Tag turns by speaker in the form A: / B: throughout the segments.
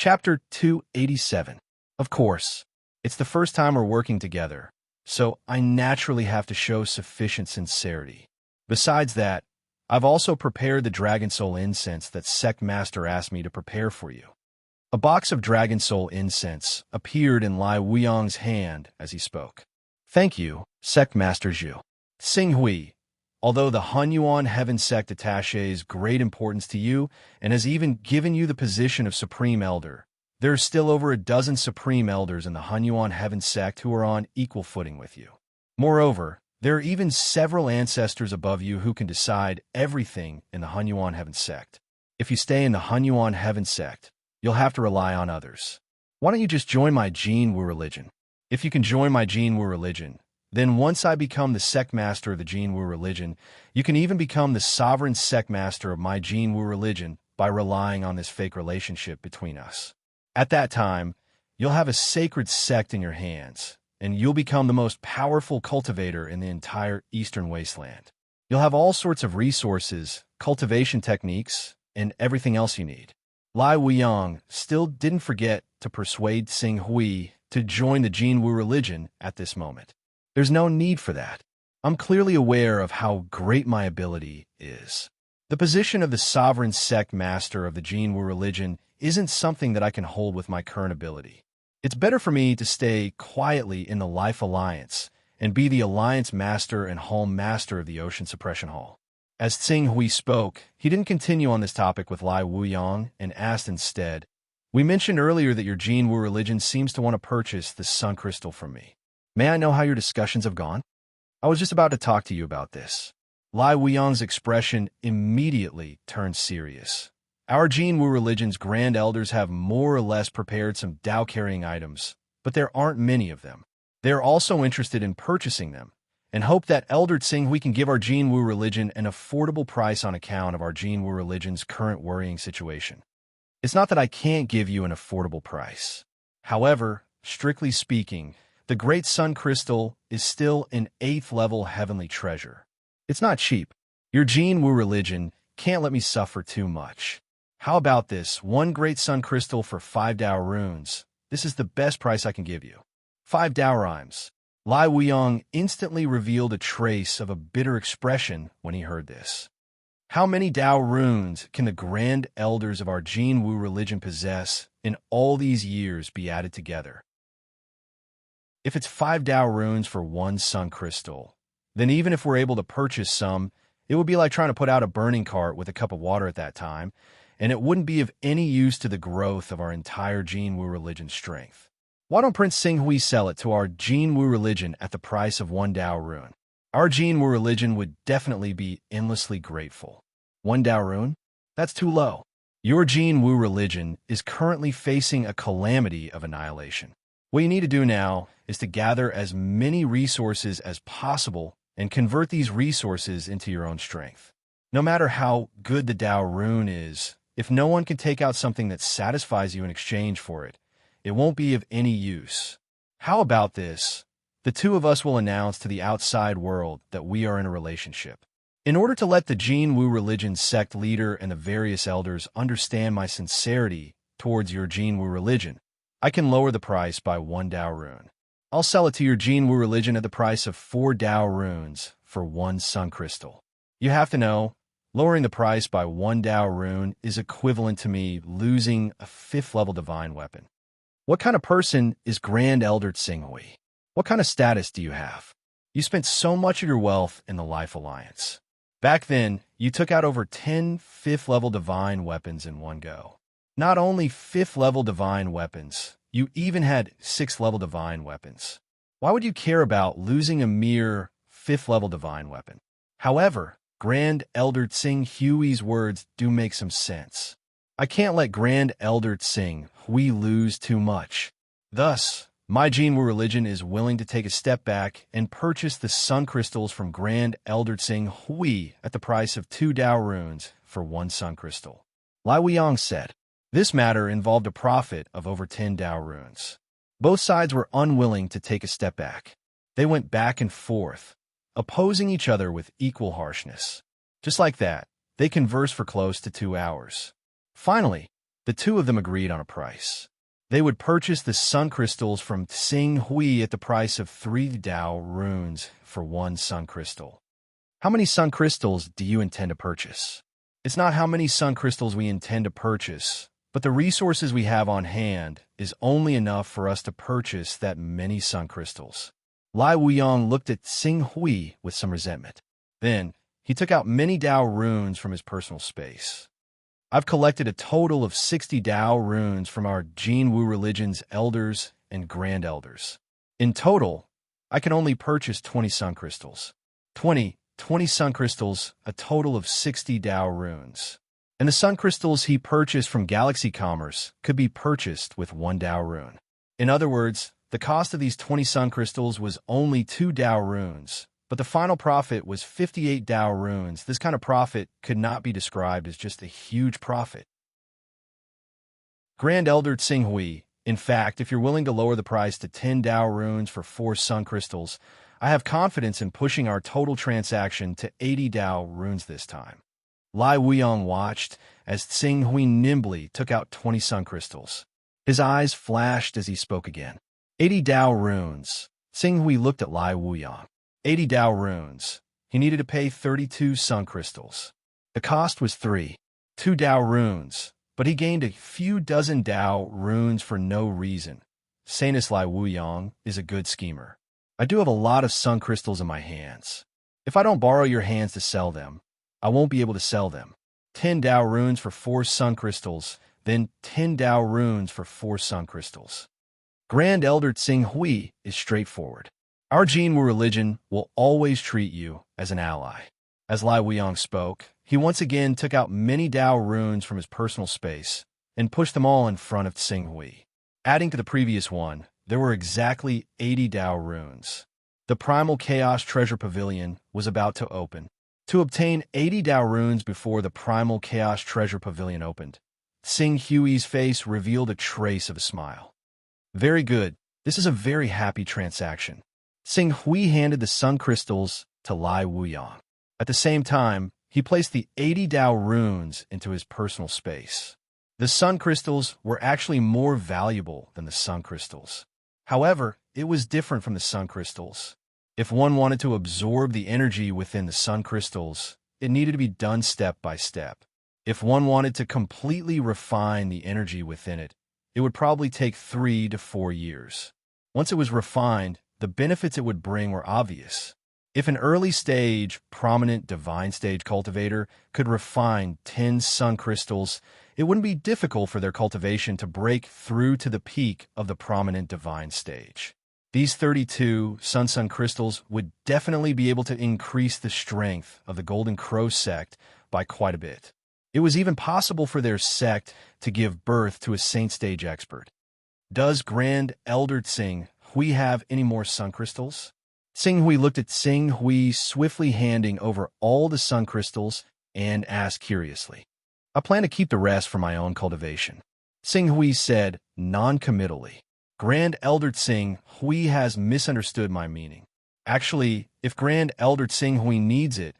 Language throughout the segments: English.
A: Chapter 287. Of course, it's the first time we're working together, so I naturally have to show sufficient sincerity. Besides that, I've also prepared the Dragon Soul incense that Sect Master asked me to prepare for you. A box of Dragon Soul incense appeared in Lai Wuyong's hand as he spoke. Thank you, Sect Master Zhu. Xing Hui, although the Hunyuan Heaven Sect attaches great importance to you and has even given you the position of Supreme Elder, there are still over a dozen Supreme Elders in the Hunyuan Heaven Sect who are on equal footing with you. Moreover, there are even several ancestors above you who can decide everything in the Hunyuan Heaven Sect. If you stay in the Hunyuan Heaven Sect, you'll have to rely on others. Why don't you just join my Jin Wu religion? If you can join my Jin Wu religion, then once I become the sect master of the Jin Wu religion, you can even become the sovereign sect master of my Jin Wu religion by relying on this fake relationship between us. At that time, you'll have a sacred sect in your hands, and you'll become the most powerful cultivator in the entire Eastern Wasteland. You'll have all sorts of resources, cultivation techniques, and everything else you need. Lai Wuyong still didn't forget to persuade Xing Hui to join the Jin Wu religion at this moment. There's no need for that. I'm clearly aware of how great my ability is. The position of the sovereign sect master of the Jin Wu religion isn't something that I can hold with my current ability. It's better for me to stay quietly in the Life Alliance and be the Alliance Master and Hall Master of the Ocean Suppression Hall. As Xing Hui spoke, he didn't continue on this topic with Lai Wuyong and asked instead, "We mentioned earlier that your Jin Wu religion seems to want to purchase the Sun Crystal from me. May I know how your discussions have gone?" I was just about to talk to you about this. Lai Wuyong's expression immediately turned serious. Our Jin Wu religion's Grand Elders have more or less prepared some Dao-carrying items, but there aren't many of them. They are also interested in purchasing them, and hope that Elder Tsing Hui can give our Jin Wu religion an affordable price on account of our Jin Wu religion's current worrying situation. It's not that I can't give you an affordable price. However, strictly speaking, the Great Sun Crystal is still an 8th level heavenly treasure. It's not cheap. Your Jin Wu religion can't let me suffer too much. How about this? 1 Great Sun Crystal for 5 Dao runes. This is the best price I can give you. 5 Dao rhymes. Lai Wuyong instantly revealed a trace of a bitter expression when he heard this. How many Dao runes can the Grand Elders of our Jin Wu religion possess in all these years be added together? If it's 5 Dao runes for 1 Sun Crystal, then even if we're able to purchase some, it would be like trying to put out a burning cart with a cup of water at that time, and it wouldn't be of any use to the growth of our entire Jin Wu religion strength. Why don't Prince Xing Hui sell it to our Jin Wu religion at the price of 1 Dao rune? Our Jin Wu religion would definitely be endlessly grateful. 1 Dao rune? That's too low. Your Jin Wu religion is currently facing a calamity of annihilation. What you need to do now is to gather as many resources as possible and convert these resources into your own strength. No matter how good the Dao rune is, if no one can take out something that satisfies you in exchange for it, it won't be of any use. How about this? The two of us will announce to the outside world that we are in a relationship. In order to let the Jin Wu religion sect leader and the various elders understand my sincerity towards your Jin Wu religion, I can lower the price by 1 Dao rune. I'll sell it to your Jin Wu religion at the price of 4 Dao runes for 1 Sun Crystal. You have to know, lowering the price by 1 Dao rune is equivalent to me losing a 5th level divine weapon. What kind of person is Grand Elder Tsing Hui? What kind of status do you have? You spent so much of your wealth in the Life Alliance. Back then, you took out over 10 5th level divine weapons in one go. Not only 5th level divine weapons, you even had 6th level divine weapons. Why would you care about losing a mere 5th level divine weapon? However, Grand Elder Tsing Hui's words do make some sense. I can't let Grand Elder Tsing Hui lose too much. Thus, my Jin Wu religion is willing to take a step back and purchase the Sun Crystals from Grand Elder Tsing Hui at the price of 2 Dao runes for 1 Sun Crystal. Lai Wuyong said. This matter involved a profit of over 10 Dao runes. Both sides were unwilling to take a step back. They went back and forth, opposing each other with equal harshness. Just like that, they conversed for close to 2 hours. Finally, The two of them agreed on a price. They would purchase the sun crystals from Tsing Hui at the price of 3 Dao runes for 1 sun crystal. How many sun crystals do you intend to purchase? It's not how many sun crystals we intend to purchase, but the resources we have on hand is only enough for us to purchase that many sun crystals. Lai Wuyong looked at Tsing Hui with some resentment. Then, he took out many Dao runes from his personal space. I've collected a total of 60 Dao runes from our Jinwu religion's elders and grand elders. In total, I can only purchase 20 sun crystals. 20 sun crystals, a total of 60 Dao runes. And the sun crystals he purchased from Galaxy Commerce could be purchased with 1 Dao rune. In other words, the cost of these 20 sun crystals was only 2 Dao runes, but the final profit was 58 Dao runes. This kind of profit could not be described as just a huge profit. Grand Elder Tsing Hui, in fact, if you're willing to lower the price to 10 Dao runes for 4 sun crystals, I have confidence in pushing our total transaction to 80 Dao runes this time. Lai Wuyong watched as Tsing Hui nimbly took out 20 sun crystals. His eyes flashed as he spoke again. 80 Dao runes. Tsing Hui looked at Lai Wuyong. 80 Dao runes. He needed to pay 32 sun crystals. The cost was 2 Dao runes, but he gained a few dozen Dao runes for no reason. Sanus Lai Wuyong is a good schemer. I do have a lot of sun crystals in my hands. If I don't borrow your hands to sell them, I won't be able to sell them. 10 Dao runes for 4 sun crystals, then 10 Dao runes for 4 sun crystals. Grand Elder Tsing Hui is straightforward. Our Jinwu religion will always treat you as an ally. As Lai Wuyong spoke, he once again took out many Dao runes from his personal space and pushed them all in front of Tsing Hui. Adding to the previous one, there were exactly 80 Dao runes. The Primal Chaos Treasure Pavilion was about to open. To obtain 80 Dao runes before the Primal Chaos Treasure Pavilion opened, Tsing Hui's face revealed a trace of a smile. Very good. This is a very happy transaction. Tsing Hui handed the sun crystals to Lai Wuyong. At the same time, he placed the 80 Dao runes into his personal space. The sun crystals were actually more valuable than the sun crystals. However, it was different from the sun crystals. If one wanted to absorb the energy within the sun crystals, it needed to be done step by step. If one wanted to completely refine the energy within it, it would probably take 3 to 4 years. Once it was refined, the benefits it would bring were obvious. If an early stage, prominent divine stage cultivator could refine 10 sun crystals, it wouldn't be difficult for their cultivation to break through to the peak of the prominent divine stage. These 32 sun crystals would definitely be able to increase the strength of the Golden Crow sect by quite a bit. It was even possible for their sect to give birth to a saint stage expert. Does Grand Elder Tsing Hui have any more sun crystals? Tsing Hui looked at Tsing Hui, swiftly handing over all the sun crystals, and asked curiously, I plan to keep the rest for my own cultivation. Tsing Hui said non-committally, Grand Elder Tsing Hui has misunderstood my meaning. Actually, if Grand Elder Tsing Hui needs it,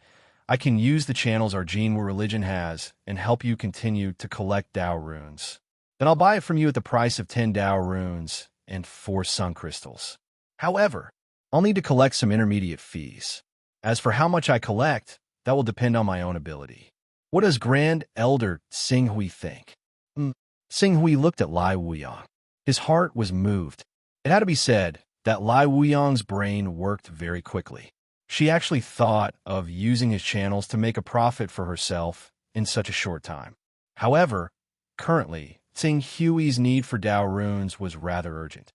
A: I can use the channels our Jinwu religion has and help you continue to collect Dao runes. Then I'll buy it from you at the price of 10 Dao runes and 4 sun crystals. However, I'll need to collect some intermediate fees. As for how much I collect, that will depend on my own ability. What does Grand Elder Tsing Hui think? Tsing Hui looked at Lai Wuyong. His heart was moved. It had to be said that Lai Wuyong's brain worked very quickly. She actually thought of using his channels to make a profit for herself in such a short time. However, currently, Tsing Hui's need for Dao runes was rather urgent.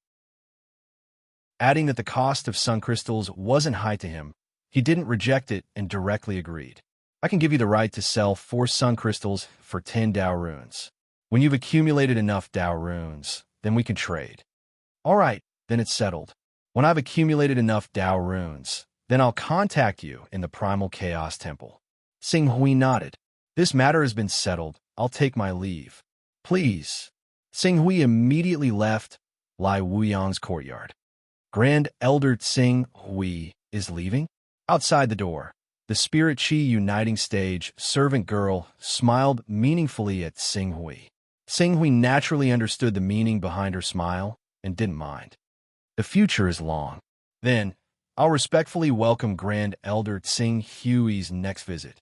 A: Adding that the cost of sun crystals wasn't high to him, he didn't reject it and directly agreed. I can give you the right to sell 4 sun crystals for 10 Dao runes. When you've accumulated enough Dao runes, then we can trade. All right, then it's settled. When I've accumulated enough Dao runes, then I'll contact you in the Primal Chaos Temple. Tsing Hui nodded. This matter has been settled. I'll take my leave. Please. Tsing Hui immediately left Lai Wuyong's courtyard. Grand Elder Tsing Hui is leaving? Outside the door, the Spirit Chi Uniting Stage servant girl smiled meaningfully at Tsing Hui. Hui naturally understood the meaning behind her smile and didn't mind. The future is long. Then, I'll respectfully welcome Grand Elder Hui's next visit.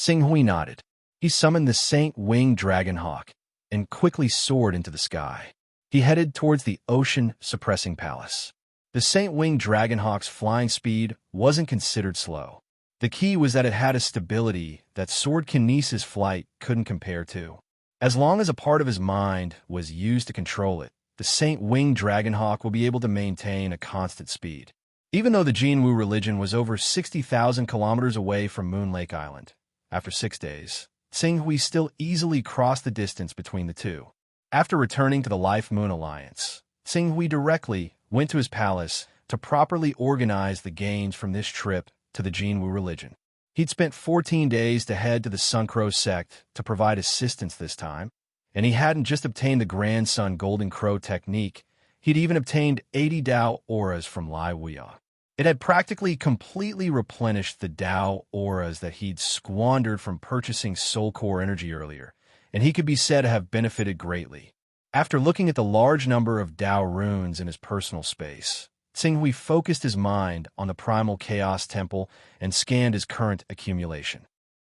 A: Hui nodded. He summoned the Saint-winged dragonhawk and quickly soared into the sky. He headed towards the ocean-suppressing palace. The Saint-winged dragonhawk's flying speed wasn't considered slow. The key was that it had a stability that sword kinesis flight couldn't compare to. As long as a part of his mind was used to control it, the Saint-winged dragonhawk will be able to maintain a constant speed. Even though the Jinwu religion was over 60,000 kilometers away from Moon Lake Island, after 6 days, Hui still easily crossed the distance between the two. After returning to the Life Moon Alliance, Hui directly went to his palace to properly organize the gains from this trip to the Jinwu religion. He'd spent 14 days to head to the Suncrow sect to provide assistance this time, and he hadn't just obtained the Grandson Golden Crow technique, he'd even obtained 80 Dao auras from Lai Wuya. It had practically completely replenished the Dao auras that he'd squandered from purchasing Soul Core energy earlier, and he could be said to have benefited greatly. After looking at the large number of Dao runes in his personal space, Hui focused his mind on the Primal Chaos Temple and scanned his current accumulation.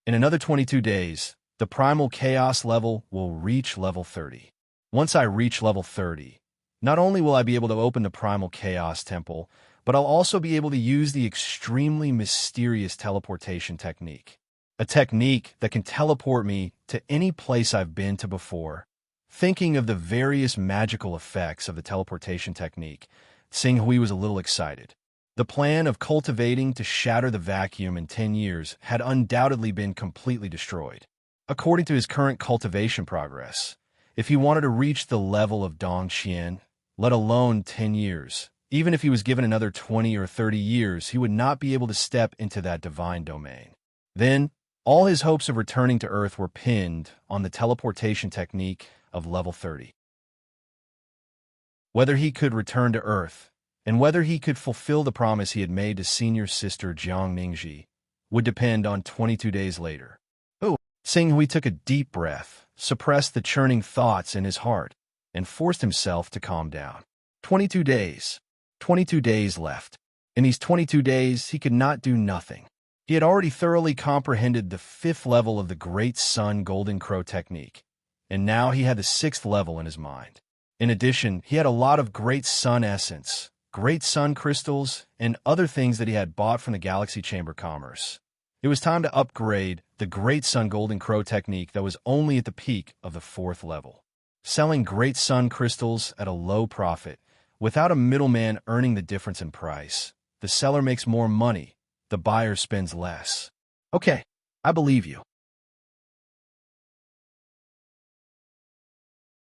A: In another 22 days, the Primal Chaos level will reach level 30. Once I reach level 30, not only will I be able to open the Primal Chaos Temple, but I'll also be able to use the extremely mysterious teleportation technique. A technique that can teleport me to any place I've been to before. Thinking of the various magical effects of the teleportation technique, Hui was a little excited. The plan of cultivating to shatter the vacuum in 10 years had undoubtedly been completely destroyed. According to his current cultivation progress, if he wanted to reach the level of Dongqian, let alone 10 years, even if he was given another 20 or 30 years, he would not be able to step into that divine domain. Then, all his hopes of returning to Earth were pinned on the teleportation technique of level 30. Whether he could return to Earth, and whether he could fulfill the promise he had made to senior sister Jiang Mingji, would depend on 22 days later. Hui took a deep breath, suppressed the churning thoughts in his heart, and forced himself to calm down. 22 days. 22 days left. In these 22 days, he could not do nothing. He had already thoroughly comprehended the 5th level of the Great Sun Golden Crow technique, and now he had the 6th level in his mind. In addition, he had a lot of Great Sun essence, Great Sun crystals, and other things that he had bought from the Galaxy Chamber Commerce. It was time to upgrade the Great Sun Golden Crow technique that was only at the peak of the 4th level. Selling Great Sun crystals at a low profit, without a middleman earning the difference in price, the seller makes more money, the buyer spends less. Okay, I believe you.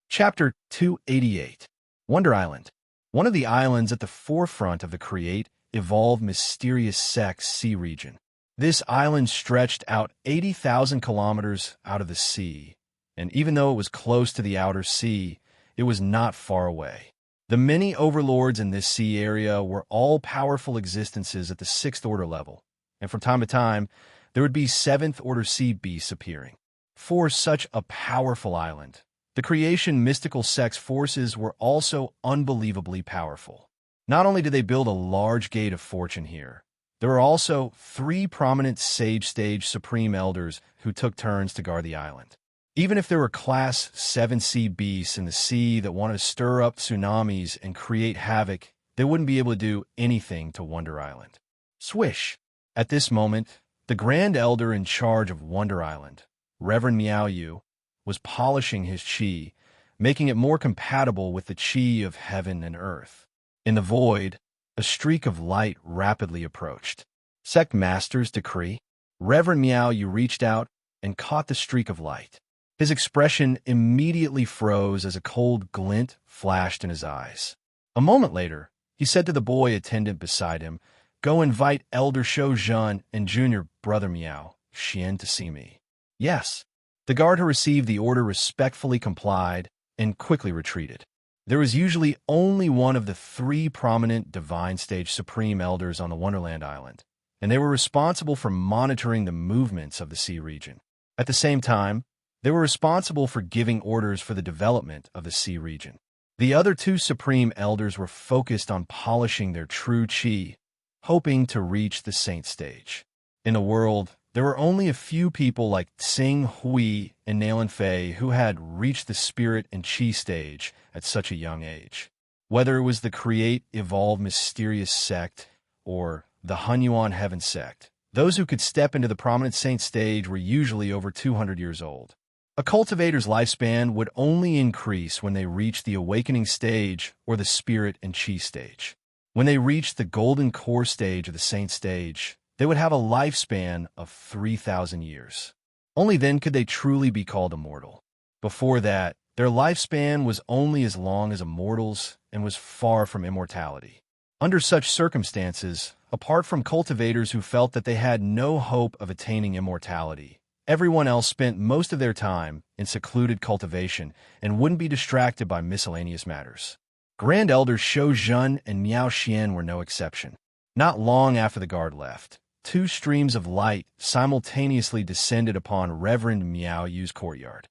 A: Chapter 288. Wonder Island. One of the islands at the forefront of the Create, Evolve Mysterious Sex Sea region. This island stretched out 80,000 kilometers out of the sea, and even though it was close to the outer sea, it was not far away. The many overlords in this sea area were all powerful existences at the 6th order level, and from time to time, there would be 7th order sea beasts appearing. For such a powerful island, the creation mystical sex forces were also unbelievably powerful. Not only did they build a large gate of fortune here, there were also 3 prominent Sage Stage Supreme Elders who took turns to guard the island. Even if there were Class 7 sea beasts in the sea that wanted to stir up tsunamis and create havoc, they wouldn't be able to do anything to Wonder Island. Swish! At this moment, the Grand Elder in charge of Wonder Island, Reverend Miao Yu, was polishing his chi, making it more compatible with the chi of heaven and earth. In the void, a streak of light rapidly approached. Sect Master's decree. Reverend Miao Yu reached out and caught the streak of light. His expression immediately froze as a cold glint flashed in his eyes. A moment later, he said to the boy attendant beside him, "Go invite Elder Shou Zhen and Junior Brother Miao Xian to see me." Yes. The guard who received the order respectfully complied and quickly retreated. There was usually only one of the 3 prominent Divine Stage Supreme Elders on the Wonderland Island, and they were responsible for monitoring the movements of the sea region. At the same time, They were responsible for giving orders for the development of the sea region. The other two supreme elders were focused on polishing their true chi, hoping to reach the saint stage. In the world, there were only a few people like Tsing Hui and Nalan Fei who had reached the spirit and chi stage at such a young age. Whether it was the Create, Evolve, Mysterious sect or the Hunyuan Heaven sect, those who could step into the prominent saint stage were usually over 200 years old. A cultivator's lifespan would only increase when they reached the awakening stage or the spirit and chi stage. When they reached the golden core stage or the saint stage, they would have a lifespan of 3,000 years. Only then could they truly be called immortal. Before that, their lifespan was only as long as a mortal's and was far from immortality. Under such circumstances, apart from cultivators who felt that they had no hope of attaining immortality, everyone else spent most of their time in secluded cultivation and wouldn't be distracted by miscellaneous matters. Grand Elders Shou Zhen and Miao Xian were no exception. Not long after the guard left, two streams of light simultaneously descended upon Reverend Miao Yu's courtyard.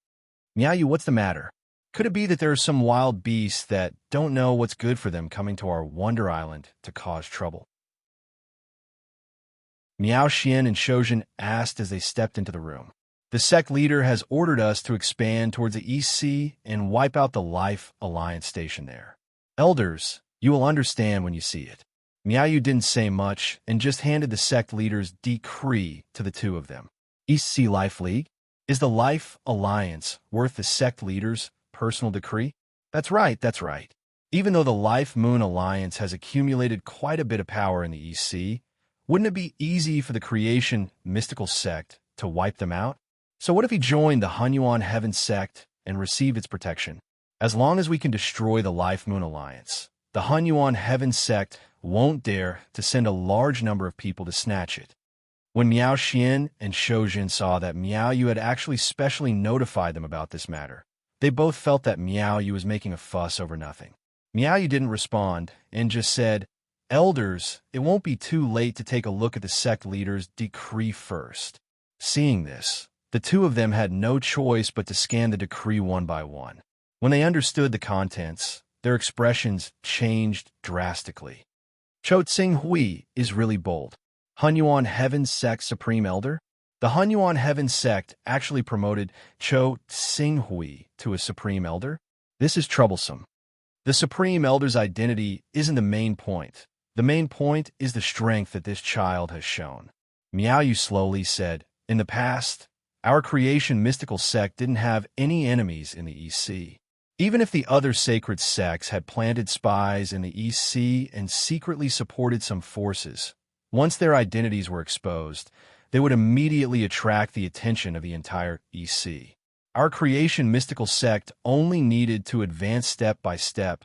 A: Miao Yu, what's the matter? Could it be that there are some wild beasts that don't know what's good for them coming to our Wonder Island to cause trouble? Miao Xian and Shoujin asked as they stepped into the room. The sect leader has ordered us to expand towards the East Sea and wipe out the Life Alliance station there. Elders, you will understand when you see it. Miao Yu didn't say much and just handed the sect leader's decree to the two of them. East Sea Life League? Is the Life Alliance worth the sect leader's personal decree? That's right, that's right. Even though the Life Moon Alliance has accumulated quite a bit of power in the East Sea, wouldn't it be easy for the Creation Mystical Sect to wipe them out? So what if he joined the Hunyuan Heaven Sect and received its protection? As long as we can destroy the Life Moon Alliance, the Hunyuan Heaven Sect won't dare to send a large number of people to snatch it. When Miao Xian and Shoujin saw that Miao Yu had actually specially notified them about this matter, they both felt that Miao Yu was making a fuss over nothing. Miao Yu didn't respond and just said, "Elders, it won't be too late to take a look at the sect leader's decree first." Seeing this, the two of them had no choice but to scan the decree one by one. When they understood the contents, their expressions changed drastically. Cho Tsing Hui is really bold. Hunyuan Heaven Sect Supreme Elder? The Hunyuan Heaven Sect actually promoted Cho Tsing Hui to a Supreme Elder? This is troublesome. The Supreme Elder's identity isn't the main point. The main point is the strength that this child has shown. Miao Yu slowly said, "In the past, our Creation Mystical Sect didn't have any enemies in the East Sea. Even if the other sacred sects had planted spies in the East Sea and secretly supported some forces, once their identities were exposed, they would immediately attract the attention of the entire East Sea. Our Creation Mystical Sect only needed to advance step by step,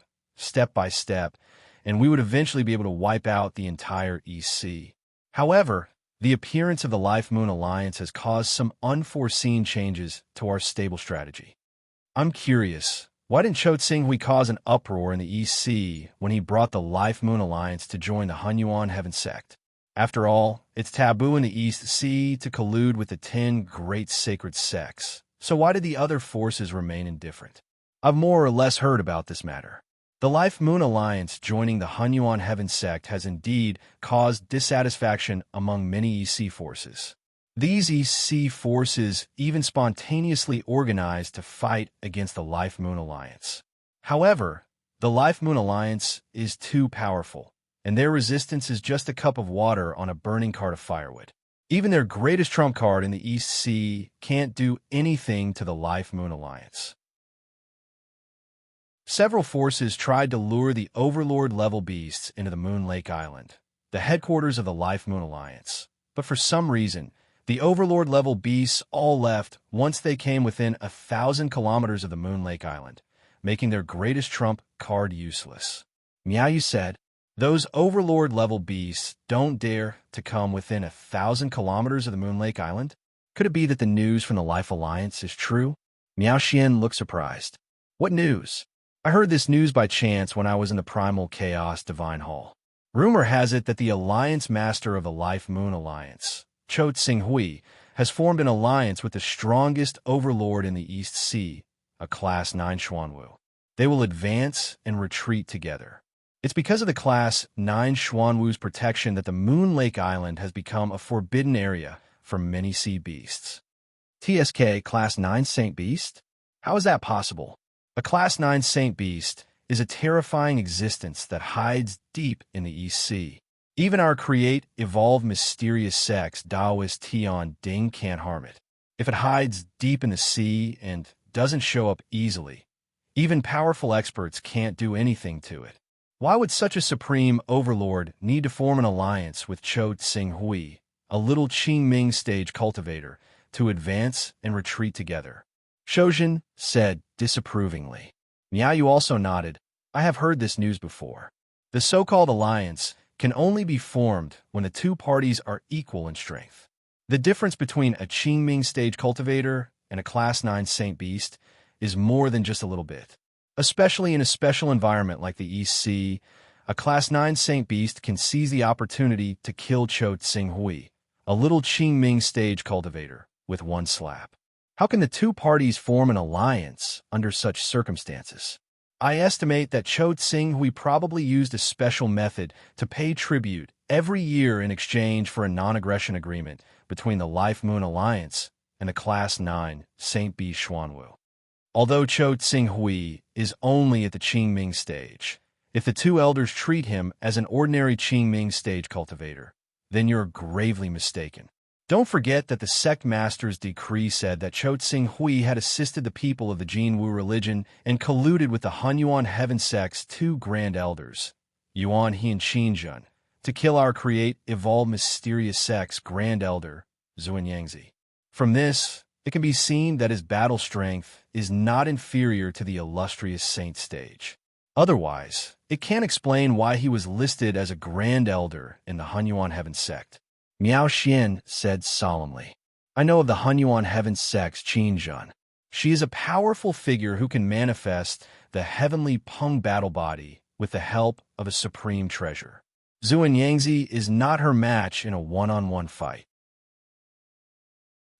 A: and we would eventually be able to wipe out the entire East Sea. However, the appearance of the Life Moon Alliance has caused some unforeseen changes to our stable strategy. I'm curious, why didn't Cho Tsing Hui cause an uproar in the East Sea when he brought the Life Moon Alliance to join the Hunyuan Heaven Sect? After all, it's taboo in the East Sea to collude with the 10 great sacred sects. So why did the other forces remain indifferent? I've more or less heard about this matter. The Life Moon Alliance joining the Hunyuan Heaven Sect has indeed caused dissatisfaction among many EC forces. These EC forces even spontaneously organized to fight against the Life Moon Alliance. However, the Life Moon Alliance is too powerful, and their resistance is just a cup of water on a burning cart of firewood. Even their greatest trump card in the East Sea can't do anything to the Life Moon Alliance. Several forces tried to lure the Overlord-level beasts into the Moon Lake Island, the headquarters of the Life Moon Alliance. But for some reason, the Overlord-level beasts all left once they came within 1,000 kilometers of the Moon Lake Island, making their greatest trump card useless. Miao Yu said, "Those Overlord-level beasts don't dare to come within 1,000 kilometers of the Moon Lake Island? Could it be that the news from the Life Alliance is true?" Miao Xian looked surprised. "What news?" "I heard this news by chance when I was in the Primal Chaos Divine Hall. Rumor has it that the Alliance Master of the Life Moon Alliance, Cho Tsing Hui, has formed an alliance with the strongest overlord in the East Sea, a Class 9 Xuanwu. They will advance and retreat together. It's because of the Class 9 Xuanwu's protection that the Moon Lake Island has become a forbidden area for many sea beasts. TSK Class 9 Saint Beast? How is that possible? A Class 9 Saint Beast is a terrifying existence that hides deep in the East Sea. Even our create, evolve mysterious sex, Taoist Tian Ding can't harm it. If it hides deep in the sea and doesn't show up easily, even powerful experts can't do anything to it. Why would such a supreme overlord need to form an alliance with Cho Tsing-Hui, a little Qingming stage cultivator, to advance and retreat together? Shoujin said disapprovingly. Miaoyu also nodded. I have heard this news before. The so-called alliance can only be formed when the two parties are equal in strength. The difference between a Qingming stage cultivator and a Class 9 Saint Beast is more than just a little bit. Especially in a special environment like the East Sea, a Class 9 Saint Beast can seize the opportunity to kill Cho Tsing-Hui, a little Qingming stage cultivator, with one slap. How can the two parties form an alliance under such circumstances? I estimate that Cho Tsing-Hui probably used a special method to pay tribute every year in exchange for a non-aggression agreement between the Life Moon Alliance and the Class 9 Saint Beast Xuanwu. Although Cho Tsing-Hui is only at the Qingming stage, if the two elders treat him as an ordinary Qingming stage cultivator, then you're gravely mistaken. Don't forget that the sect master's decree said that Cho Tsing-Hui had assisted the people of the Jinwu religion and colluded with the Hunyuan heaven sect's two grand elders, Yuan He and Xinjun, to kill our create, evolve mysterious sect's grand elder, Zuanyangzi. From this, it can be seen that his battle strength is not inferior to the illustrious saint stage. Otherwise, it can't explain why he was listed as a grand elder in the Hunyuan heaven sect. Miao Xian said solemnly. I know of the Hunyuan heaven sect's Qinjun. She is a powerful figure who can manifest the heavenly Peng battle body with the help of a supreme treasure. Zuanyangzi is not her match in a one-on-one fight.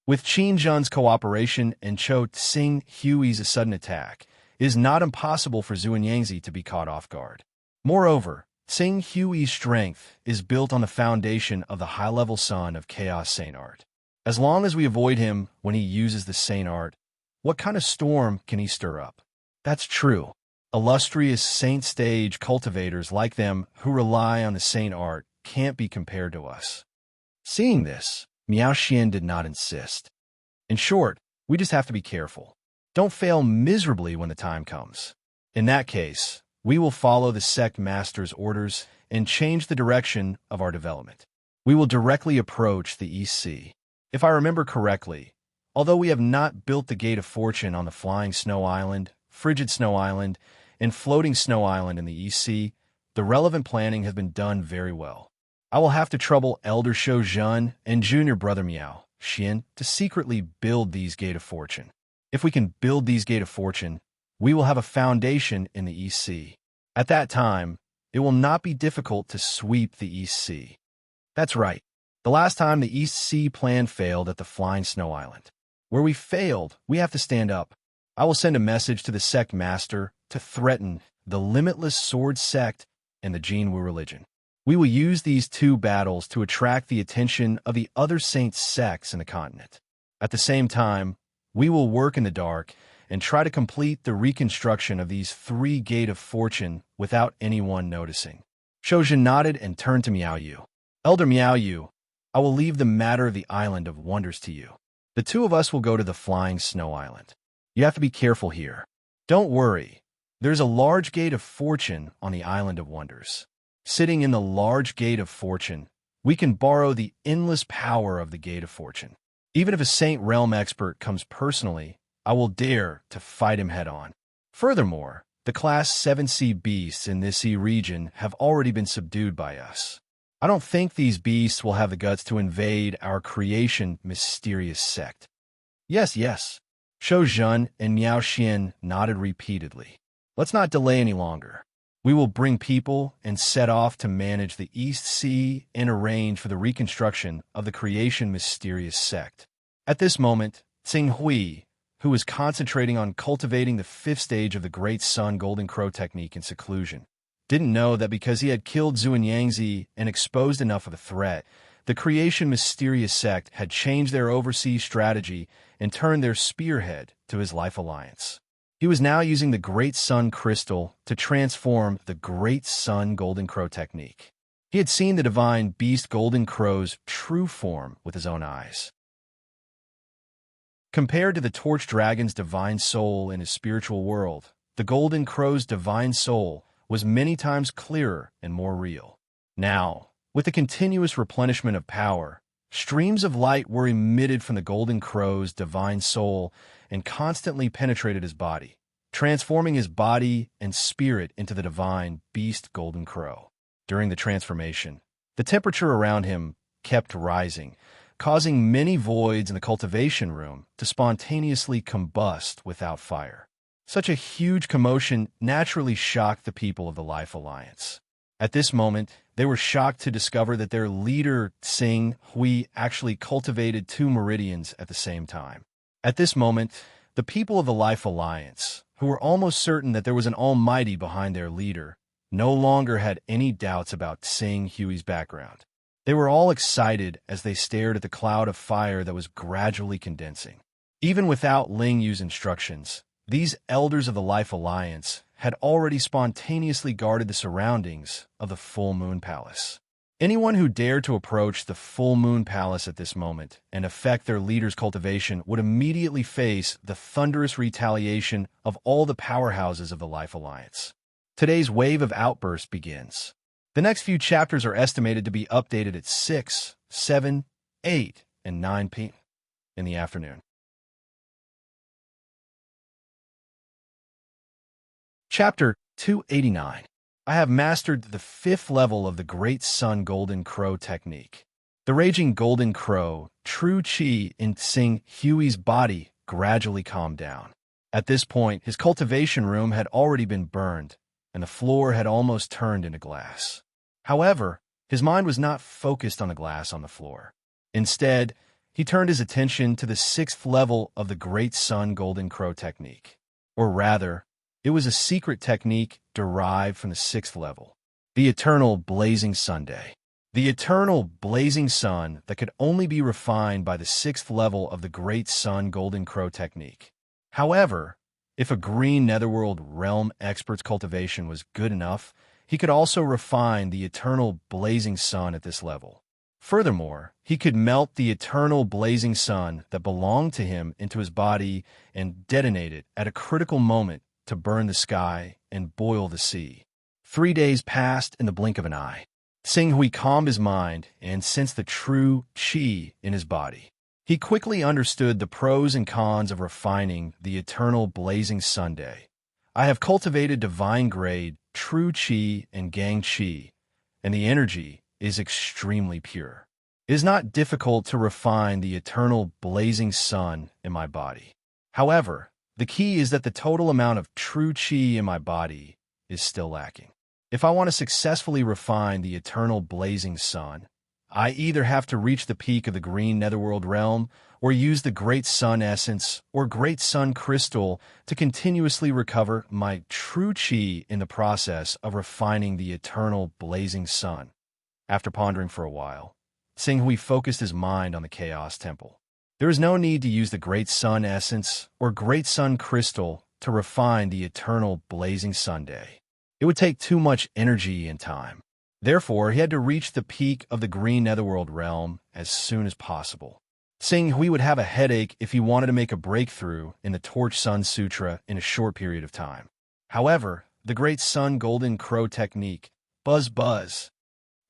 A: With Qinjun's cooperation and Cho Tsing-Hui's sudden attack, it is not impossible for Zuanyangzi to be caught off guard. Moreover, Tsing-Hui's strength is built on the foundation of the high-level son of Chaos Saint Art. As long as we avoid him when he uses the Saint Art, what kind of storm can he stir up? That's true. Illustrious Saint Stage cultivators like them who rely on the Saint Art can't be compared to us. Seeing this, Miao Xian did not insist. In short, we just have to be careful. Don't fail miserably when the time comes. In that case, we will follow the sect master's orders and change the direction of our development. We will directly approach the East Sea. If I remember correctly, although we have not built the Gate of Fortune on the Flying Snow Island, Frigid Snow Island, and Floating Snow Island in the East Sea, the relevant planning has been done very well. I will have to trouble Elder Shou Jun and Junior Brother Miao Xian to secretly build these Gate of Fortune. If we can build these Gate of Fortune, we will have a foundation in the East Sea. At that time, it will not be difficult to sweep the East Sea. That's right. The last time the East Sea plan failed at the Flying Snow Island. Where we failed, we have to stand up. I will send a message to the sect master to threaten the limitless sword sect and the Jinwu religion. We will use these two battles to attract the attention of the other saint sects in the continent. At the same time, we will work in the dark and try to complete the reconstruction of these three Gate of Fortune without anyone noticing. Shoujin nodded and turned to Miaoyu. Elder Miaoyu, I will leave the matter of the Island of Wonders to you. The two of us will go to the Flying Snow Island. You have to be careful here. Don't worry. There's a large Gate of Fortune on the Island of Wonders. Sitting in the large Gate of Fortune, we can borrow the endless power of the Gate of Fortune. Even if a Saint Realm expert comes personally, I will dare to fight him head-on. Furthermore, the Class 7C beasts in this sea region have already been subdued by us. I don't think these beasts will have the guts to invade our creation mysterious sect. Yes. Shou Jun and Miao Xian nodded repeatedly. Let's not delay any longer. We will bring people and set off to manage the East Sea and arrange for the reconstruction of the creation mysterious sect. At this moment, Tsing Hui, who was concentrating on cultivating the fifth stage of the Great Sun Golden Crow technique in seclusion, didn't know that because he had killed Xuanyangzi and exposed enough of a threat, the Creation Mysterious Sect had changed their overseas strategy and turned their spearhead to his life alliance. He was now using the Great Sun Crystal to transform the Great Sun Golden Crow technique. He had seen the divine beast Golden Crow's true form with his own eyes. Compared to the Torch Dragon's divine soul in his spiritual world, the Golden Crow's divine soul was many times clearer and more real. Now, with the continuous replenishment of power, streams of light were emitted from the Golden Crow's divine soul and constantly penetrated his body, transforming his body and spirit into the divine beast Golden Crow. During the transformation, the temperature around him kept rising, causing many voids in the cultivation room to spontaneously combust without fire. Such a huge commotion naturally shocked the people of the Life Alliance. At this moment, they were shocked to discover that their leader, Tsing Hui, actually cultivated 2 meridians at the same time. At this moment, the people of the Life Alliance, who were almost certain that there was an almighty behind their leader, no longer had any doubts about Tsing Hui's background. They were all excited as they stared at the cloud of fire that was gradually condensing. Even without Ling Yu's instructions, these elders of the Life Alliance had already spontaneously guarded the surroundings of the Full Moon Palace. Anyone who dared to approach the Full Moon Palace at this moment and affect their leader's cultivation would immediately face the thunderous retaliation of all the powerhouses of the Life Alliance. Today's wave of outbursts begins. The next few chapters are estimated to be updated at 6, 7, 8, and 9 p.m. in the afternoon. Chapter 289. I have mastered the 5th level of the Great Sun Golden Crow technique. The raging Golden Crow, true chi in Tsing Hui's body, gradually calmed down. At this point, his cultivation room had already been burned, and the floor had almost turned into glass. However, his mind was not focused on the glass on the floor. Instead, he turned his attention to the 6th level of the Great Sun Golden Crow technique. Or rather, it was a secret technique derived from the 6th level, the Eternal Blazing Sunday. The Eternal Blazing Sun that could only be refined by the 6th level of the Great Sun Golden Crow technique. However, if a green netherworld realm expert's cultivation was good enough, he could also refine the Eternal Blazing Sun at this level. Furthermore, he could melt the Eternal Blazing Sun that belonged to him into his body and detonate it at a critical moment to burn the sky and boil the sea. 3 days passed in the blink of an eye. Tsing Hui calmed his mind and sensed the true chi in his body. He quickly understood the pros and cons of refining the Eternal Blazing Sunday. I have cultivated divine grade, true chi and gang chi, and the energy is extremely pure. It is not difficult to refine the Eternal Blazing Sun in my body. However, the key is that the total amount of true chi in my body is still lacking. If I want to successfully refine the Eternal Blazing Sun, I either have to reach the peak of the green netherworld realm or use the Great Sun Essence or Great Sun Crystal to continuously recover my true chi in the process of refining the Eternal Blazing Sun. After pondering for a while, Tsing Hui focused his mind on the Chaos Temple. There is no need to use the Great Sun Essence or Great Sun Crystal to refine the Eternal Blazing Sunday. It would take too much energy and time. Therefore, he had to reach the peak of the green netherworld realm as soon as possible. Tsing Hui would have a headache if he wanted to make a breakthrough in the Torch Sun Sutra in a short period of time. However, the Great Sun Golden Crow technique, buzz.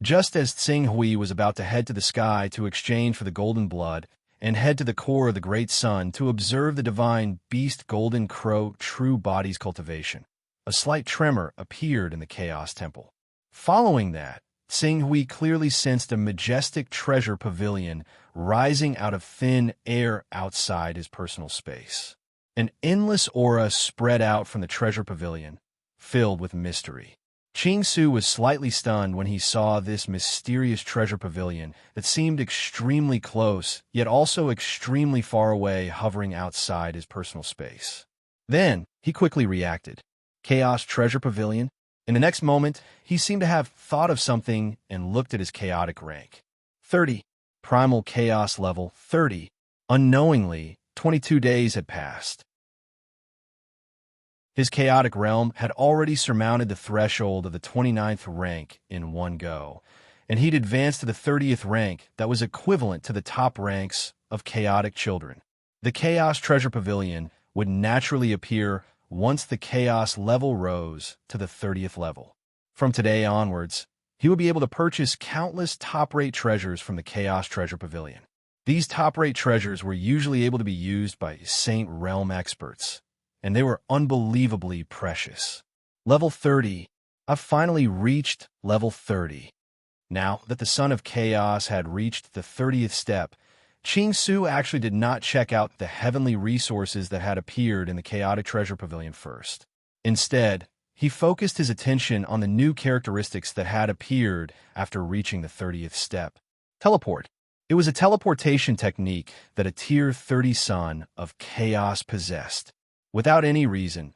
A: Just as Tsing Hui was about to head to the sky to exchange for the golden blood, and head to the core of the Great Sun to observe the divine beast Golden Crow true body's cultivation, a slight tremor appeared in the Chaos Temple. Following that, Tsing Hui clearly sensed a majestic treasure pavilion rising out of thin air outside his personal space. An endless aura spread out from the treasure pavilion, filled with mystery. Su was slightly stunned when he saw this mysterious treasure pavilion that seemed extremely close, yet also extremely far away, hovering outside his personal space. Then, he quickly reacted. Chaos Treasure Pavilion? In the next moment, he seemed to have thought of something and looked at his chaotic rank. 30. Primal Chaos Level 30. Unknowingly, 22 days had passed. His chaotic realm had already surmounted the threshold of the 29th rank in one go, and he'd advanced to the 30th rank that was equivalent to the top ranks of chaotic children. The Chaos Treasure Pavilion would naturally appear once the chaos level rose to the 30th level. From today onwards, he would be able to purchase countless top-rate treasures from the Chaos Treasure Pavilion. These top-rate treasures were usually able to be used by Saint Realm experts, and they were unbelievably precious. Level 30. I've finally reached level 30. Now that the Son of Chaos had reached the 30th step, Su actually did not check out the heavenly resources that had appeared in the Chaotic Treasure Pavilion first. Instead, he focused his attention on the new characteristics that had appeared after reaching the 30th step. Teleport. It was a teleportation technique that a Tier 30 Son of Chaos possessed. Without any reason,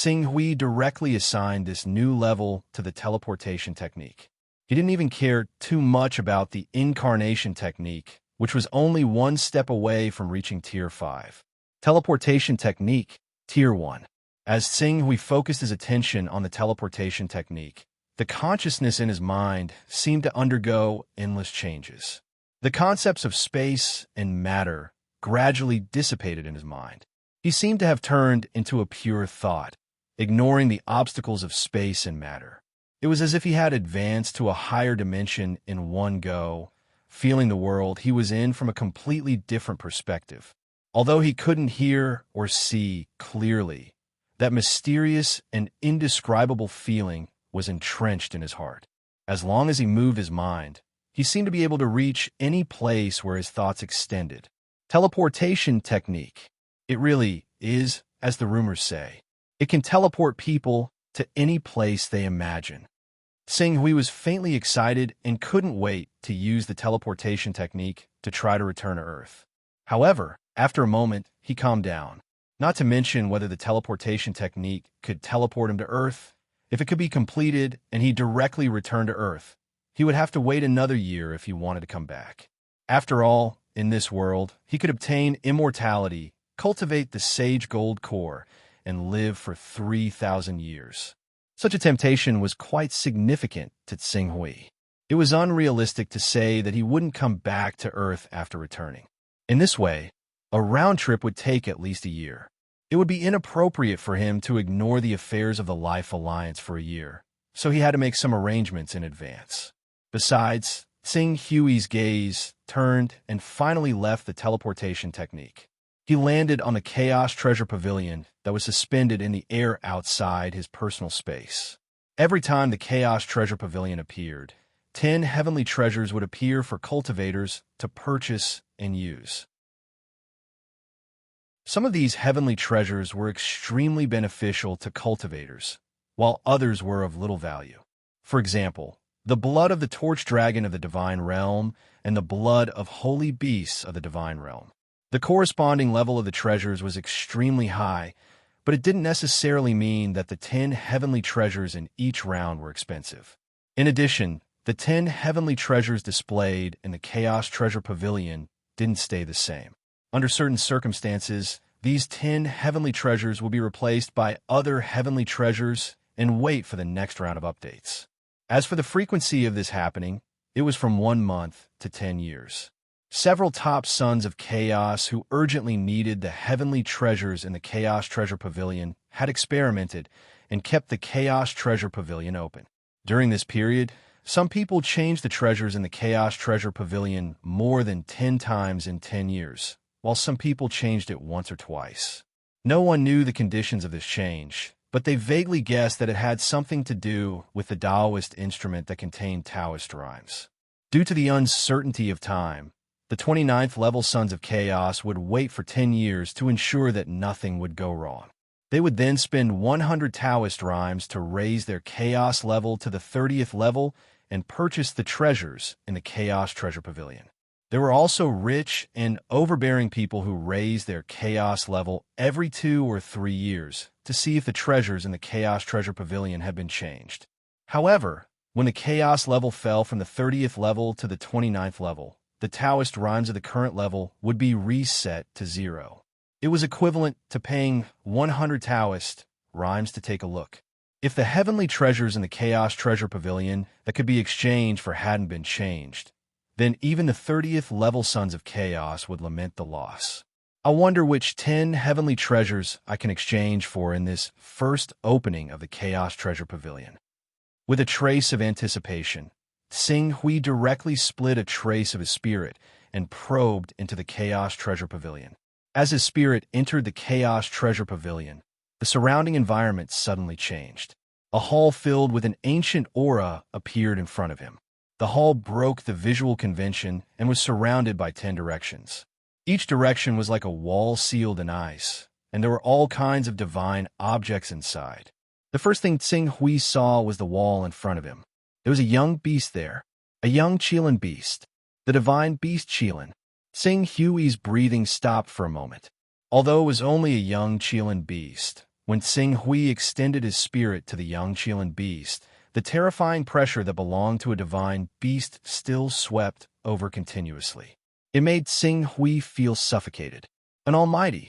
A: Hui directly assigned this new level to the teleportation technique. He didn't even care too much about the incarnation technique, which was only one step away from reaching Tier 5. Teleportation Technique, Tier 1. As Hui focused his attention on the teleportation technique, the consciousness in his mind seemed to undergo endless changes. The concepts of space and matter gradually dissipated in his mind. He seemed to have turned into a pure thought, ignoring the obstacles of space and matter. It was as if he had advanced to a higher dimension in one go, feeling the world he was in from a completely different perspective. Although he couldn't hear or see clearly, that mysterious and indescribable feeling was entrenched in his heart. As long as he moved his mind, he seemed to be able to reach any place where his thoughts extended. Teleportation technique. It really is, as the rumors say. It can teleport people to any place they imagine. Hui was faintly excited and couldn't wait to use the teleportation technique to try to return to Earth. However, after a moment, he calmed down. Not to mention whether the teleportation technique could teleport him to Earth. If it could be completed and he directly returned to Earth, he would have to wait another year if he wanted to come back. After all, in this world, he could obtain immortality, cultivate the Sage Gold Core, and live for 3,000 years. Such a temptation was quite significant to Hui. It was unrealistic to say that he wouldn't come back to Earth after returning. In this way, a round trip would take at least a year. It would be inappropriate for him to ignore the affairs of the Life Alliance for a year, so he had to make some arrangements in advance. Besides, Hui's gaze turned and finally left the teleportation technique. He landed on the Chaos Treasure Pavilion that was suspended in the air outside his personal space. Every time the Chaos Treasure Pavilion appeared, 10 heavenly treasures would appear for cultivators to purchase and use. Some of these heavenly treasures were extremely beneficial to cultivators, while others were of little value. For example, the blood of the Torch Dragon of the Divine Realm and the blood of holy beasts of the Divine Realm. The corresponding level of the treasures was extremely high, but it didn't necessarily mean that the 10 heavenly treasures in each round were expensive. In addition, the 10 heavenly treasures displayed in the Chaos Treasure Pavilion didn't stay the same. Under certain circumstances, these 10 heavenly treasures will be replaced by other heavenly treasures and wait for the next round of updates. As for the frequency of this happening, it was from 1 month to 10 years. Several top sons of chaos who urgently needed the heavenly treasures in the Chaos Treasure Pavilion had experimented and kept the Chaos Treasure Pavilion open. During this period, some people changed the treasures in the Chaos Treasure Pavilion more than 10 times in 10 years, while some people changed it once or twice. No one knew the conditions of this change, but they vaguely guessed that it had something to do with the Taoist instrument that contained Taoist rhymes. Due to the uncertainty of time, the 29th level Sons of Chaos would wait for 10 years to ensure that nothing would go wrong. They would then spend 100 Taoist rhymes to raise their chaos level to the 30th level and purchase the treasures in the Chaos Treasure Pavilion. There were also rich and overbearing people who raised their chaos level every 2 or 3 years to see if the treasures in the Chaos Treasure Pavilion had been changed. However, when the chaos level fell from the 30th level to the 29th level, the Taoist rhymes of the current level would be reset to 0. It was equivalent to paying 100 Taoist rhymes to take a look. If the heavenly treasures in the Chaos Treasure Pavilion that could be exchanged for hadn't been changed, then even the 30th level Sons of Chaos would lament the loss. I wonder which 10 heavenly treasures I can exchange for in this first opening of the Chaos Treasure Pavilion. With a trace of anticipation, Xing Hui directly split a trace of his spirit and probed into the Chaos Treasure Pavilion. As his spirit entered the Chaos Treasure Pavilion, the surrounding environment suddenly changed. A hall filled with an ancient aura appeared in front of him. The hall broke the visual convention and was surrounded by 10 directions. Each direction was like a wall sealed in ice, and there were all kinds of divine objects inside. The first thing Xing Hui saw was the wall in front of him. There was a young beast there, a young Qilin beast, the divine beast Qilin. Xing Hui's breathing stopped for a moment. Although it was only a young Qilin beast, when Xing Hui extended his spirit to the young Qilin beast, the terrifying pressure that belonged to a divine beast still swept over continuously. It made Xing Hui feel suffocated. An almighty.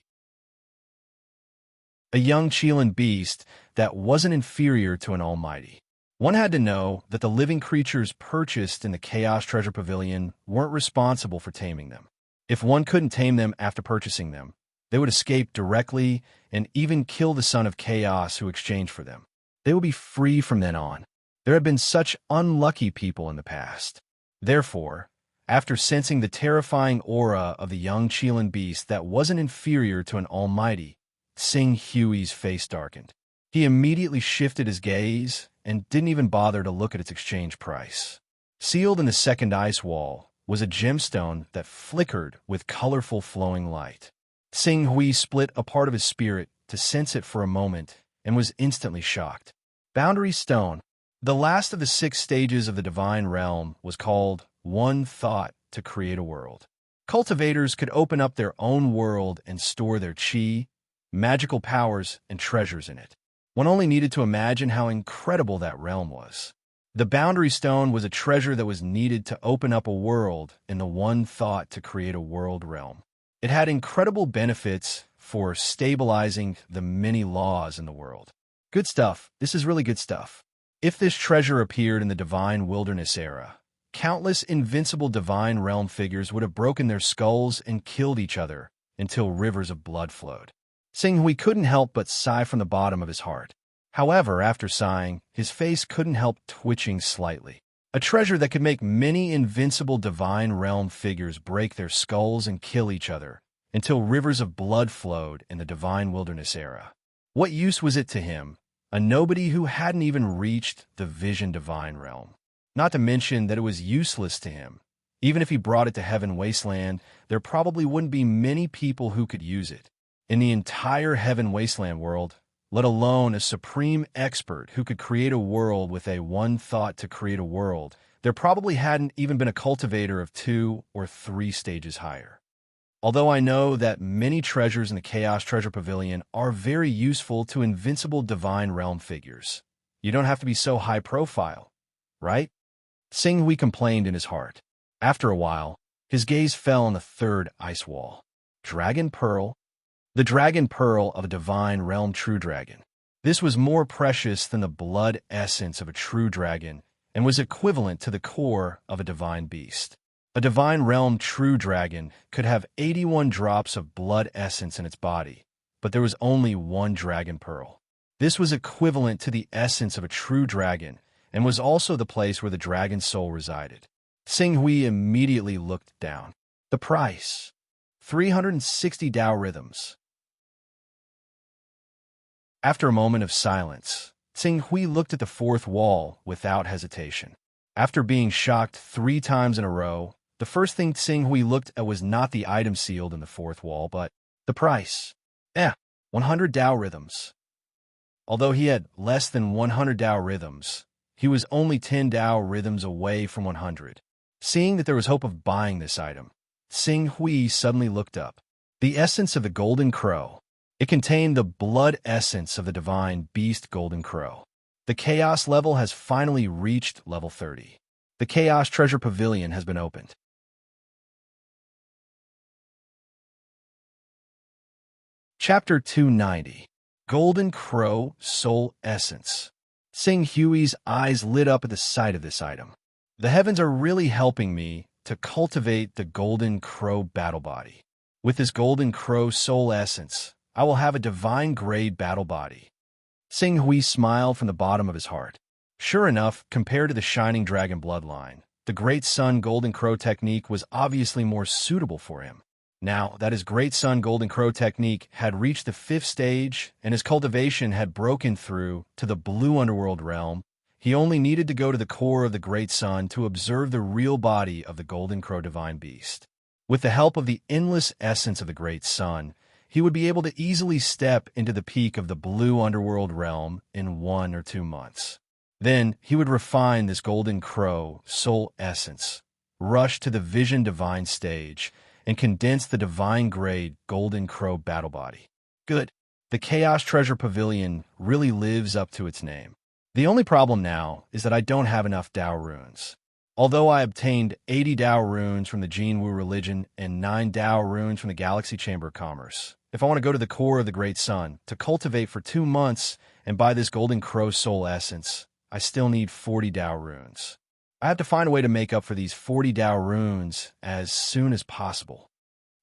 A: A young Qilin beast that wasn't inferior to an almighty. One had to know that the living creatures purchased in the Chaos Treasure Pavilion weren't responsible for taming them. If one couldn't tame them after purchasing them, they would escape directly and even kill the Son of Chaos who exchanged for them. They would be free from then on. There have been such unlucky people in the past. Therefore, after sensing the terrifying aura of the young Qilin beast that wasn't inferior to an almighty, Xing Hui's face darkened. He immediately shifted his gaze and didn't even bother to look at its exchange price. Sealed in the second ice wall was a gemstone that flickered with colorful flowing light. Xing Hui split a part of his spirit to sense it for a moment and was instantly shocked. Boundary Stone. The last of the 6 stages of the divine realm was called One Thought to Create a World. Cultivators could open up their own world and store their qi, magical powers, and treasures in it. One only needed to imagine how incredible that realm was. The Boundary Stone was a treasure that was needed to open up a world in the One Thought to Create a World realm. It had incredible benefits for stabilizing the many laws in the world. Good stuff. This is really good stuff. If this treasure appeared in the Divine Wilderness era, countless invincible divine realm figures would have broken their skulls and killed each other until rivers of blood flowed. Xing Hui couldn't help but sigh from the bottom of his heart. However, after sighing, his face couldn't help twitching slightly. A treasure that could make many invincible divine realm figures break their skulls and kill each other until rivers of blood flowed in the Divine Wilderness era. What use was it to him, a nobody who hadn't even reached the Vision Divine realm? Not to mention that it was useless to him. Even if he brought it to Heaven Wasteland, there probably wouldn't be many people who could use it. In the entire Heaven Wasteland world, let alone a supreme expert who could create a world with a one thought to create a world, there probably hadn't even been a cultivator of 2 or 3 stages higher. Although I know that many treasures in the Chaos Treasure Pavilion are very useful to invincible divine realm figures, you don't have to be so high profile, right? Xing Hui complained in his heart. After a while, his gaze fell on the 3rd ice wall. Dragon Pearl. The Dragon Pearl of a divine realm true dragon. This was more precious than the blood essence of a true dragon and was equivalent to the core of a divine beast. A divine realm true dragon could have 81 drops of blood essence in its body, but there was only 1 dragon pearl. This was equivalent to the essence of a true dragon and was also the place where the dragon's soul resided. Xing Hui immediately looked down. The price: 360 Dao rhythms. After a moment of silence, Xing Hui looked at the 4th wall without hesitation. After being shocked 3 times in a row, the first thing Xing Hui looked at was not the item sealed in the 4th wall, but the price. 100 Tao rhythms. Although he had less than 100 Tao rhythms, he was only 10 Tao rhythms away from 100. Seeing that there was hope of buying this item, Xing Hui suddenly looked up. The essence of the golden crow. It contained the blood essence of the divine beast golden crow. The chaos level has finally reached level 30. The chaos treasure pavilion has been opened. Chapter 290. Golden Crow Soul Essence. Xing Hui's eyes lit up at the sight of this item. The heavens are really helping me to cultivate the Golden Crow battle body. With this Golden Crow Soul Essence, I will have a divine grade battle body. Xing Hui smiled from the bottom of his heart. Sure enough, compared to the Shining Dragon bloodline, the Great Sun Golden Crow technique was obviously more suitable for him. Now that his Great Sun Golden Crow technique had reached the 5th stage and his cultivation had broken through to the blue underworld realm, he only needed to go to the core of the Great Sun to observe the real body of the Golden Crow Divine Beast. With the help of the endless essence of the Great Sun, he would be able to easily step into the peak of the blue underworld realm in 1 or 2 months. Then he would refine this Golden Crow soul essence, rush to the Vision Divine stage, and condense the divine grade Golden Crow battle body. Good. The Chaos Treasure Pavilion really lives up to its name. The only problem now is that I don't have enough Dao runes. Although I obtained 80 Dao runes from the Jinwu religion and 9 Dao runes from the Galaxy Chamber of Commerce, if I want to go to the core of the Great Sun to cultivate for 2 months and buy this Golden Crow soul essence, I still need 40 Dao runes. I have to find a way to make up for these 40 Dao runes as soon as possible.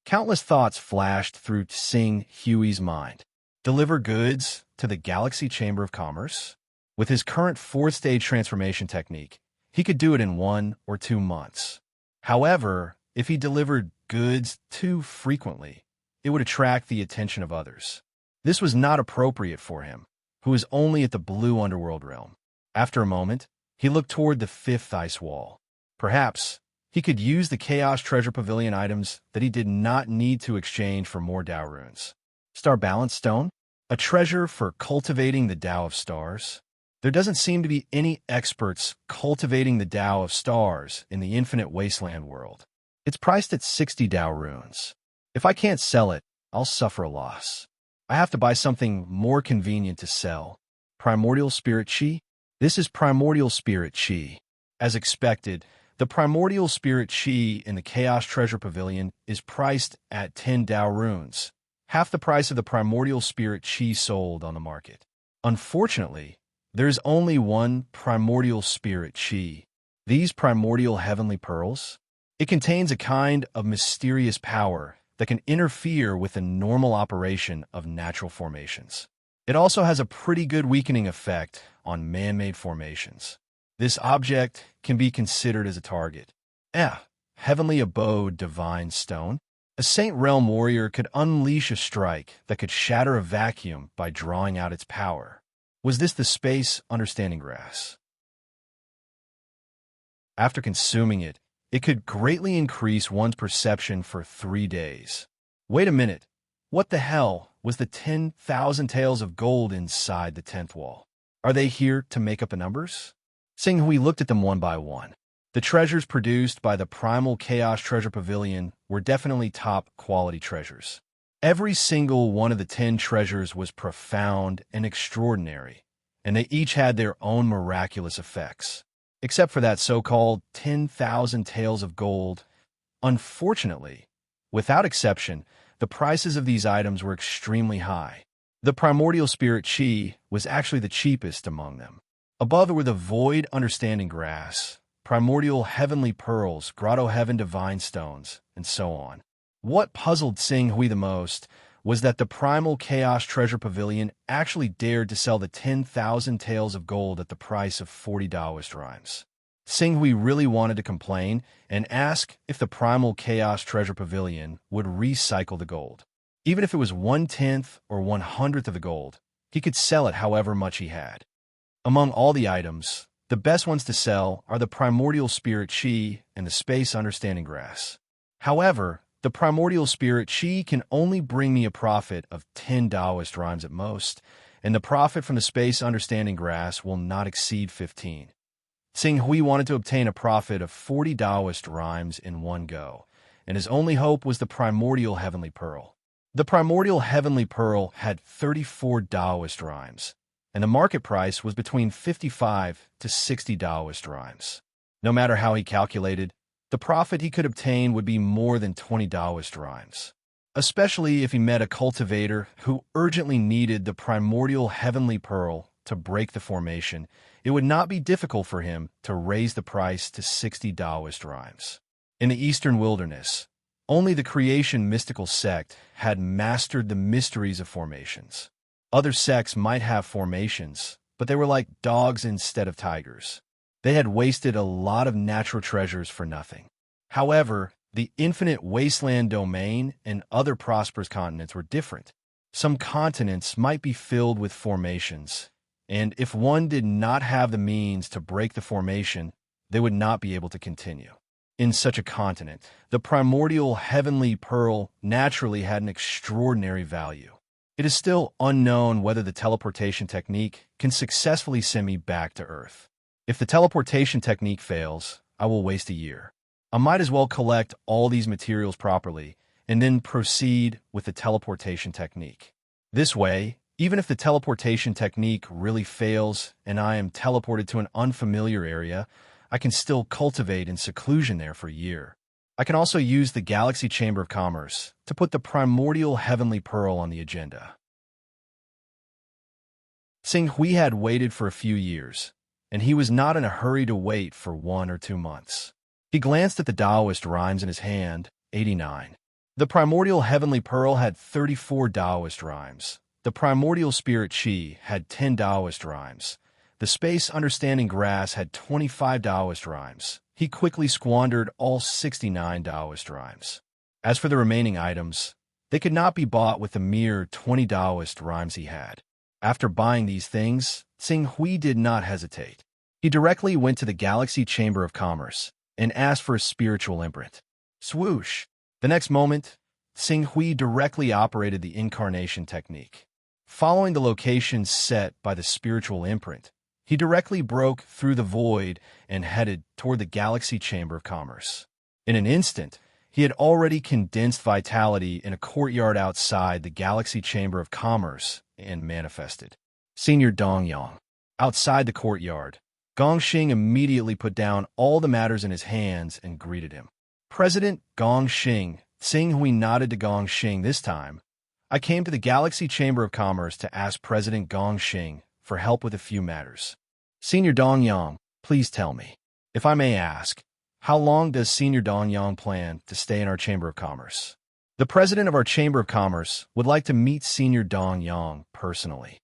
A: Countless thoughts flashed through Xing Hui's mind. Deliver goods to the Galaxy Chamber of Commerce? With his current 4th stage transformation technique, he could do it in 1 or 2 months. However, if he delivered goods too frequently, it would attract the attention of others. This was not appropriate for him, who is only at the blue underworld realm. After a moment, he looked toward the 5th ice wall. Perhaps he could use the Chaos Treasure Pavilion items that he did not need to exchange for more Dao runes. Star Balance Stone? A treasure for cultivating the Dao of Stars? There doesn't seem to be any experts cultivating the Dao of Stars in the Infinite Wasteland world. It's priced at 60 Dao runes. If I can't sell it, I'll suffer a loss. I have to buy something more convenient to sell. Primordial Spirit Chi? This is Primordial Spirit Chi. As expected, the Primordial Spirit Chi in the Chaos Treasure Pavilion is priced at 10 Dao runes, half the price of the Primordial Spirit Chi sold on the market. Unfortunately, there is only one Primordial Spirit Chi. These Primordial Heavenly Pearls? It contains a kind of mysterious power that can interfere with the normal operation of natural formations. It also has a pretty good weakening effect on man-made formations. This object can be considered as a target. Heavenly Abode Divine Stone. A Saint Realm warrior could unleash a strike that could shatter a vacuum by drawing out its power. Was this the Space Understanding Grass? After consuming it, it could greatly increase one's perception for 3 days. Wait a minute. What the hell was the 10,000 taels of gold inside the 10th wall? Are they here to make up the numbers? Xing Hui looked at them one by one. The treasures produced by the Primal Chaos Treasure Pavilion were definitely top quality treasures. Every single one of the 10 treasures was profound and extraordinary, and they each had their own miraculous effects. Except for that so-called 10,000 taels of gold. Unfortunately, without exception, the prices of these items were extremely high. The Primordial Spirit Chi was actually the cheapest among them. Above it were the Void Understanding Grass, Primordial Heavenly Pearls, Grotto Heaven Divine Stones, and so on. What puzzled Xing Hui the most was that the Primal Chaos Treasure Pavilion actually dared to sell the 10,000 taels of gold at the price of 40 Taoist rhymes. Xing Hui really wanted to complain and ask if the Primal Chaos Treasure Pavilion would recycle the gold. Even if it was 1/10 or 1/100th of the gold, he could sell it however much he had. Among all the items, the best ones to sell are the Primordial Spirit Chi and the Space Understanding Grass. However, The primordial spirit Qi can only bring me a profit of 10 Taoist rhymes at most, and the profit from the space understanding grass will not exceed 15. Xing Hui wanted to obtain a profit of 40 Taoist rhymes in one go, and his only hope was the primordial heavenly pearl. The primordial heavenly pearl had 34 Taoist rhymes, and the market price was between 55 to 60 Taoist rhymes. No matter how he calculated, the profit he could obtain would be more than 20 Taoist rhymes, especially if he met a cultivator who urgently needed the primordial heavenly pearl to break the formation. It would not be difficult for him to raise the price to 60 Taoist rhymes. In the eastern wilderness, only the creation mystical sect had mastered the mysteries of formations. Other sects might have formations, but they were like dogs instead of tigers. They had wasted a lot of natural treasures for nothing. However, the infinite wasteland domain and other prosperous continents were different. Some continents might be filled with formations, and if one did not have the means to break the formation, they would not be able to continue. In such a continent, the primordial heavenly pearl naturally had an extraordinary value. It is still unknown whether the teleportation technique can successfully send me back to Earth. If the teleportation technique fails, I will waste a year. I might as well collect all these materials properly and then proceed with the teleportation technique. This way, even if the teleportation technique really fails and I am teleported to an unfamiliar area, I can still cultivate in seclusion there for a year. I can also use the Galaxy Chamber of Commerce to put the primordial heavenly pearl on the agenda. Xing Hui had waited for a few years, and he was not in a hurry to wait for 1 or 2 months. He glanced at the Taoist rhymes in his hand, 89. The primordial heavenly pearl had 34 Taoist rhymes. The primordial spirit Qi had 10 Taoist rhymes. The space understanding grass had 25 Taoist rhymes. He quickly squandered all 69 Taoist rhymes. As for the remaining items, they could not be bought with the mere 20 Taoist rhymes he had. After buying these things, Xing Hui did not hesitate. He directly went to the Galaxy Chamber of Commerce and asked for a spiritual imprint. Swoosh! The next moment, Xing Hui directly operated the incarnation technique. Following the location set by the spiritual imprint, he directly broke through the void and headed toward the Galaxy Chamber of Commerce. In an instant, he had already condensed vitality in a courtyard outside the Galaxy Chamber of Commerce and manifested. Senior Dongyang. Outside the courtyard, Gongxing immediately put down all the matters in his hands and greeted him. President Gongxing. Xing Hui nodded to Gongxing this time. I came to the Galaxy Chamber of Commerce to ask President Gongxing for help with a few matters. Senior Dongyang, please tell me, if I may ask, how long does Senior Dongyang plan to stay in our Chamber of Commerce? The president of our Chamber of Commerce would like to meet Senior Dongyang personally.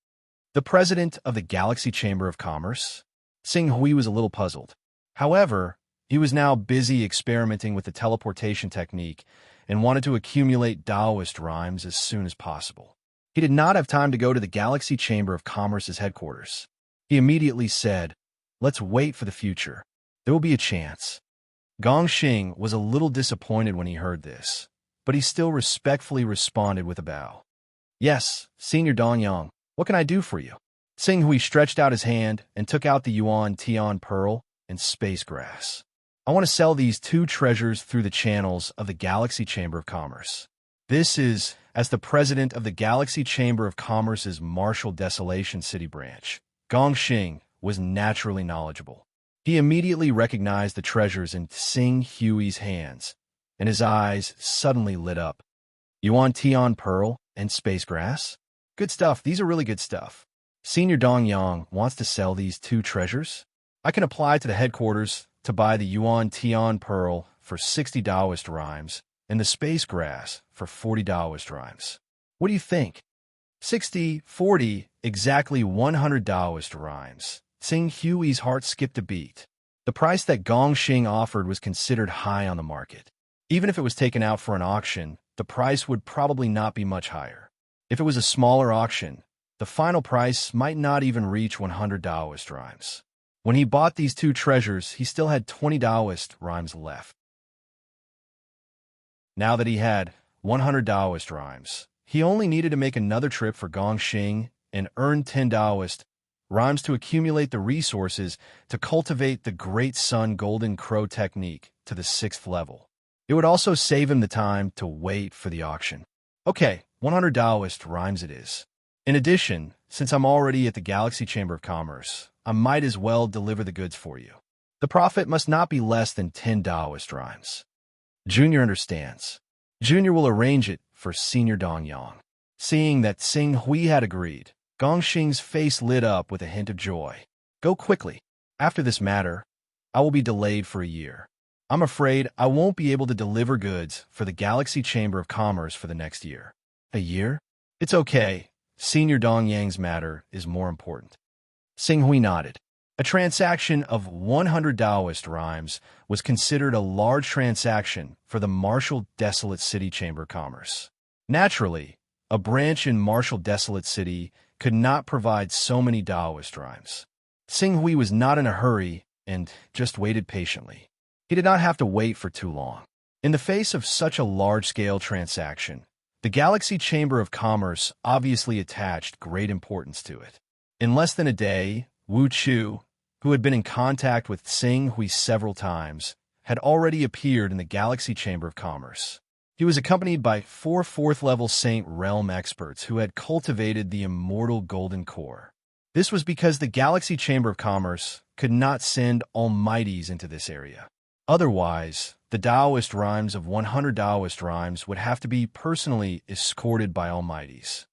A: The president of the Galaxy Chamber of Commerce? Xing Hui was a little puzzled. However, he was now busy experimenting with the teleportation technique and wanted to accumulate Taoist rhymes as soon as possible. He did not have time to go to the Galaxy Chamber of Commerce's headquarters. He immediately said, "Let's wait for the future. There will be a chance." Gongxing was a little disappointed when he heard this, but he still respectfully responded with a bow. "Yes, Senior Dongyang, what can I do for you?" Xing Hui stretched out his hand and took out the Yuan Tian pearl and space grass. "I want to sell these 2 treasures through the channels of the Galaxy Chamber of Commerce. This is as the president of the Galaxy Chamber of Commerce's Martial Desolation City branch. Gongxing was naturally knowledgeable. He immediately recognized the treasures in Xing Hui's hands, and his eyes suddenly lit up. Yuan Tian pearl and space grass? Good stuff. These are really good stuff. Senior Dongyang wants to sell these 2 treasures? I can apply to the headquarters to buy the Yuan Tian pearl for 60 Taoist rhymes and the space grass for 40 Taoist rhymes. What do you think? 60, 40, exactly 100 Taoist rhymes. Xing Hui's heart skipped a beat. The price that Gongxing offered was considered high on the market. Even if it was taken out for an auction, the price would probably not be much higher. If it was a smaller auction, the final price might not even reach 100 Taoist rhymes. When he bought these 2 treasures, he still had 20 Taoist rhymes left. Now that he had 100 Taoist rhymes, he only needed to make another trip for Gongxing and earn 10 Taoist rhymes to accumulate the resources to cultivate the Great Sun Golden Crow technique to the 6th level. It would also save him the time to wait for the auction. Okay, 100 Taoist rhymes it is. In addition, since I'm already at the Galaxy Chamber of Commerce, I might as well deliver the goods for you. The profit must not be less than 10 Taoist rhymes. Junior understands. Junior will arrange it for Senior Dongyang. Seeing that Sing Hui had agreed, Gongxing's face lit up with a hint of joy. Go quickly. After this matter, I will be delayed for a year. I'm afraid I won't be able to deliver goods for the Galaxy Chamber of Commerce for the next year. A year? It's okay. Senior Dongyang's matter is more important. Sing Hui nodded. A transaction of 100 Taoist rhymes was considered a large transaction for the Martial Desolate City Chamber of Commerce. Naturally, a branch in Martial Desolate City could not provide so many Taoist rhymes. Sing Hui was not in a hurry and just waited patiently. He did not have to wait for too long. In the face of such a large-scale transaction, the Galaxy Chamber of Commerce obviously attached great importance to it. In less than a day, Wu Chu, who had been in contact with Sing Hui several times, had already appeared in the Galaxy Chamber of Commerce. He was accompanied by 4 4th-level Saint Realm experts who had cultivated the immortal Golden Core. This was because the Galaxy Chamber of Commerce could not send almighties into this area. Otherwise, the Taoist rhymes of 100 Taoist rhymes would have to be personally escorted by almighties.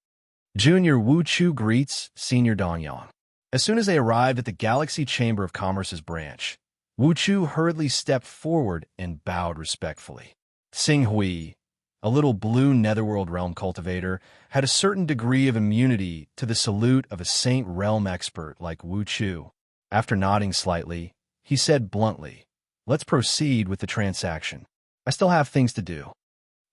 A: Junior Wu Chu greets Senior Dongyang. As soon as they arrived at the Galaxy Chamber of Commerce's branch, Wu Chu hurriedly stepped forward and bowed respectfully. Sing Hui, a little blue netherworld realm cultivator, had a certain degree of immunity to the salute of a Saint Realm expert like Wu Chu. After nodding slightly, he said bluntly, "Let's proceed with the transaction. I still have things to do."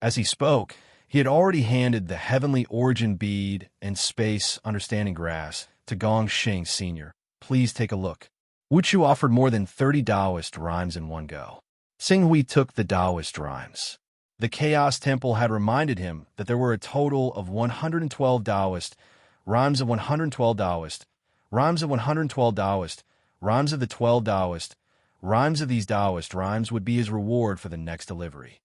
A: As he spoke, he had already handed the Heavenly Origin Bead and Space Understanding Grass to Gongxing Sr. Please take a look. Wu Chu offered more than 30 Taoist rhymes in one go. Sing Hui took the Taoist rhymes. The Chaos Temple had reminded him that there were a total of 112 Taoist, rhymes of 112 Taoist, rhymes of 112 Taoist, rhymes of the 12 Taoist, rhymes of these Taoist rhymes would be his reward for the next delivery.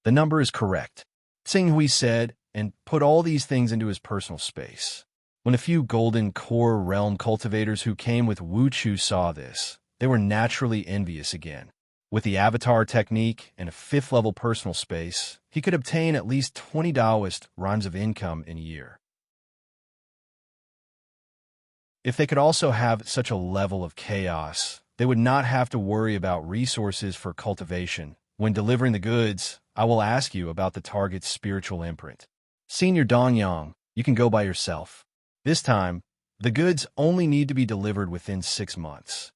A: The number is correct, Sing Hui said, and put all these things into his personal space. When a few Golden Core realm cultivators who came with Wu Chu saw this, they were naturally envious again. With the avatar technique and a 5th-level personal space, he could obtain at least 20 Taoist rhymes of income in a year. If they could also have such a level of chaos, they would not have to worry about resources for cultivation. When delivering the goods, I will ask you about the target's spiritual imprint. Senior Dongyang, you can go by yourself. This time, the goods only need to be delivered within 6 months.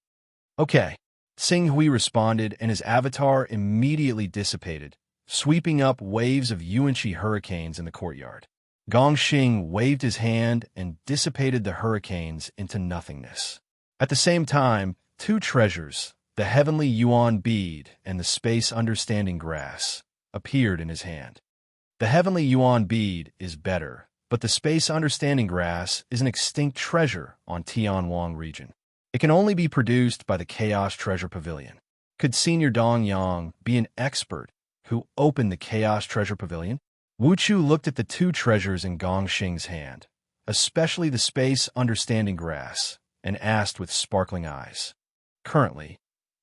A: Okay. Sing Hui responded, and his avatar immediately dissipated, sweeping up waves of Yuanqi hurricanes in the courtyard. Gongxing waved his hand and dissipated the hurricanes into nothingness. At the same time, 2 treasures, the Heavenly Yuan Bead and the Space Understanding Grass, appeared in his hand. The Heavenly Yuan Bead is better, but the Space Understanding Grass is an extinct treasure on Tianwang region. It can only be produced by the Chaos Treasure Pavilion. Could Senior Dongyang be an expert who opened the Chaos Treasure Pavilion? Wu Chu looked at the 2 treasures in Gongxing's hand, especially the Space Understanding Grass, and asked with sparkling eyes. Currently,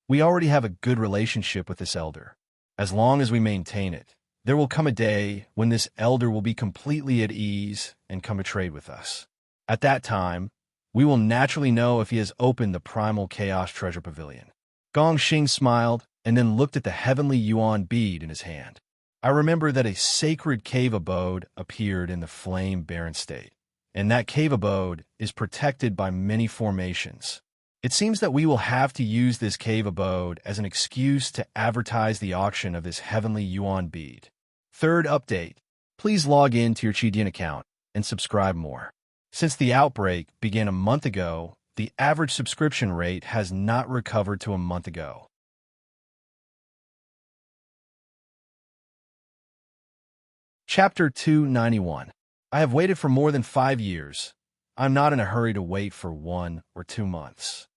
A: we already have a good relationship with this elder. As long as we maintain it, there will come a day when this elder will be completely at ease and come to trade with us. At that time, we will naturally know if he has opened the Primal Chaos Treasure Pavilion. Gongxing smiled and then looked at the Heavenly Yuan Bead in his hand. I remember that a sacred cave abode appeared in the Flame Barren State, and that cave abode is protected by many formations. It seems that we will have to use this cave abode as an excuse to advertise the auction of this Heavenly Yuan Bead. Third update. Please log in to your Qidian account and subscribe more. Since the outbreak began a month ago, the average subscription rate has not recovered to a month ago. Chapter 291. I have waited for more than 5 years. I'm not in a hurry to wait for 1 or 2 months.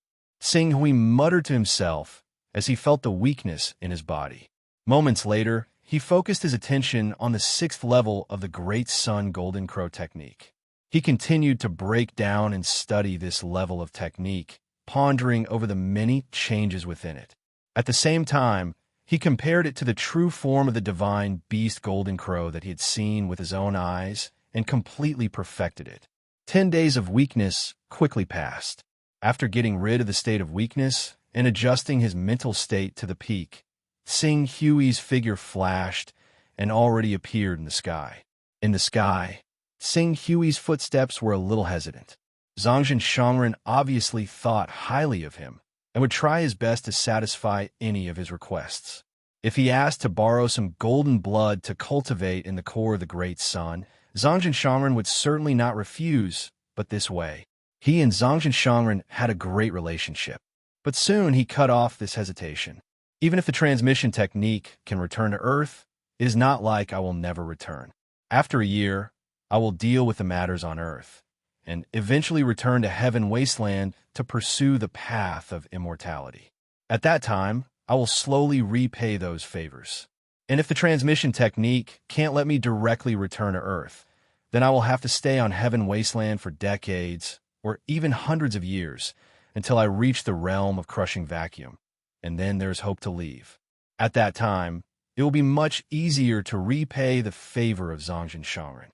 A: Sing Hui muttered to himself as he felt the weakness in his body. Moments later, he focused his attention on the 6th level of the Great Sun Golden Crow technique. He continued to break down and study this level of technique, pondering over the many changes within it. At the same time, he compared it to the true form of the divine beast Golden Crow that he had seen with his own eyes and completely perfected it. 10 days of weakness quickly passed. After getting rid of the state of weakness and adjusting his mental state to the peak, Sing Hui's figure flashed and already appeared in the sky. In the sky, Sing Hui's footsteps were a little hesitant. Zhongjin Shangren obviously thought highly of him and would try his best to satisfy any of his requests. If he asked to borrow some golden blood to cultivate in the core of the Great Sun, Zhongjin Shangren would certainly not refuse, but this way. He and Zhongjin Shangren had a great relationship. But soon he cut off this hesitation. Even if the transmission technique can return to Earth, it is not like I will never return. After a year, I will deal with the matters on Earth, and eventually return to Heaven Wasteland to pursue the path of immortality. At that time, I will slowly repay those favors. And if the transmission technique can't let me directly return to Earth, then I will have to stay on Heaven Wasteland for decades, or even hundreds of years, until I reach the realm of crushing vacuum, and then there's hope to leave. At that time, it will be much easier to repay the favor of Zhongjin Shangren.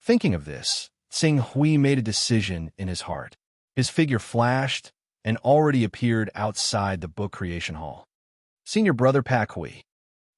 A: Thinking of this, Sing Hui made a decision in his heart. His figure flashed and already appeared outside the book creation hall. Senior brother Pak Hui.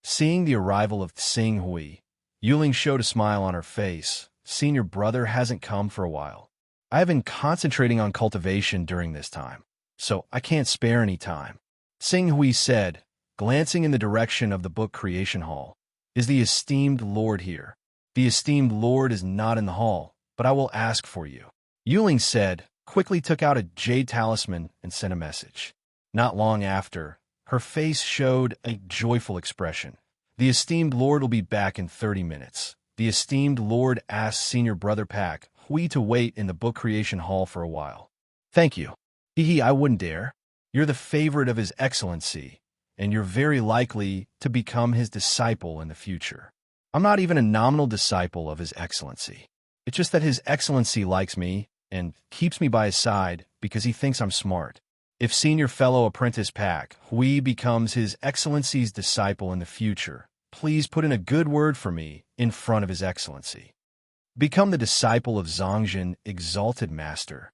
A: Seeing the arrival of Sing Hui, Yuling showed a smile on her face. Senior brother hasn't come for a while. I have been concentrating on cultivation during this time, so I can't spare any time. Sing Hui said, glancing in the direction of the book creation hall. Is the esteemed lord here? The esteemed lord is not in the hall, but I will ask for you. Yuling said, quickly took out a jade talisman and sent a message. Not long after, her face showed a joyful expression. The esteemed lord will be back in 30 minutes. The esteemed lord asked senior brother Pak Hui to wait in the book creation hall for a while. Thank you. I wouldn't dare. You're the favorite of His Excellency, and you're very likely to become his disciple in the future. I'm not even a nominal disciple of His Excellency. It's just that His Excellency likes me and keeps me by his side because he thinks I'm smart. If senior fellow apprentice Pak Hui becomes His Excellency's disciple in the future, please put in a good word for me in front of His Excellency. Become the disciple of Zhongjin, exalted master.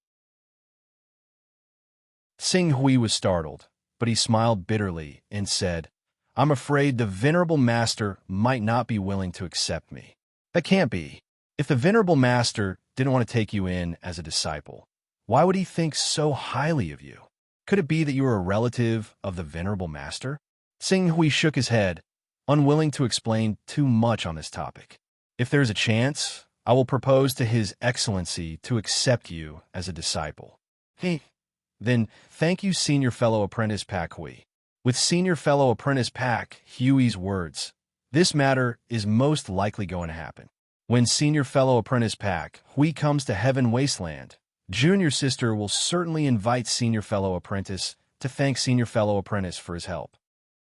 A: Sing Hui was startled, but he smiled bitterly and said, I'm afraid the venerable master might not be willing to accept me. That can't be. If the venerable master didn't want to take you in as a disciple, why would he think so highly of you? Could it be that you are a relative of the venerable master? Sing Hui shook his head, unwilling to explain too much on this topic. If there's a chance, I will propose to His Excellency to accept you as a disciple. Then thank you, senior fellow apprentice Pak Hui. With senior fellow apprentice Pak Hui's words, this matter is most likely going to happen. When senior fellow apprentice Pak Hui comes to Heaven Wasteland, junior sister will certainly invite senior fellow apprentice to thank senior fellow apprentice for his help.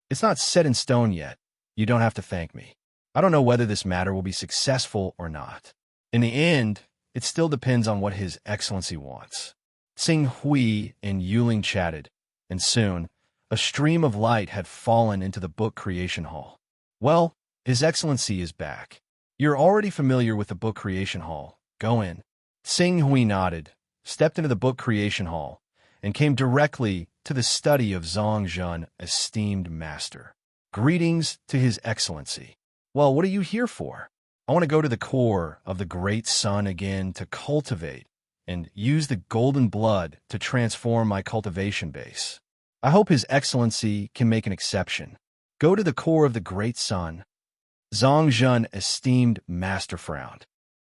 A: It's not set in stone yet. You don't have to thank me. I don't know whether this matter will be successful or not. In the end, it still depends on what His Excellency wants. Sing Hui and Yuling chatted, and soon, a stream of light had fallen into the book creation hall. Well, His Excellency is back. You're already familiar with the book creation hall. Go in. Sing Hui nodded, stepped into the book creation hall, and came directly to the study of Zhongjin, esteemed master. Greetings to His Excellency. Well, what are you here for? I want to go to the core of the Great Sun again to cultivate and use the golden blood to transform my cultivation base. I hope His Excellency can make an exception. Go to the core of the Great Sun. Zhongjin, esteemed master, frowned.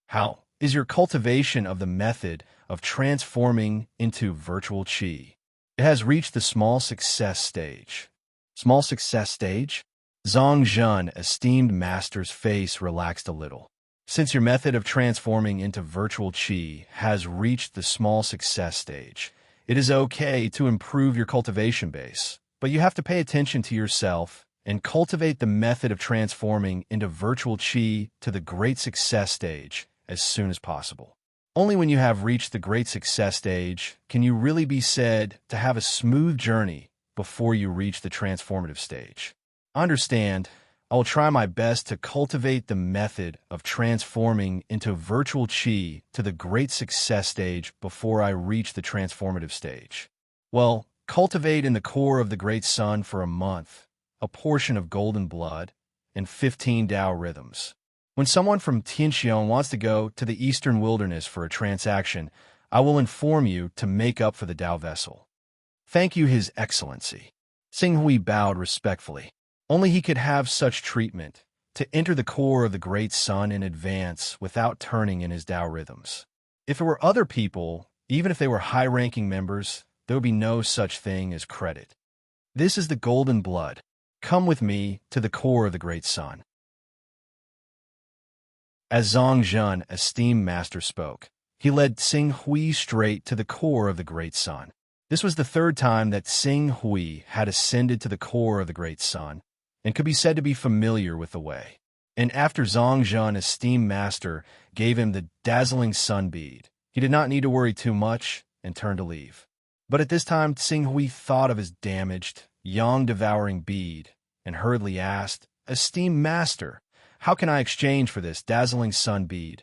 A: How is your cultivation of the method of transforming into virtual qi? It has reached the small success stage. Small success stage? Zhongjin, esteemed master's face relaxed a little. Since your method of transforming into virtual chi has reached the small success stage, it is okay to improve your cultivation base, but you have to pay attention to yourself and cultivate the method of transforming into virtual chi to the great success stage as soon as possible. Only when you have reached the great success stage can you really be said to have a smooth journey before you reach the transformative stage. Understand, I will try my best to cultivate the method of transforming into virtual chi to the great success stage before I reach the transformative stage. Well, cultivate in the core of the great sun for a month, a portion of golden blood, and 15 Tao rhythms. When someone from Tianxiong wants to go to the eastern wilderness for a transaction, I will inform you to make up for the Tao vessel. Thank you, His Excellency. Xing Hui bowed respectfully. Only he could have such treatment, to enter the core of the great sun in advance without turning in his Tao rhythms. If it were other people, even if they were high-ranking members, there would be no such thing as credit. This is the golden blood. Come with me to the core of the great sun. As Zhang Zhun, esteemed master, spoke, he led Xing Hui straight to the core of the great sun. This was the third time that Xing Hui had ascended to the core of the great sun, and could be said to be familiar with the way. And after Zhang Zhun, esteemed master, gave him the dazzling sun bead, he did not need to worry too much and turned to leave. But at this time, Xing Hui thought of his damaged, yang-devouring bead, and hurriedly asked, "Esteemed master, how can I exchange for this dazzling sun bead?"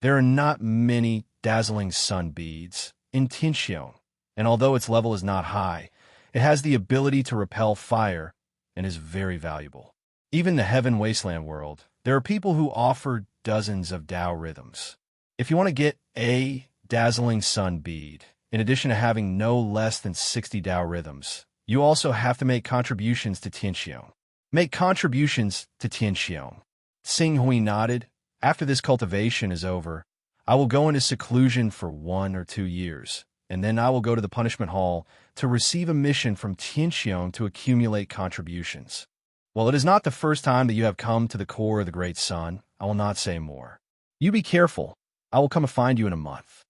A: There are not many dazzling sun beads in Tianxiong, and although its level is not high, it has the ability to repel fire and is very valuable. Even in the Heaven Wasteland world, there are people who offer dozens of Tao rhythms. If you want to get a dazzling sun bead, in addition to having no less than 60 Tao rhythms, you also have to make contributions to Tianxiong. Make contributions to Tianxiong. Xing Hui nodded. After this cultivation is over, I will go into seclusion for 1 or 2 years, and then I will go to the punishment hall to receive a mission from Tianxiong to accumulate contributions. Well, it is not the first time that you have come to the core of the great sun. I will not say more. You be careful. I will come and find you in a month.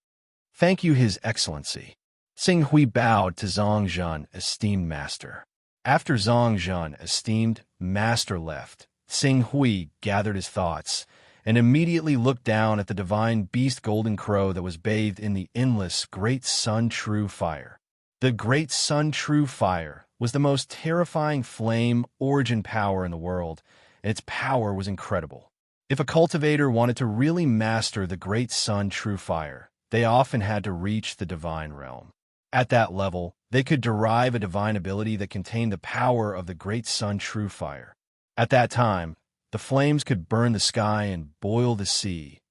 A: Thank you, His Excellency. Xing Hui bowed to Zhang Zhun, esteemed master. After Zhang Zhun, esteemed master, left, Xing Hui gathered his thoughts and immediately looked down at the divine beast golden crow that was bathed in the endless great sun true fire. The great sun true fire was the most terrifying flame origin power in the world, and its power was incredible. If a cultivator wanted to really master the great sun true fire, they often had to reach the divine realm. At that level, they could derive a divine ability that contained the power of the great sun true fire. At that time, the flames could burn the sky and boil the sea,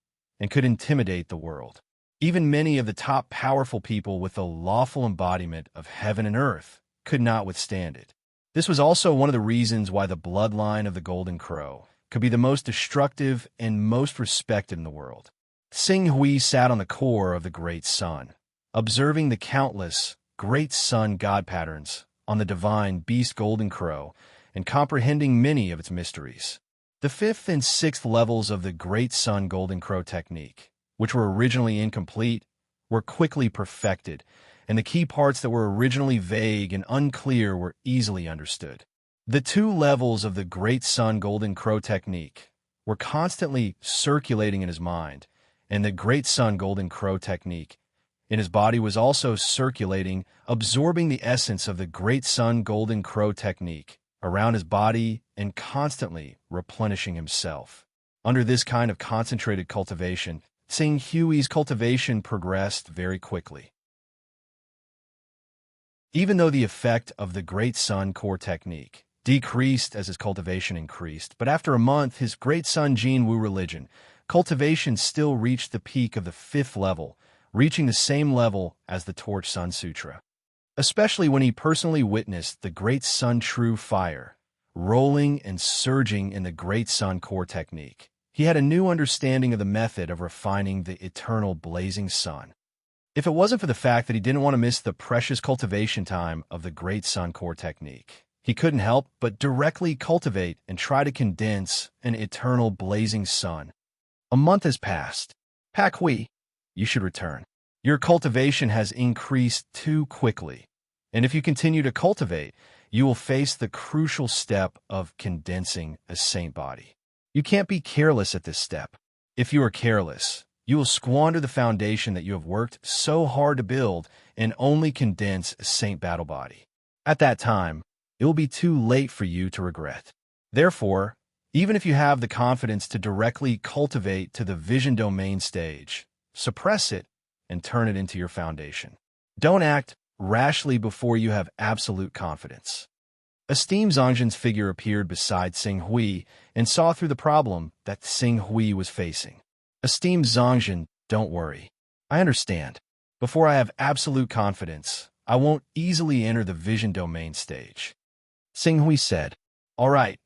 A: and could intimidate the world. Even many of the top powerful people with the lawful embodiment of heaven and earth could not withstand it. This was also one of the reasons why the bloodline of the Golden Crow could be the most destructive and most respected in the world. Xing Hui sat on the core of the great sun, observing the countless great sun god patterns on the divine beast Golden Crow and comprehending many of its mysteries. The 5th and 6th levels of the Great Sun Golden Crow technique, which were originally incomplete, were quickly perfected, and the key parts that were originally vague and unclear were easily understood. The 2 levels of the Great Sun Golden Crow technique were constantly circulating in his mind, and the Great Sun Golden Crow technique in his body was also circulating, absorbing the essence of the Great Sun Golden Crow technique around his body and constantly replenishing himself. Under this kind of concentrated cultivation, Xing Hui's cultivation progressed very quickly. Even though the effect of the Great Sun Core technique decreased as his cultivation increased, but after a month, his Great Sun Jin Wu religion cultivation still reached the peak of the 5th level, reaching the same level as the Torch Sun Sutra. Especially when he personally witnessed the Great Sun True Fire rolling and surging in the Great Sun Core technique. He had a new understanding of the method of refining the eternal blazing sun. If it wasn't for the fact that he didn't want to miss the precious cultivation time of the Great Sun Core technique, he couldn't help but directly cultivate and try to condense an eternal blazing sun. A month has passed. Pak Hui, you should return. Your cultivation has increased too quickly, and if you continue to cultivate, you will face the crucial step of condensing a saint body. You can't be careless at this step. If you are careless, you will squander the foundation that you have worked so hard to build and only condense a saint battle body. At that time, it will be too late for you to regret. Therefore, even if you have the confidence to directly cultivate to the vision domain stage, suppress it and turn it into your foundation. Don't act rashly before you have absolute confidence. Esteemed Zhongzhen's figure appeared beside Xing Hui and saw through the problem that Xing Hui was facing. Esteemed Zhongzhen, don't worry. I understand. Before I have absolute confidence, I won't easily enter the vision domain stage. Xing Hui said, All right,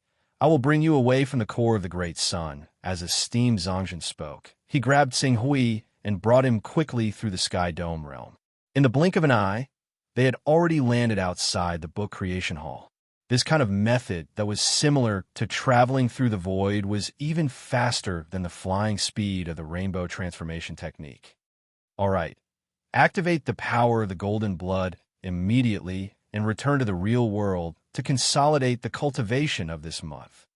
A: I will bring you away from the core of the great sun. As esteemed Zhongzhen spoke, he grabbed Xing Hui and brought him quickly through the sky dome realm. In the blink of an eye, they had already landed outside the book creation hall. This kind of method that was similar to traveling through the void was even faster than the flying speed of the rainbow transformation technique. All right, activate the power of the golden blood immediately and return to the real world to consolidate the cultivation of this month.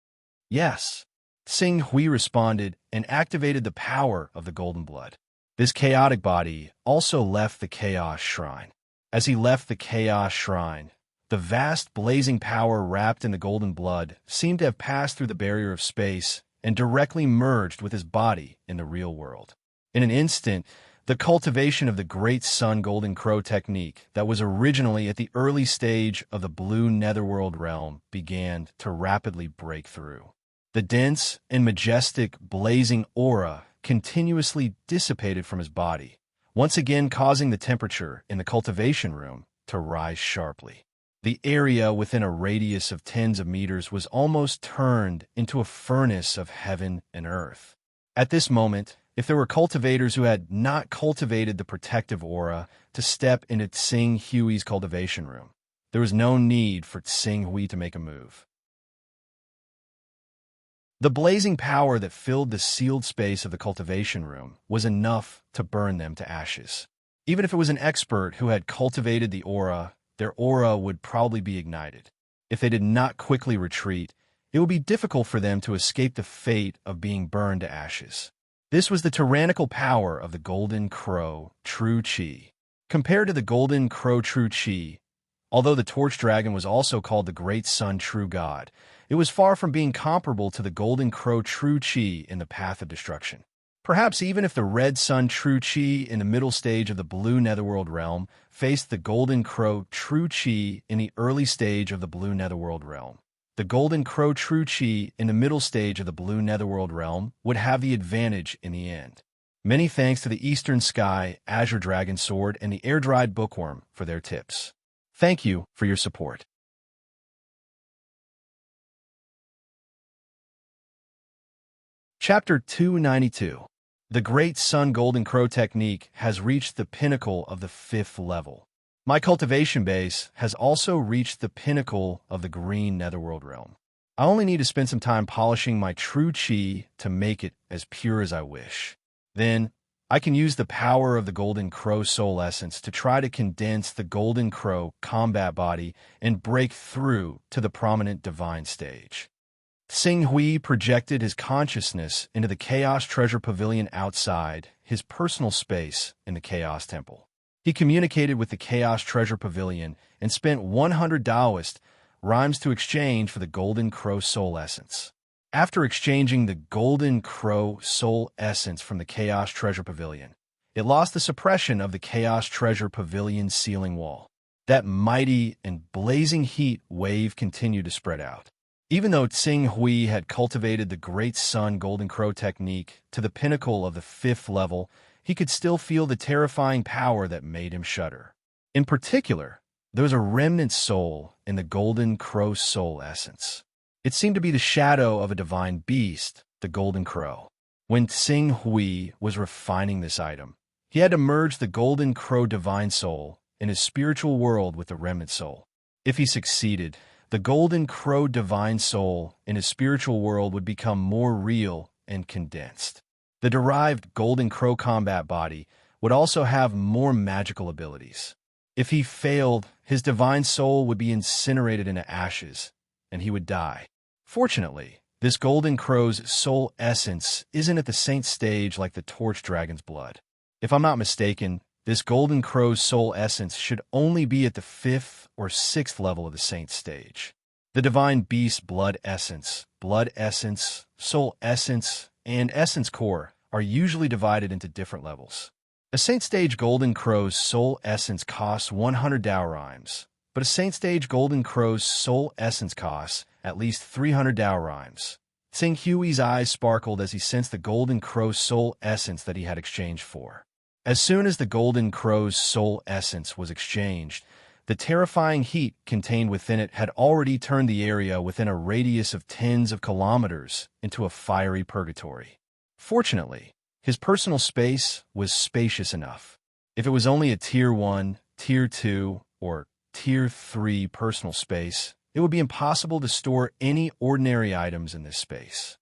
A: Yes, Xing Hui responded and activated the power of the golden blood. This chaotic body also left the chaos shrine. As he left the chaos shrine, the vast blazing power wrapped in the golden blood seemed to have passed through the barrier of space and directly merged with his body in the real world. In an instant, the cultivation of the great sun golden crow technique that was originally at the early stage of the blue netherworld realm began to rapidly break through. The dense and majestic blazing aura continuously dissipated from his body, once again causing the temperature in the cultivation room to rise sharply. The area within a radius of tens of meters was almost turned into a furnace of heaven and earth. At this moment, if there were cultivators who had not cultivated the protective aura to step into Xing Hui's cultivation room, there was no need for Xing Hui to make a move. The blazing power that filled the sealed space of the cultivation room was enough to burn them to ashes. Even if it was an expert who had cultivated the aura, their aura would probably be ignited. If they did not quickly retreat, it would be difficult for them to escape the fate of being burned to ashes. This was the tyrannical power of the Golden Crow True Qi. Compared to the Golden Crow True Qi, although the Torch Dragon was also called the Great Sun True God, it was far from being comparable to the Golden Crow True Qi in the path of destruction. Perhaps even if the Red Sun True Qi in the middle stage of the Blue Netherworld realm faced the Golden Crow True Qi in the early stage of the Blue Netherworld realm, the Golden Crow True Qi in the middle stage of the Blue Netherworld realm would have the advantage in the end. Many thanks to the Eastern Sky, Azure Dragon Sword, and the Air-Dried Bookworm for their tips. Thank you for your support. Chapter 292. The Great Sun Golden Crow Technique has reached the pinnacle of the 5th level. My cultivation base has also reached the pinnacle of the Green Netherworld realm. I only need to spend some time polishing my true Qi to make it as pure as I wish. Then, I can use the power of the Golden Crow Soul Essence to try to condense the Golden Crow combat body and break through to the prominent divine stage. Xing Hui projected his consciousness into the Chaos Treasure Pavilion outside his personal space in the Chaos Temple. He communicated with the Chaos Treasure Pavilion and spent 100 Taoist rhymes to exchange for the Golden Crow Soul Essence. After exchanging the Golden Crow Soul Essence from the Chaos Treasure Pavilion, it lost the suppression of the Chaos Treasure Pavilion ceiling wall. That mighty and blazing heat wave continued to spread out. Even though Xing Hui had cultivated the Great Sun Golden Crow technique to the pinnacle of the 5th level, he could still feel the terrifying power that made him shudder. In particular, there was a remnant soul in the Golden Crow Soul Essence. It seemed to be the shadow of a divine beast, the Golden Crow. When Xing Hui was refining this item, he had to merge the Golden Crow Divine Soul in his spiritual world with the remnant soul. If he succeeded, the Golden Crow Divine Soul in his spiritual world would become more real and condensed. The derived Golden Crow combat body would also have more magical abilities. If he failed, his divine soul would be incinerated into ashes, and he would die. Fortunately, this Golden Crow's soul essence isn't at the saint stage like the Torch Dragon's blood. If I'm not mistaken, this Golden Crow's soul essence should only be at the 5th or 6th level of the saint stage. The divine beast blood essence, soul essence, and essence core are usually divided into different levels. A saint stage Golden Crow's soul essence costs 100 Dao rhymes, but a saint stage Golden Crow's soul essence costs at least 300 Dao rhymes. Tsing Hui's eyes sparkled as he sensed the Golden Crow's soul essence that he had exchanged for. As soon as the Golden Crow's soul essence was exchanged, the terrifying heat contained within it had already turned the area within a radius of tens of kilometers into a fiery purgatory. Fortunately, his personal space was spacious enough. If it was only a Tier 1, Tier 2, or Tier 3 personal space, it would be impossible to store any ordinary items in this space.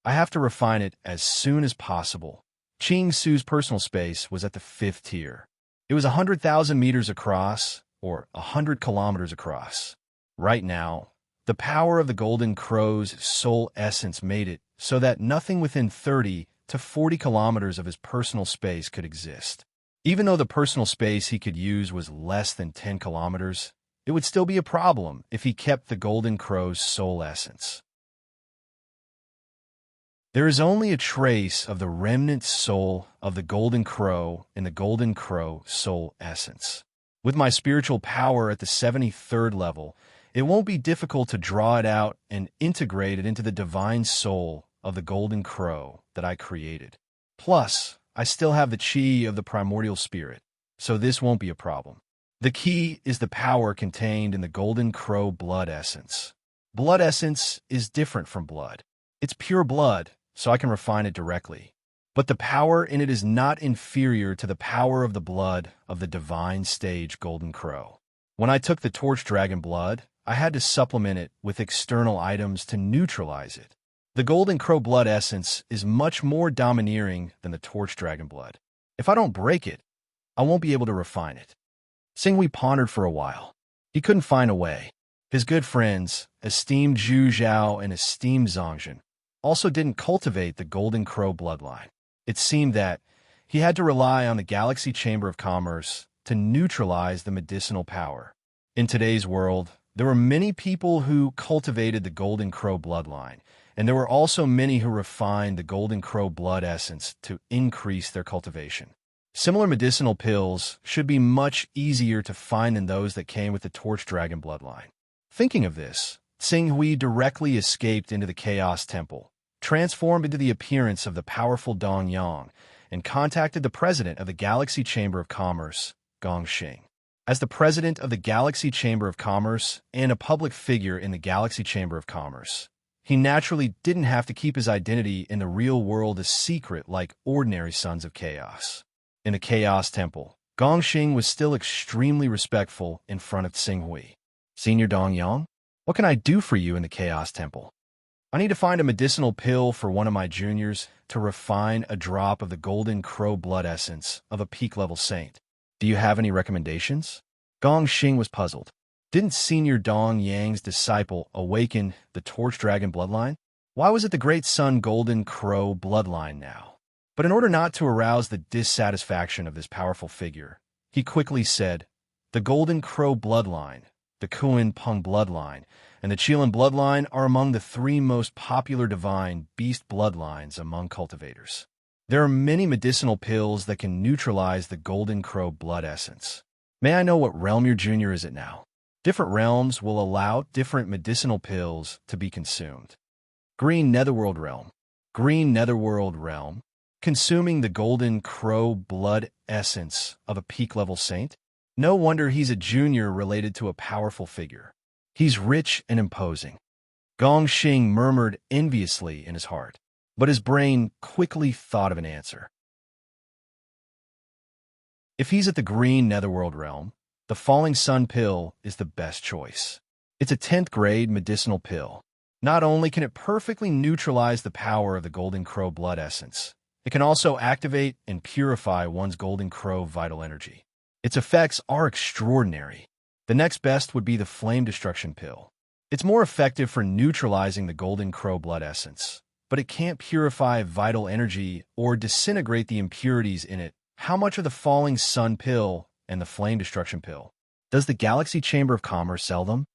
A: I have to refine it as soon as possible. Ching Su's personal space was at the 5th tier. It was 100,000 meters across, or 100 kilometers across. Right now, the power of the Golden Crow's soul essence made it so that nothing within 30 to 40 kilometers of his personal space could exist. Even though the personal space he could use was less than 10 kilometers, it would still be a problem if he kept the Golden Crow's soul essence. There is only a trace of the remnant soul of the Golden Crow in the Golden Crow soul essence. With my spiritual power at the 73rd level, it won't be difficult to draw it out and integrate it into the divine soul of the Golden Crow that I created. Plus, I still have the chi of the primordial spirit, so this won't be a problem. The key is the power contained in the Golden Crow blood essence. Blood essence is different from blood. It's pure blood, so I can refine it directly. But the power in it is not inferior to the power of the blood of the divine stage Golden Crow. When I took the Torch Dragon blood, I had to supplement it with external items to neutralize it. The Golden Crow blood essence is much more domineering than the Torch Dragon blood. If I don't break it, I won't be able to refine it. Xinghui pondered for a while. He couldn't find a way. His good friends, esteemed Zhu Zhao and esteemed Zhongzhen, also didn't cultivate the Golden Crow bloodline. It seemed that he had to rely on the Galaxy Chamber of Commerce to neutralize the medicinal power. In today's world, there were many people who cultivated the Golden Crow bloodline, and there were also many who refined the Golden Crow blood essence to increase their cultivation. Similar medicinal pills should be much easier to find than those that came with the Torch Dragon bloodline. Thinking of this, Xinghui directly escaped into the Chaos Temple, transformed into the appearance of the powerful Dong Yang, and contacted the president of the Galaxy Chamber of Commerce, Gong Xing. As the president of the Galaxy Chamber of Commerce and a public figure in the Galaxy Chamber of Commerce, he naturally didn't have to keep his identity in the real world a secret like ordinary Sons of Chaos. In the Chaos Temple, Gong Xing was still extremely respectful in front of Xinghui. Senior Dong Yang, what can I do for you in the Chaos Temple? I need to find a medicinal pill for one of my juniors to refine a drop of the Golden Crow blood essence of a peak-level saint. Do you have any recommendations? Gong Xing was puzzled. Didn't Senior Dong Yang's disciple awaken the Torch Dragon bloodline? Why was it the Great Sun Golden Crow bloodline now? But in order not to arouse the dissatisfaction of this powerful figure, he quickly said, the Golden Crow bloodline, the Kuan Peng bloodline, and the Qilin bloodline are among the 3 most popular divine beast bloodlines among cultivators. There are many medicinal pills that can neutralize the Golden Crow blood essence. May I know what realm your junior is at now? Different realms will allow different medicinal pills to be consumed. Green Netherworld Realm. Green Netherworld Realm. Consuming the Golden Crow blood essence of a peak-level saint? No wonder he's a junior related to a powerful figure. He's rich and imposing. Gong Xing murmured enviously in his heart, but his brain quickly thought of an answer. If he's at the Green Netherworld Realm, the Falling Sun pill is the best choice. It's a 10th grade medicinal pill. Not only can it perfectly neutralize the power of the Golden Crow blood essence, It can also activate and purify one's golden crow vital energy. Its effects are extraordinary. The next best would be the flame destruction pill. It's more effective for neutralizing the golden crow blood essence, but it can't purify vital energy or disintegrate the impurities in it. How much are the falling sun pill and the flame destruction pill? Does the Galaxy Chamber of Commerce sell them?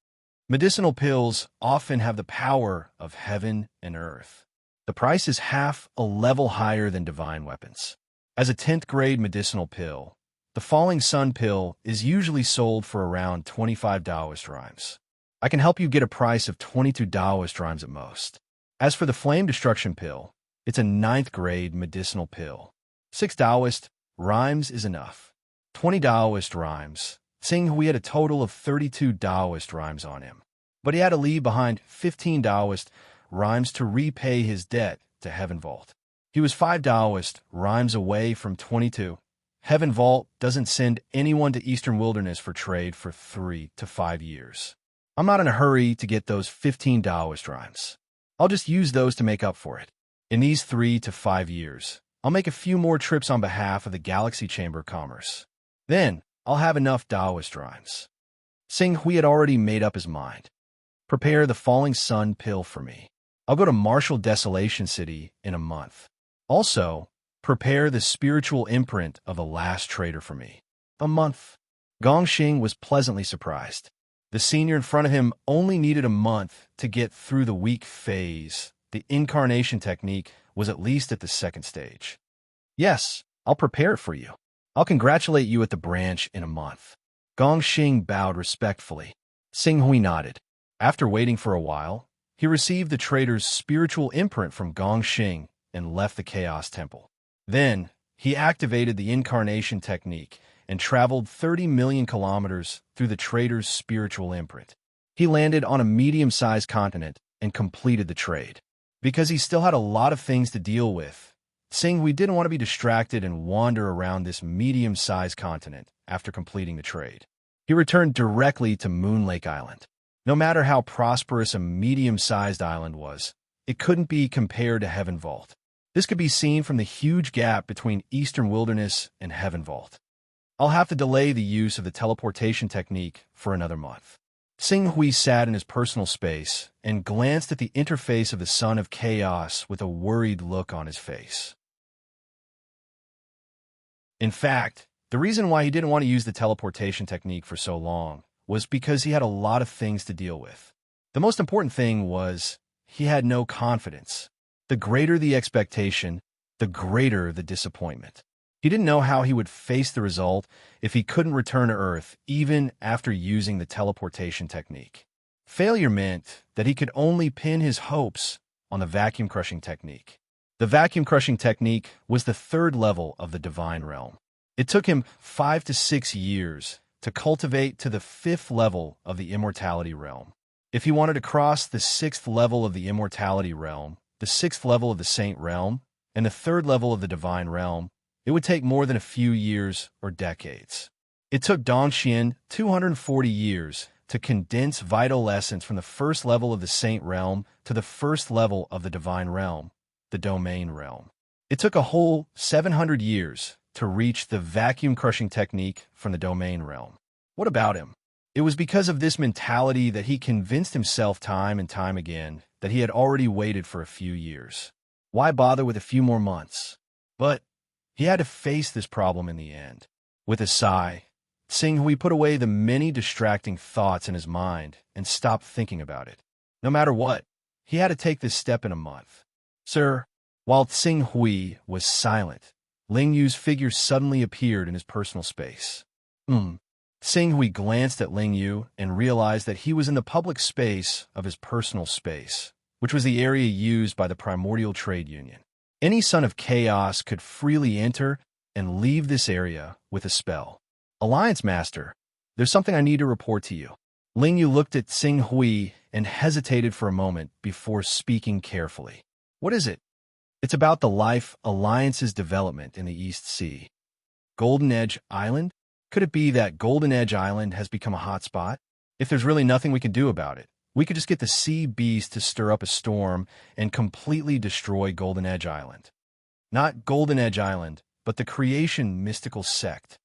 A: Medicinal pills often have the power of heaven and earth. The price is half a level higher than divine weapons. As a 10th grade medicinal pill, the falling sun pill is usually sold for around 25 Taoist rhymes. I can help you get a price of 22 Taoist rhymes at most. As for the flame destruction pill, it's a 9th grade medicinal pill. 6 Taoist rhymes is enough. 20 Taoist rhymes. Sing Hui had a total of 32 Taoist rhymes on him, but he had to leave behind 15 Taoist rhymes to repay his debt to Heaven Vault. He was 5 Taoist rhymes away from 22. Heaven Vault doesn't send anyone to Eastern Wilderness for trade for 3 to 5 years. I'm not in a hurry to get those 15 Taoist rhymes. I'll just use those to make up for it. In these 3 to 5 years, I'll make a few more trips on behalf of the Galaxy Chamber of Commerce. Then, I'll have enough Taoist rhymes. Sing Hui had already made up his mind. Prepare the falling sun pill for me. I'll go to Martial Desolation City in a month. Also, prepare the spiritual imprint of the last trader for me. A month. Gongxing was pleasantly surprised. The senior in front of him only needed a month to get through the weak phase. The incarnation technique was at least at the 2nd stage. Yes, I'll prepare it for you. I'll congratulate you at the branch in a month. Gongxing bowed respectfully. Sing Hui nodded. After waiting for a while, he received the trader's spiritual imprint from Gongxing and left the Chaos Temple. Then, he activated the incarnation technique and traveled 30 million kilometers through the trader's spiritual imprint. He landed on a medium-sized continent and completed the trade. Because he still had a lot of things to deal with, Sing Hui didn't want to be distracted and wander around this medium-sized continent after completing the trade. He returned directly to Moon Lake Island. No matter how prosperous a medium-sized island was, it couldn't be compared to Heaven Vault. This could be seen from the huge gap between Eastern Wilderness and Heaven Vault. I'll have to delay the use of the teleportation technique for another month. Sing Hui sat in his personal space and glanced at the interface of the Son of Chaos with a worried look on his face. In fact, the reason why he didn't want to use the teleportation technique for so long was because he had a lot of things to deal with. The most important thing was he had no confidence. The greater the expectation, the greater the disappointment. He didn't know how he would face the result if he couldn't return to Earth even after using the teleportation technique. Failure meant that he could only pin his hopes on the vacuum crushing technique. The vacuum crushing technique was the 3rd level of the divine realm. It took him 5 to 6 years to cultivate to the 5th level of the immortality realm. If he wanted to cross the 6th level of the immortality realm, the 6th level of the saint realm, and the 3rd level of the divine realm, it would take more than a few years or decades. It took Dongxian 240 years to condense vital essence from the 1st level of the saint realm to the 1st level of the divine realm, the domain realm. It took a whole 700 years to reach the vacuum crushing technique from the domain realm. What about him? It was because of this mentality that he convinced himself time and time again that he had already waited for a few years. Why bother with a few more months? But he had to face this problem in the end. With a sigh, Sing Hui put away the many distracting thoughts in his mind and stopped thinking about it. No matter what, he had to take this step in a month. Sir, while Sing Hui was silent, Ling Yu's figure suddenly appeared in his personal space. Sing Hui glanced at Ling Yu and realized that he was in the public space of his personal space, which was the area used by the Primordial Trade Union. Any son of chaos could freely enter and leave this area with a spell. Alliance Master, there's something I need to report to you. Ling Yu looked at Sing Hui and hesitated for a moment before speaking carefully. What is it? It's about the Life Alliance's development in the East Sea. Golden Edge Island? Could it be that Golden Edge Island has become a hot spot? If there's really nothing we can do about it, we could just get the sea beast to stir up a storm and completely destroy Golden Edge Island. Not Golden Edge Island, but the Creation Mystical Sect.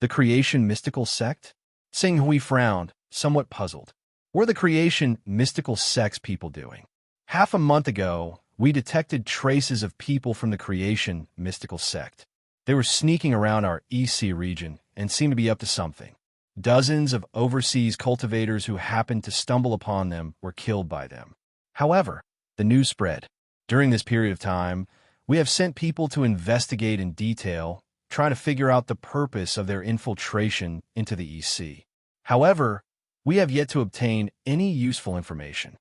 A: The Creation Mystical Sect? Sing Hui frowned, somewhat puzzled. What are the Creation Mystical Sect's people doing? Half a month ago, we detected traces of people from the Creation Mystical Sect. They were sneaking around our EC region and seemed to be up to something. Dozens of overseas cultivators who happened to stumble upon them were killed by them. However, the news spread. During this period of time, we have sent people to investigate in detail, trying to figure out the purpose of their infiltration into the EC. However, we have yet to obtain any useful information.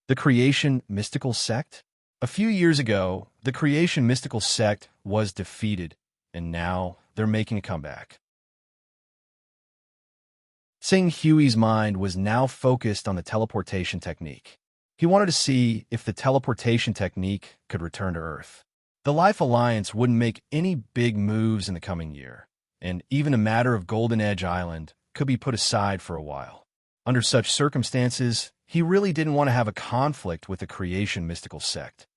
A: The Creation Mystical Sect? A few years ago, the Creation Mystical Sect was defeated, and now they're making a comeback. Sing Hui's mind was now focused on the teleportation technique. He wanted to see if the teleportation technique could return to Earth. The Life Alliance wouldn't make any big moves in the coming year, and even a matter of Golden Edge Island could be put aside for a while. Under such circumstances, he really didn't want to have a conflict with the Creation Mystical Sect.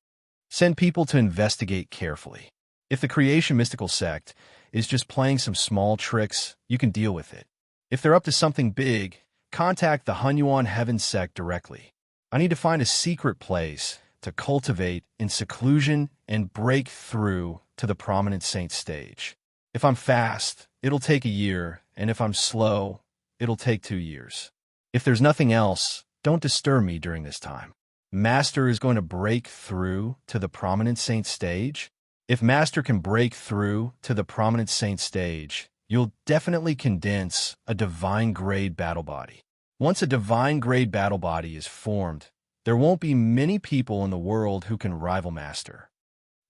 A: Send people to investigate carefully. If the Creation Mystical Sect is just playing some small tricks, you can deal with it. If they're up to something big, contact the Hunyuan Heaven Sect directly. I need to find a secret place to cultivate in seclusion and break through to the prominent saint stage. If I'm fast, it'll take a year, and if I'm slow, it'll take 2 years. If there's nothing else, don't disturb me during this time. Master is going to break through to the prominent saint stage. If Master can break through to the prominent saint stage, you'll definitely condense a divine-grade battle body. Once a divine-grade battle body is formed, there won't be many people in the world who can rival Master.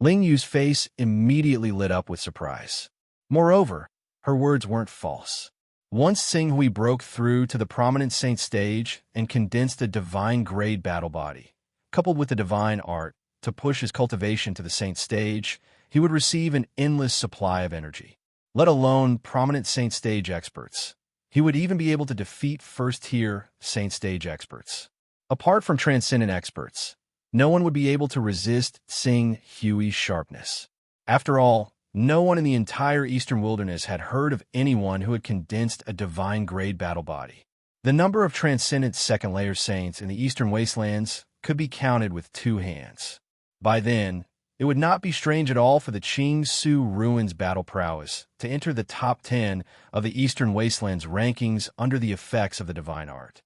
A: Ling Yu's face immediately lit up with surprise. Moreover, her words weren't false. Once Sing Hui broke through to the prominent saint stage and condensed a divine-grade battle body, coupled with the divine art, to push his cultivation to the saint stage, he would receive an endless supply of energy. Let alone prominent saint stage experts. He would even be able to defeat first-tier saint stage experts. Apart from transcendent experts, no one would be able to resist Sing Hui's sharpness. After all, no one in the entire Eastern Wilderness had heard of anyone who had condensed a divine-grade battle body. The number of transcendent second-layer saints in the Eastern Wastelands could be counted with 2 hands. By then, it would not be strange at all for the Qing Su Ruins battle prowess to enter the top 10 of the Eastern Wastelands rankings under the effects of the divine art.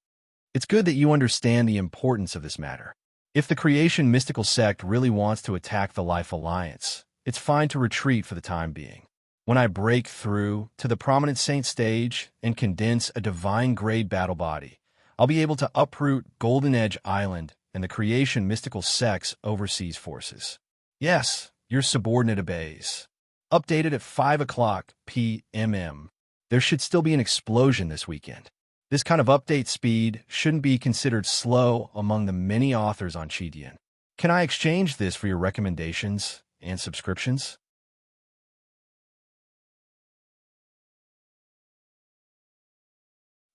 A: It's good that you understand the importance of this matter. If the Creation Mystical Sect really wants to attack the Life Alliance, it's fine to retreat for the time being. When I break through to the prominent saint stage and condense a divine-grade battle body, I'll be able to uproot Golden Edge Island and the Creation Mystical Sect's overseas forces. Yes, your subordinate obeys. Updated at 5 o'clock p.m. There should still be an explosion this weekend. This kind of update speed shouldn't be considered slow among the many authors on Qidian. Can I exchange this for your recommendations and subscriptions?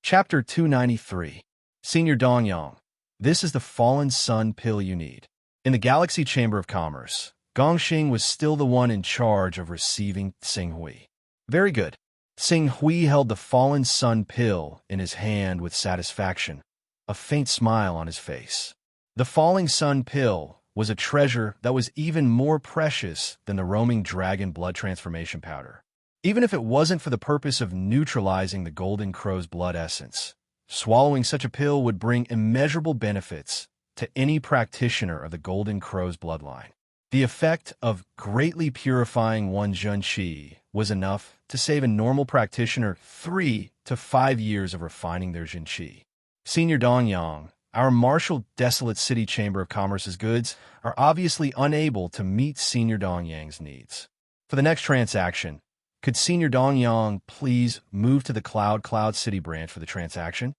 A: Chapter 293. Senior Dongyang. This is the fallen sun pill you need. In the Galaxy Chamber of Commerce, Gongxing was still the one in charge of receiving Sing Hui. Very good. Sing Hui held the fallen sun pill in his hand with satisfaction, a faint smile on his face. The falling sun pill was a treasure that was even more precious than the roaming dragon blood transformation powder. Even if it wasn't for the purpose of neutralizing the golden crow's blood essence, swallowing such a pill would bring immeasurable benefits to any practitioner of the golden crow's bloodline. The effect of greatly purifying one's Zhen Qi was enough to save a normal practitioner 3 to 5 years of refining their Zhen Qi. Senior Dongyang, our Marshal Desolate City Chamber of Commerce's goods are obviously unable to meet Senior Dongyang's needs. For the next transaction, could Senior Dongyang please move to the Cloud City branch for the transaction?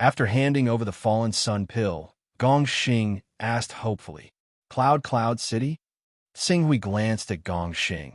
A: After handing over the fallen sun pill, Gongxing asked hopefully, Cloud City? Sing Hui glanced at Gongxing.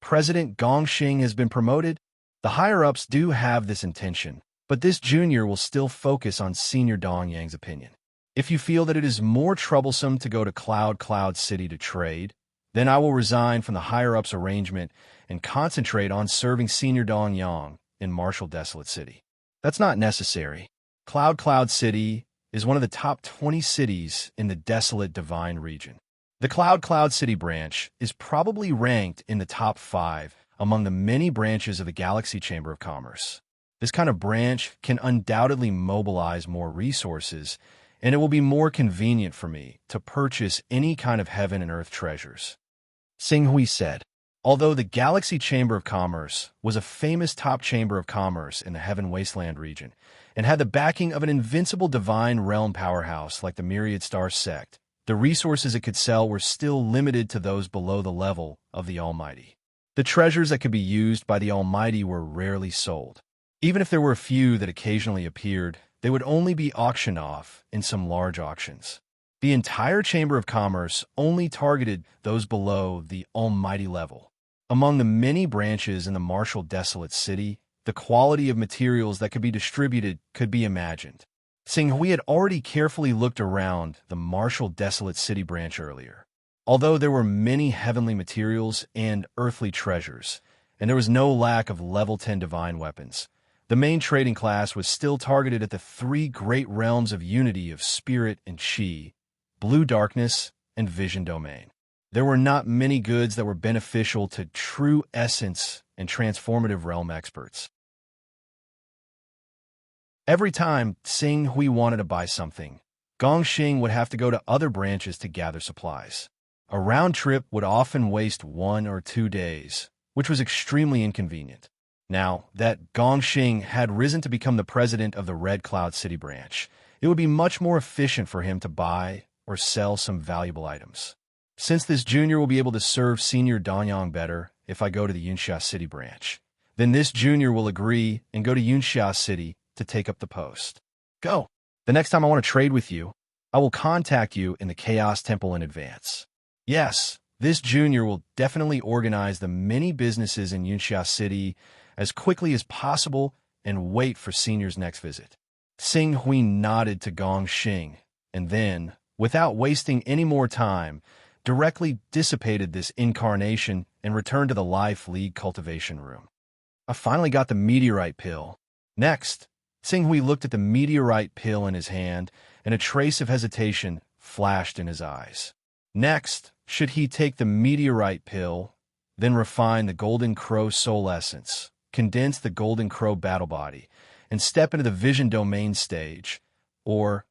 A: President Gongxing has been promoted. The higher-ups do have this intention, but this junior will still focus on Senior Dongyang's opinion. If you feel that it is more troublesome to go to Cloud City to trade, Then I will resign from the higher-ups arrangement and concentrate on serving Senior Dongyang in Martial Desolate City. That's not necessary. Cloud City is one of the top 20 cities in the Desolate Divine region. The Cloud City branch is probably ranked in the top 5 among the many branches of the Galaxy Chamber of Commerce. This kind of branch can undoubtedly mobilize more resources, and it will be more convenient for me to purchase any kind of heaven and earth treasures. Xinghui said, although the Galaxy Chamber of Commerce was a famous top chamber of commerce in the Heaven Wasteland region and had the backing of an invincible divine realm powerhouse like the Myriad Star Sect, the resources it could sell were still limited to those below the level of the Almighty. The treasures that could be used by the Almighty were rarely sold. Even if there were a few that occasionally appeared, they would only be auctioned off in some large auctions. The entire Chamber of Commerce only targeted those below the Almighty level. Among the many branches in the Martial Desolate City, the quality of materials that could be distributed could be imagined. Xinghui had already carefully looked around the Martial Desolate City branch earlier. Although there were many heavenly materials and earthly treasures, and there was no lack of level 10 divine weapons, the main trading class was still targeted at the 3 great realms of unity of spirit and chi, blue darkness, and vision domain. There were not many goods that were beneficial to true essence and transformative realm experts. Every time Xinghui wanted to buy something, Gongxing would have to go to other branches to gather supplies. A round trip would often waste 1 or 2 days, which was extremely inconvenient. Now that Gongxing had risen to become the president of the Red Cloud City branch, it would be much more efficient for him to buy or sell some valuable items. Since this junior will be able to serve Senior Danyang better if I go to the Yunxia City branch, then this junior will agree and go to Yunxia City to take up the post. Go! The next time I want to trade with you, I will contact you in the Chaos Temple in advance. Yes, this junior will definitely organize the many businesses in Yunxia City as quickly as possible and wait for Senior's next visit. Xinghui nodded to Gongxing and then, without wasting any more time, directly dissipated this incarnation and returned to the Life League cultivation room. I finally got the meteorite pill. Next, Xinghui looked at the meteorite pill in his hand, and a trace of hesitation flashed in his eyes. Next, should he take the meteorite pill, then refine the Golden Crow soul essence, condense the Golden Crow battle body, and step into the vision domain stage, or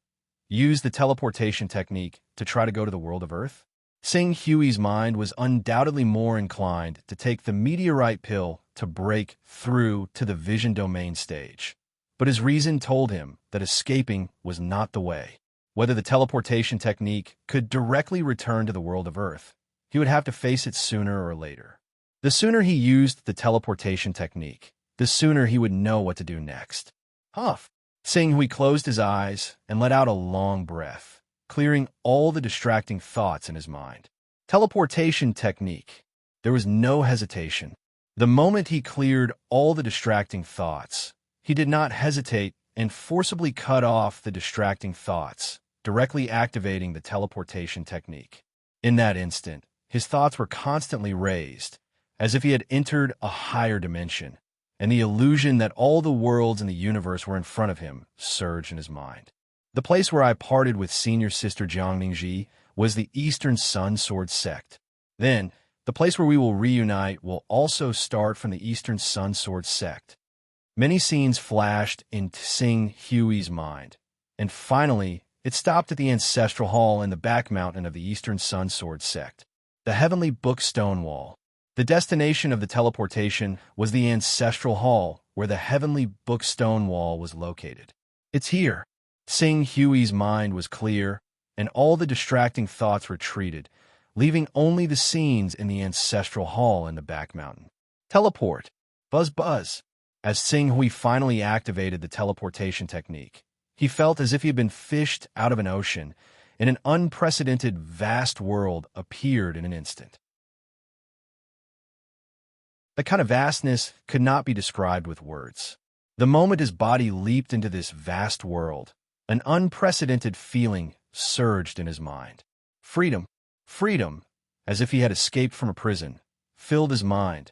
A: use the teleportation technique to try to go to the world of Earth? Xinghui's mind was undoubtedly more inclined to take the meteorite pill to break through to the vision domain stage. But his reason told him that escaping was not the way. Whether the teleportation technique could directly return to the world of Earth, he would have to face it sooner or later. The sooner he used the teleportation technique, the sooner he would know what to do next. Huff! Xinghui closed his eyes and let out a long breath, clearing all the distracting thoughts in his mind. Teleportation technique. There was no hesitation. The moment he cleared all the distracting thoughts, he did not hesitate and forcibly cut off the distracting thoughts, directly activating the teleportation technique. In that instant, his thoughts were constantly raised, as if he had entered a higher dimension, and the illusion that all the worlds in the universe were in front of him surged in his mind. The place where I parted with senior sister Jiang Ningji was the Eastern Sun Sword Sect. Then, the place where we will reunite will also start from the Eastern Sun Sword Sect. Many scenes flashed in Xinghui's mind, and finally, it stopped at the Ancestral Hall in the back mountain of the Eastern Sun Sword Sect. The Heavenly Book Stone Wall. The destination of the teleportation was the Ancestral Hall, where the Heavenly Book Stone Wall was located. It's here. Xinghui's mind was clear, and all the distracting thoughts retreated, leaving only the scenes in the Ancestral Hall in the back mountain. Teleport. Buzz buzz. As Xinghui finally activated the teleportation technique, he felt as if he had been fished out of an ocean, and an unprecedented vast world appeared in an instant. That kind of vastness could not be described with words. The moment his body leaped into this vast world, an unprecedented feeling surged in his mind. Freedom, freedom, as if he had escaped from a prison, filled his mind,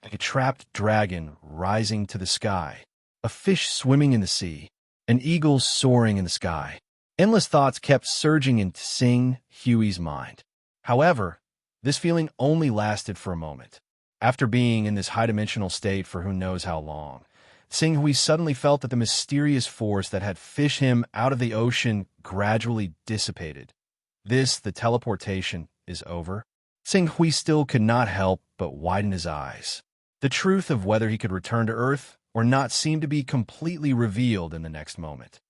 A: like a trapped dragon rising to the sky, a fish swimming in the sea, an eagle soaring in the sky. Endless thoughts kept surging into Sing Hui's mind. However, this feeling only lasted for a moment. After being in this high-dimensional state for who knows how long, Sing Hui suddenly felt that the mysterious force that had fished him out of the ocean gradually dissipated. The teleportation, is over. Sing Hui still could not help but widen his eyes. The truth of whether he could return to Earth or not seemed to be completely revealed in the next moment.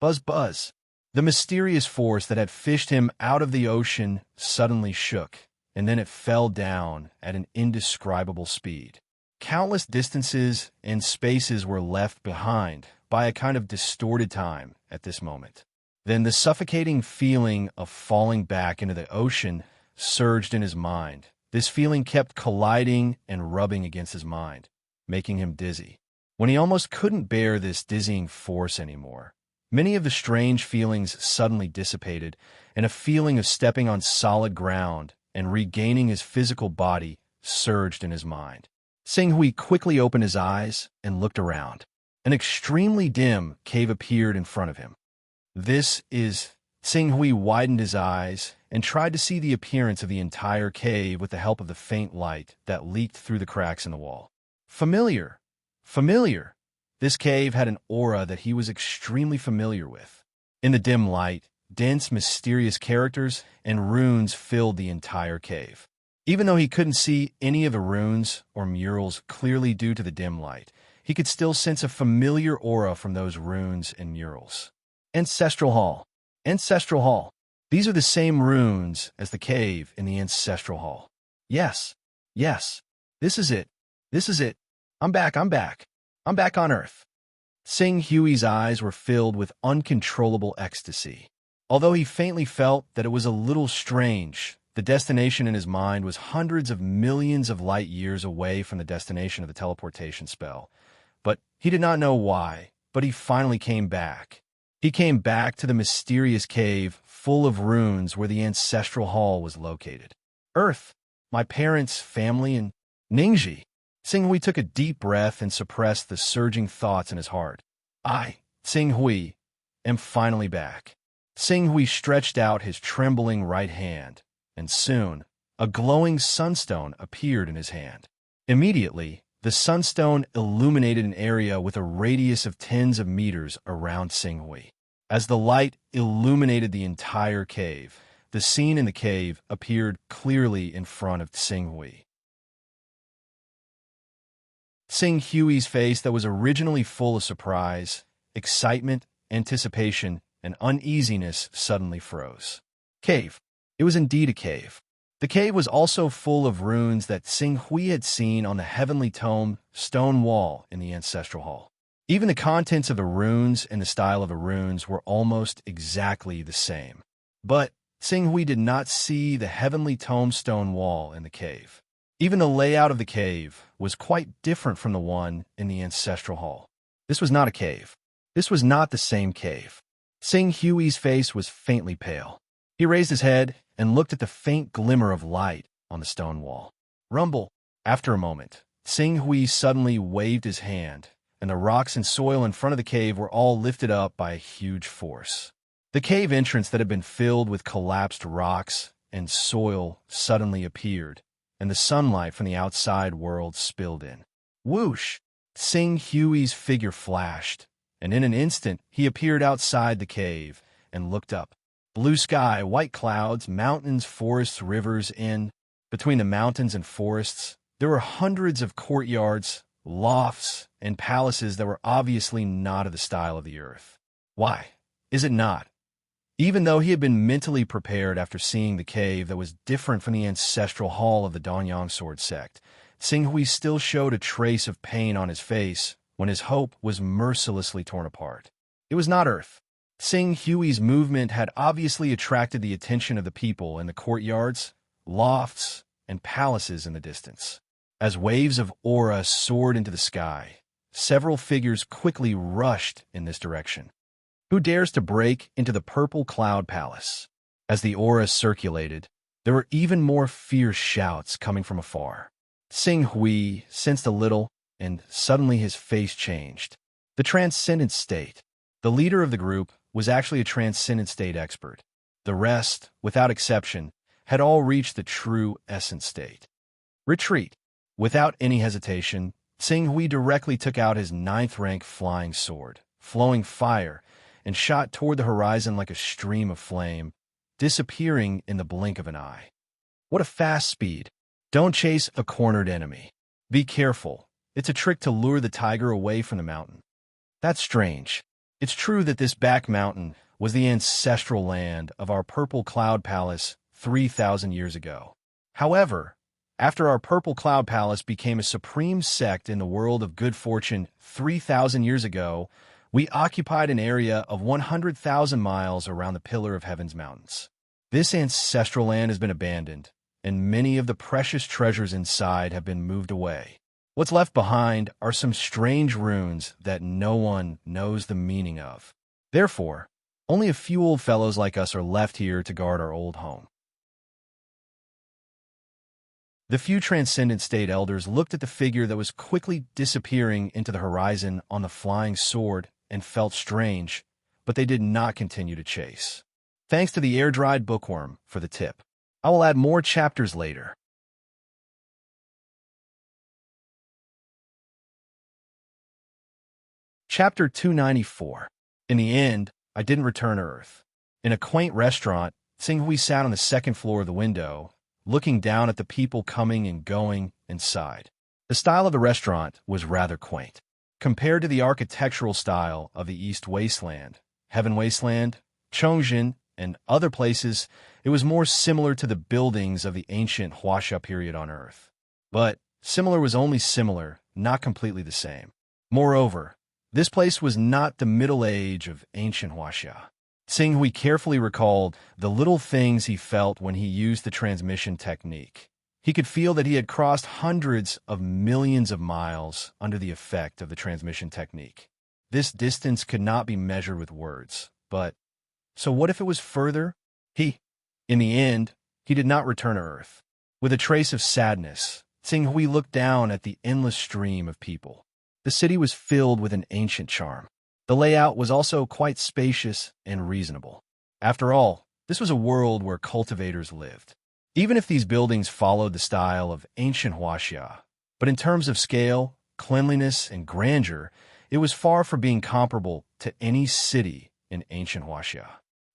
A: Buzz buzz. The mysterious force that had fished him out of the ocean suddenly shook, and then it fell down at an indescribable speed. Countless distances and spaces were left behind by a kind of distorted time at this moment. Then the suffocating feeling of falling back into the ocean surged in his mind. This feeling kept colliding and rubbing against his mind, making him dizzy. When he almost couldn't bear this dizzying force anymore, many of the strange feelings suddenly dissipated, and a feeling of stepping on solid ground and regaining his physical body surged in his mind. Sing Hui quickly opened his eyes and looked around. An extremely dim cave appeared in front of him. Sing Hui widened his eyes and tried to see the appearance of the entire cave with the help of the faint light that leaked through the cracks in the wall. Familiar. This cave had an aura that he was extremely familiar with. In the dim light, dense, mysterious characters and runes filled the entire cave. Even though he couldn't see any of the runes or murals clearly due to the dim light, he could still sense a familiar aura from those runes and murals. Ancestral Hall. These are the same runes as the cave in the Ancestral Hall. Yes. This is it. I'm back on Earth. Sing Hui's eyes were filled with uncontrollable ecstasy. Although he faintly felt that it was a little strange, the destination in his mind was hundreds of millions of light years away from the destination of the teleportation spell. But he did not know why, but he finally came back. He came back to the mysterious cave full of runes where the Ancestral Hall was located. Earth, my parents, family, and Ningji. Sing Hui took a deep breath and suppressed the surging thoughts in his heart. I, Sing Hui, am finally back. Sing Hui stretched out his trembling right hand, and soon, a glowing sunstone appeared in his hand. Immediately, the sunstone illuminated an area with a radius of tens of meters around Sing Hui. As the light illuminated the entire cave, the scene in the cave appeared clearly in front of Sing Hui. Sing Hui's face that was originally full of surprise, excitement, anticipation, and uneasiness suddenly froze. Cave. It was indeed a cave. The cave was also full of runes that Sing Hui had seen on the heavenly tome stone wall in the Ancestral Hall. Even the contents of the runes and the style of the runes were almost exactly the same. But Sing Hui did not see the heavenly tombstone wall in the cave. Even the layout of the cave was quite different from the one in the Ancestral Hall. This was not a cave. This was not the same cave. Sing Hui's face was faintly pale. He raised his head and looked at the faint glimmer of light on the stone wall. Rumble. After a moment, Sing Hui suddenly waved his hand, and the rocks and soil in front of the cave were all lifted up by a huge force. The cave entrance that had been filled with collapsed rocks and soil suddenly appeared, and the sunlight from the outside world spilled in. Whoosh! Sing Hui's figure flashed, and in an instant he appeared outside the cave and looked up. Blue sky, white clouds, mountains, forests, rivers. Between the mountains and forests, there were hundreds of courtyards, lofts, and palaces that were obviously not of the style of the earth. Why? Is it not? Even though he had been mentally prepared after seeing the cave that was different from the ancestral hall of the Danyang Sword sect, Sing Hui still showed a trace of pain on his face when his hope was mercilessly torn apart. It was not Earth. Sing Hui's movement had obviously attracted the attention of the people in the courtyards, lofts, and palaces in the distance. As waves of aura soared into the sky, several figures quickly rushed in this direction. Who dares to break into the purple cloud palace? As the aura circulated, There were even more fierce shouts coming from afar. Sing Hui sensed a little, and suddenly his face changed. The transcendent state. The leader of the group was actually a transcendent state expert. The rest, without exception, had all reached the true essence state. Retreat. Without any hesitation, Sing Hui directly took out his 9th-rank flying sword, flowing fire, and shot toward the horizon like a stream of flame, disappearing in the blink of an eye. What a fast speed! Don't chase a cornered enemy. Be careful. It's a trick to lure the tiger away from the mountain. That's strange. It's true that this back mountain was the ancestral land of our Purple Cloud Palace 3,000 years ago. However, after our Purple Cloud Palace became a supreme sect in the world of good fortune 3,000 years ago, we occupied an area of 100,000 miles around the Pillar of Heaven's mountains. This ancestral land has been abandoned, and many of the precious treasures inside have been moved away. What's left behind are some strange runes that no one knows the meaning of. Therefore, only a few old fellows like us are left here to guard our old home. The few transcendent state elders looked at the figure that was quickly disappearing into the horizon on the flying sword and felt strange, but they did not continue to chase. Thanks to the air-dried bookworm for the tip. I will add more chapters later. Chapter 294. In the end, I didn't return to Earth. In a quaint restaurant, Sing Hui sat on the second floor of the window, looking down at the people coming and going inside. The style of the restaurant was rather quaint. Compared to the architectural style of the East Wasteland, Heaven Wasteland, Chongqing, and other places, it was more similar to the buildings of the ancient Huaxia period on Earth. But similar was only similar, not completely the same. Moreover, this place was not the Middle Age of ancient Huaxia. Sing Hui carefully recalled the little things he felt when he used the transmission technique. He could feel that he had crossed hundreds of millions of miles under the effect of the transmission technique. This distance could not be measured with words, but so what if it was further? In the end, he did not return to Earth. With a trace of sadness, Sing Hui looked down at the endless stream of people. The city was filled with an ancient charm. The layout was also quite spacious and reasonable. After all, this was a world where cultivators lived. Even if these buildings followed the style of ancient Huaxia, but in terms of scale, cleanliness, and grandeur, it was far from being comparable to any city in ancient Huaxia.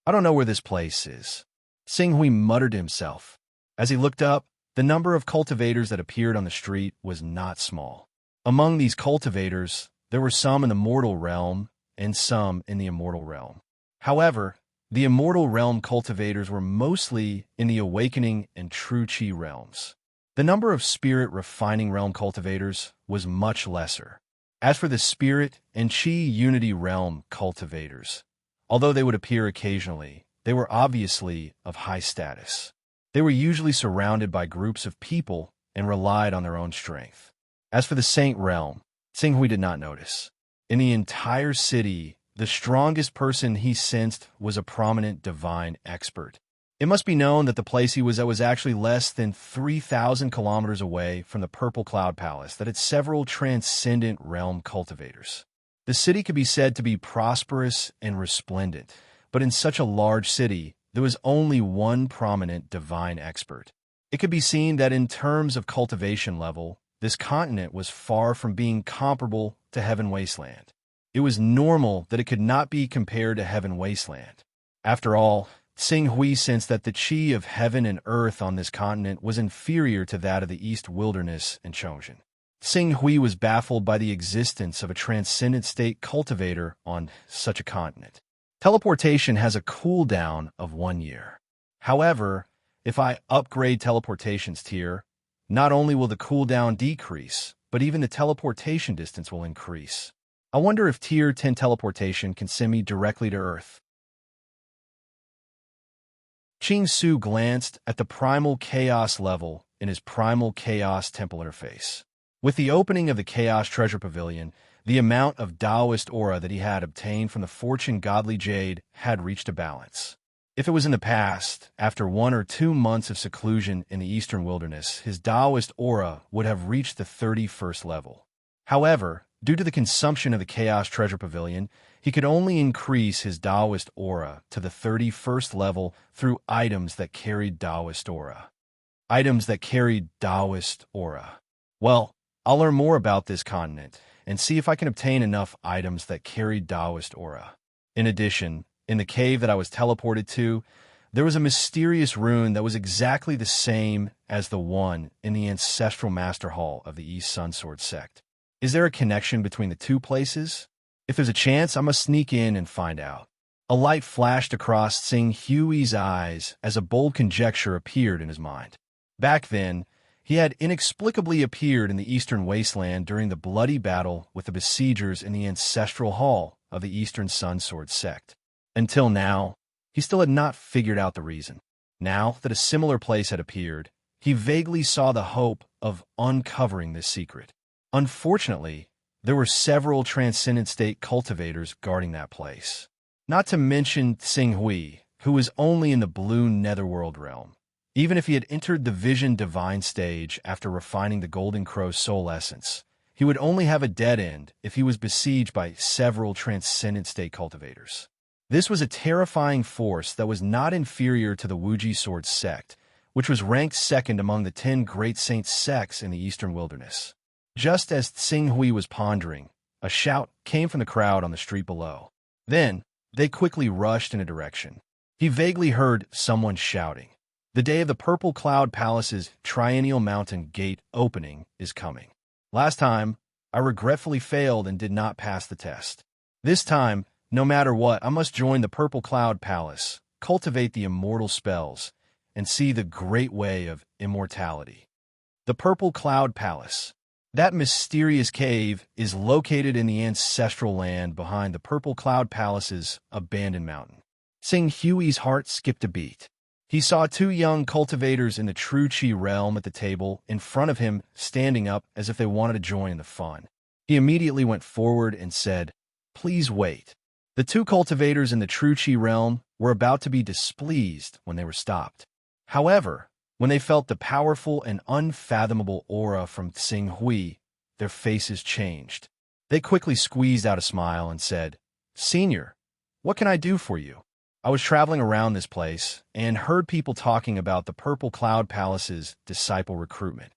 A: I don't know where this place is. Sing Hui muttered to himself. As he looked up, the number of cultivators that appeared on the street was not small. Among these cultivators, there were some in the mortal realm and some in the immortal realm. However, the immortal realm cultivators were mostly in the awakening and true qi realms. The number of spirit refining realm cultivators was much lesser. As for the spirit and qi unity realm cultivators, although they would appear occasionally, they were obviously of high status. They were usually surrounded by groups of people and relied on their own strength. As for the saint realm, Sing Hui did not notice. In the entire city, the strongest person he sensed was a prominent divine expert. It must be known that the place he was at was actually less than 3,000 kilometers away from the Purple Cloud Palace that had several transcendent realm cultivators. The city could be said to be prosperous and resplendent, but in such a large city, there was only one prominent divine expert. It could be seen that in terms of cultivation level, this continent was far from being comparable to Heaven Wasteland. It was normal that it could not be compared to Heaven Wasteland. After all, Sing Hui sensed that the qi of heaven and earth on this continent was inferior to that of the East Wilderness and Chongqing. Sing Hui was baffled by the existence of a transcendent state cultivator on such a continent. Teleportation has a cooldown of 1 year. However, if I upgrade teleportation's tier, not only will the cooldown decrease, but even the teleportation distance will increase. I wonder if tier 10 teleportation can send me directly to Earth. Qing Su glanced at the primal chaos level in his primal chaos temple interface. With the opening of the Chaos Treasure Pavilion, the amount of Taoist aura that he had obtained from the Fortune Godly Jade had reached a balance. If it was in the past, after 1 or 2 months of seclusion in the eastern wilderness, his Taoist aura would have reached the 31st level. However, due to the consumption of the Chaos Treasure Pavilion, he could only increase his Taoist aura to the 31st level through items that carried Taoist aura. Items that carried Taoist aura. Well, I'll learn more about this continent and see if I can obtain enough items that carried Taoist aura. In addition, in the cave that I was teleported to, there was a mysterious rune that was exactly the same as the one in the ancestral master hall of the East Sunsword sect. Is there a connection between the two places? If there's a chance, I must sneak in and find out. A light flashed across Sing Hui's eyes as a bold conjecture appeared in his mind. Back then, he had inexplicably appeared in the eastern wasteland during the bloody battle with the besiegers in the ancestral hall of the Eastern Sunsword sect. Until now, he still had not figured out the reason. Now that a similar place had appeared, he vaguely saw the hope of uncovering this secret. Unfortunately, there were several transcendent state cultivators guarding that place. Not to mention Sing Hui, who was only in the blue netherworld realm. Even if he had entered the Vision Divine stage after refining the Golden Crow's soul essence, he would only have a dead end if he was besieged by several transcendent state cultivators. This was a terrifying force that was not inferior to the Wuji Sword sect, which was ranked second among the 10 great saint sects in the eastern wilderness. Just as Sing Hui was pondering, a shout came from the crowd on the street below. Then, they quickly rushed in a direction. He vaguely heard someone shouting, "The day of the Purple Cloud Palace's Triennial Mountain Gate opening is coming. Last time, I regretfully failed and did not pass the test. This time, no matter what, I must join the Purple Cloud Palace, cultivate the immortal spells, and see the great way of immortality." The Purple Cloud Palace. That mysterious cave is located in the ancestral land behind the Purple Cloud Palace's abandoned mountain. Sing Hui's heart skipped a beat. He saw 2 young cultivators in the True Chi realm at the table in front of him, standing up as if they wanted to join in the fun. He immediately went forward and said, "Please wait." The 2 cultivators in the True Chi realm were about to be displeased when they were stopped. However, when they felt the powerful and unfathomable aura from Sing Hui, their faces changed. They quickly squeezed out a smile and said, "Senior, what can I do for you? I was traveling around this place and heard people talking about the Purple Cloud Palace's disciple recruitment.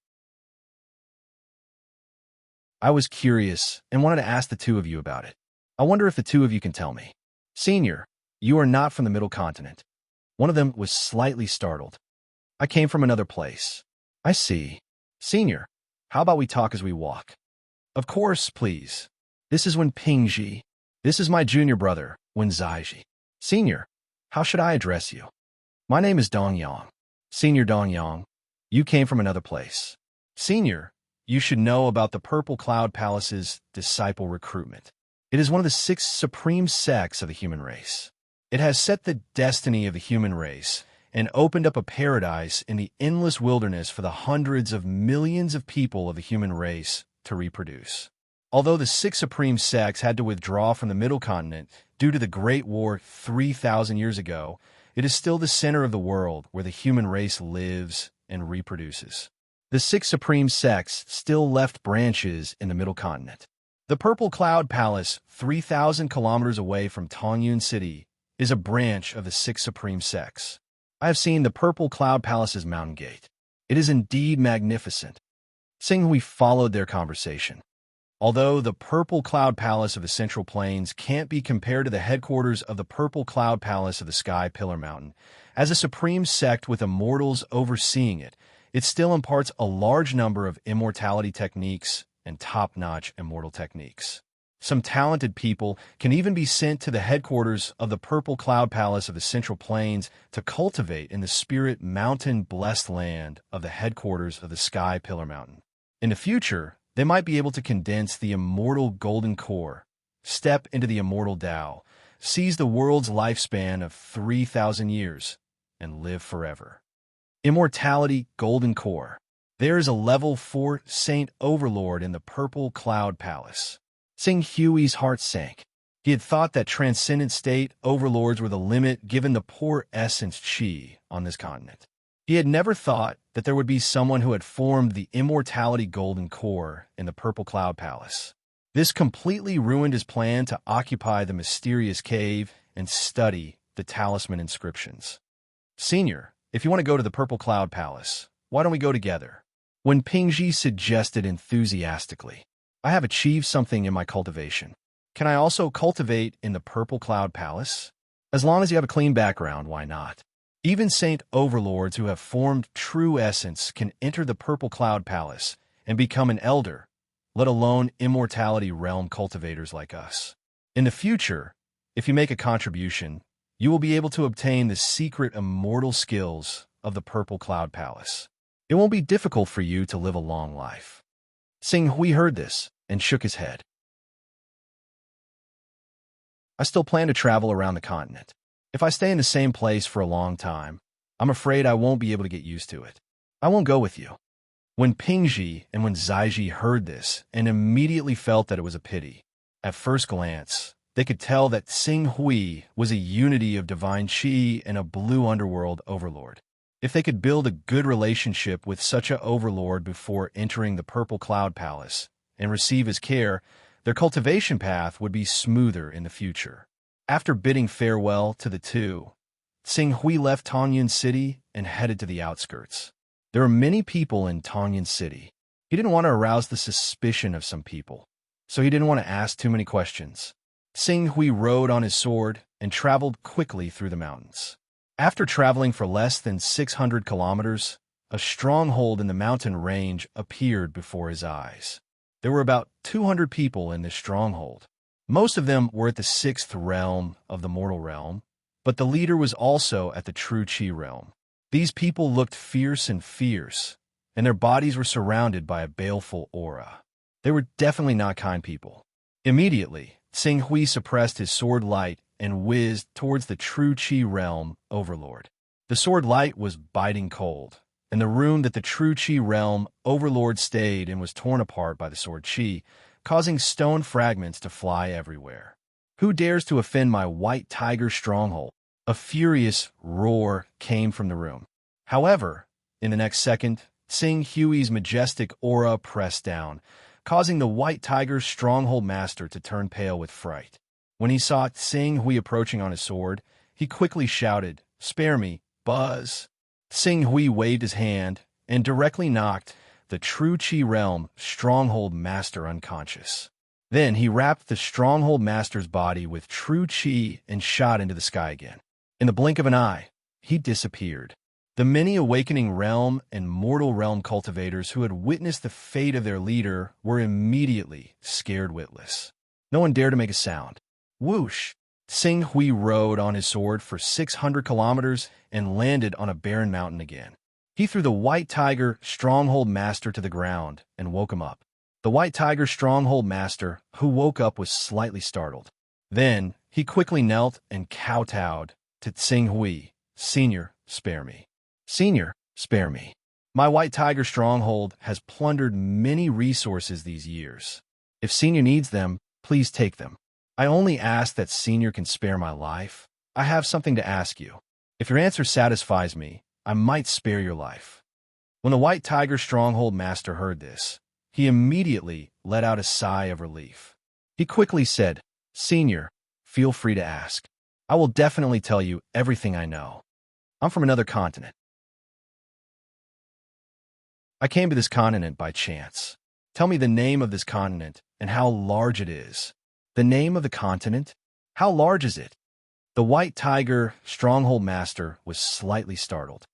A: I was curious and wanted to ask the 2 of you about it. I wonder if the 2 of you can tell me." "Senior, you are not from the Middle Continent." One of them was slightly startled. "I came from another place." "I see." "Senior, how about we talk as we walk?" "Of course, please. This is Wen Pingji. This is my junior brother, Wen Zaiji." "Senior, how should I address you?" "My name is Dong Yang." "Senior Dong Yang, you came from another place." "Senior, you should know about the Purple Cloud Palace's disciple recruitment. It is one of the 6 supreme sects of the human race. It has set the destiny of the human race and opened up a paradise in the endless wilderness for the hundreds of millions of people of the human race to reproduce. Although the 6 supreme sects had to withdraw from the Middle Continent due to the Great War 3,000 years ago, it is still the center of the world where the human race lives and reproduces. The 6 supreme sects still left branches in the Middle Continent. The Purple Cloud Palace, 3,000 kilometers away from Hunyuan City, is a branch of the 6 supreme sects. I have seen the Purple Cloud Palace's mountain gate. It is indeed magnificent. Sing Hui followed their conversation. Although the Purple Cloud Palace of the Central Plains can't be compared to the headquarters of the Purple Cloud Palace of the Sky Pillar Mountain, as a supreme sect with immortals overseeing it, it still imparts a large number of immortality techniques and top-notch immortal techniques. Some talented people can even be sent to the headquarters of the Purple Cloud Palace of the Central Plains to cultivate in the spirit mountain-blessed land of the headquarters of the Sky Pillar Mountain. In the future, they might be able to condense the immortal golden core, step into the immortal Tao, seize the world's lifespan of 3,000 years, and live forever. Immortality Golden Core. There is a level 4 Saint Overlord in the Purple Cloud Palace. Sing Hui's heart sank. He had thought that transcendent state overlords were the limit given the poor essence chi on this continent. He had never thought that there would be someone who had formed the immortality golden core in the Purple Cloud Palace. This completely ruined his plan to occupy the mysterious cave and study the talisman inscriptions. Senior, if you want to go to the Purple Cloud Palace, why don't we go together? When Pingji suggested enthusiastically, I have achieved something in my cultivation. Can I also cultivate in the Purple Cloud Palace? As long as you have a clean background, why not? Even saint overlords who have formed true essence can enter the Purple Cloud Palace and become an elder, let alone immortality realm cultivators like us. In the future, if you make a contribution, you will be able to obtain the secret immortal skills of the Purple Cloud Palace. It won't be difficult for you to live a long life. Sing Hui heard this and shook his head. I still plan to travel around the continent. If I stay in the same place for a long time, I'm afraid I won't be able to get used to it. I won't go with you. When Pingji and when Zaiji heard this and immediately felt that it was a pity, at first glance, they could tell that Sing Hui was a unity of divine chi and a blue underworld overlord. If they could build a good relationship with such an overlord before entering the Purple Cloud Palace and receive his care, their cultivation path would be smoother in the future. After bidding farewell to the two, Sing Hui left Hunyuan City and headed to the outskirts. There were many people in Hunyuan City. He didn't want to arouse the suspicion of some people, so he didn't want to ask too many questions. Sing Hui rode on his sword and traveled quickly through the mountains. After traveling for less than 600 kilometers, a stronghold in the mountain range appeared before his eyes. There were about 200 people in this stronghold. Most of them were at the 6th realm of the mortal realm, but the leader was also at the true chi realm. These people looked fierce, and their bodies were surrounded by a baleful aura. They were definitely not kind people. Immediately, Sing Hui suppressed his sword light and whizzed towards the true chi realm overlord. The sword light was biting cold, and the room that the true chi realm overlord stayed in was torn apart by the sword chi, causing stone fragments to fly everywhere. Who dares to offend my white tiger stronghold? A furious roar came from the room. However, in the next second, Sing Hui's majestic aura pressed down, causing the white tiger's stronghold master to turn pale with fright. When he saw Sing Hui approaching on his sword, he quickly shouted, "Spare me, Buzz!" Sing Hui waved his hand and directly knocked the true chi realm stronghold master unconscious. Then he wrapped the stronghold master's body with true chi and shot into the sky again. In the blink of an eye, he disappeared. The many awakening realm and mortal realm cultivators who had witnessed the fate of their leader were immediately scared witless. No one dared to make a sound. Whoosh! Sing Hui rode on his sword for 600 kilometers and landed on a barren mountain again. He threw the white tiger stronghold master to the ground and woke him up. The white tiger stronghold master, who woke up, was slightly startled. Then he quickly knelt and kowtowed to Sing Hui. "Senior, spare me. Senior, spare me. My white tiger stronghold has plundered many resources these years. If Senior needs them, please take them. I only ask that Senior can spare my life. I have something to ask you. If your answer satisfies me, I might spare your life." When the white tiger stronghold master heard this, he immediately let out a sigh of relief. He quickly said, "Senior, feel free to ask. I will definitely tell you everything I know. I'm from another continent. I came to this continent by chance. Tell me the name of this continent and how large it is." "The name of the continent? How large is it?" The white tiger stronghold master was slightly startled.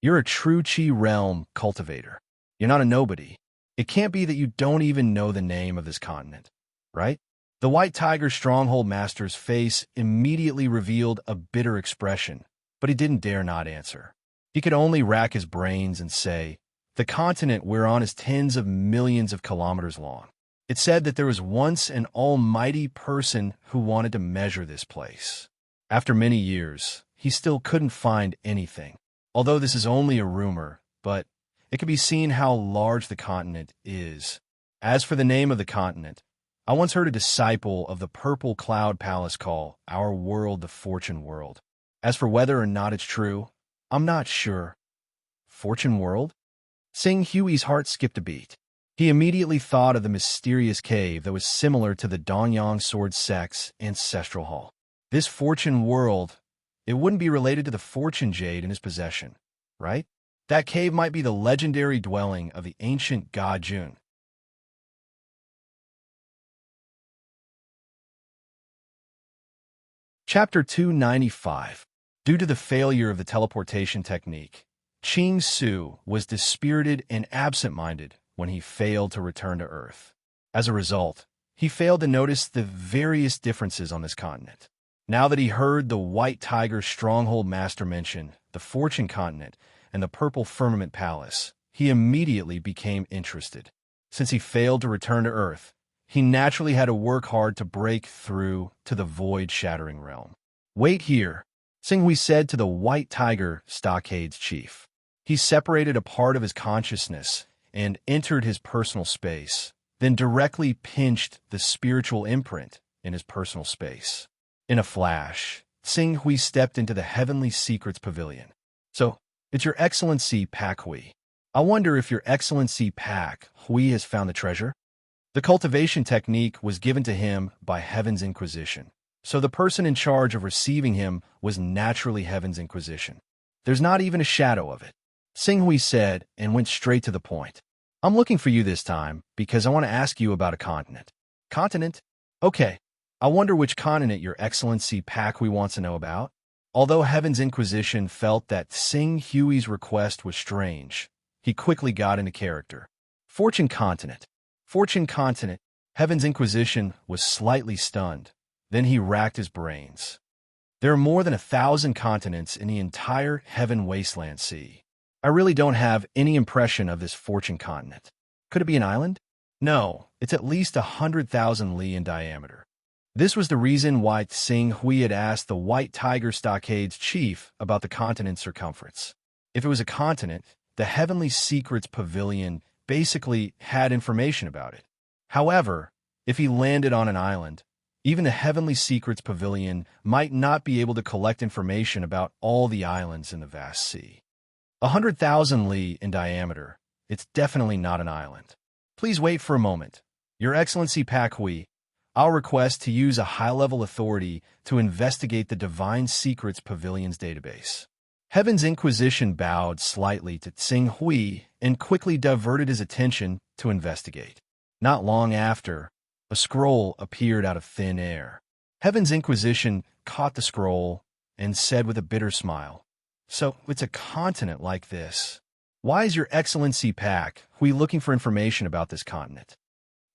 A: "You're a true chi realm cultivator. You're not a nobody. It can't be that you don't even know the name of this continent, right?" The white tiger stronghold master's face immediately revealed a bitter expression, but he didn't dare not answer. He could only rack his brains and say, "The continent we're on is tens of millions of kilometers long. It said that there was once an almighty person who wanted to measure this place. After many years, he still couldn't find anything. Although this is only a rumor, but it can be seen how large the continent is. As for the name of the continent, I once heard a disciple of the Purple Cloud Palace call our world the Fortune World. As for whether or not it's true, I'm not sure. Fortune World? Sing Huey's heart skipped a beat. He immediately thought of the mysterious cave that was similar to the Donyang Sword Sect's ancestral hall. This Fortune World, it wouldn't be related to the Fortune Jade in his possession, right? That cave might be the legendary dwelling of the ancient god Jun. Chapter 295. Due to the failure of the teleportation technique, Ching Su was dispirited and absent-minded when he failed to return to Earth. As a result, he failed to notice the various differences on this continent. Now that he heard the White Tiger Stronghold Master mention the Fortune Continent and the Purple Firmament Palace, he immediately became interested. Since he failed to return to Earth, he naturally had to work hard to break through to the void-shattering realm. "Wait here," Singhui said to the White Tiger Stockade's chief. He separated a part of his consciousness and entered his personal space, then directly pinched the spiritual imprint in his personal space. In a flash, Singhui stepped into the Heavenly Secrets Pavilion. "So, it's Your Excellency Pak Hui. I wonder if Your Excellency Pak Hui has found the treasure?" The cultivation technique was given to him by Heaven's Inquisition, so the person in charge of receiving him was naturally Heaven's Inquisition. "There's not even a shadow of it," Singhui said and went straight to the point. "I'm looking for you this time because I want to ask you about a continent." "Continent? Okay. I wonder which continent Your Excellency Pak Hui wants to know about." Although Heaven's Inquisition felt that Sing Hui's request was strange, he quickly got into character. "Fortune Continent. Fortune Continent." Heaven's Inquisition was slightly stunned. Then he racked his brains. "There are more than 1,000 continents in the entire Heaven Wasteland Sea. I really don't have any impression of this Fortune Continent. Could it be an island? No, it's at least 100,000 li in diameter." This was the reason why Sing Hui had asked the White Tiger Stockade's chief about the continent's circumference. If it was a continent, the Heavenly Secrets Pavilion basically had information about it. However, if he landed on an island, even the Heavenly Secrets Pavilion might not be able to collect information about all the islands in the vast sea. 100,000 li in diameter, it's definitely not an island. "Please wait for a moment. Your Excellency Pak Hui, I'll request to use a high-level authority to investigate the Divine Secrets Pavilion's database." Heaven's Inquisition bowed slightly to Sing Hui and quickly diverted his attention to investigate. Not long after, a scroll appeared out of thin air. Heaven's Inquisition caught the scroll and said with a bitter smile, "So it's a continent like this. Why is Your Excellency Pak Hui looking for information about this continent?"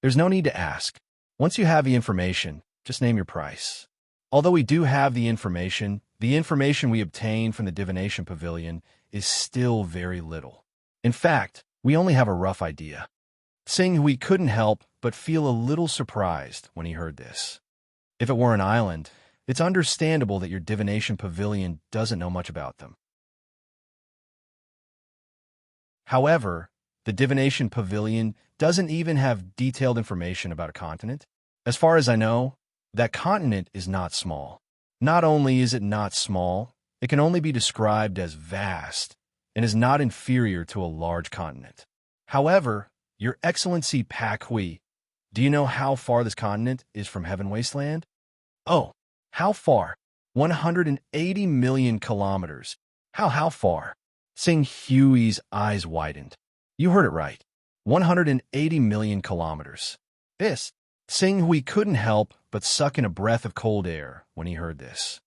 A: "There's no need to ask. Once you have the information, just name your price." Although we do have the information we obtain from the Divination Pavilion is still very little. In fact, we only have a rough idea. Sing Hui couldn't help but feel a little surprised when he heard this. If it were an island, it's understandable that your Divination Pavilion doesn't know much about them. However, the Divination Pavilion doesn't even have detailed information about a continent. As far as I know, that continent is not small. Not only is it not small, it can only be described as vast and is not inferior to a large continent. However, Your Excellency Pak Hui, do you know how far this continent is from Heaven Wasteland? "Oh, how far?" 180 million kilometers. How far?" Sing Hui's eyes widened. "You heard it right. 180 million kilometers. This." Sing Hui couldn't help but suck in a breath of cold air when he heard this.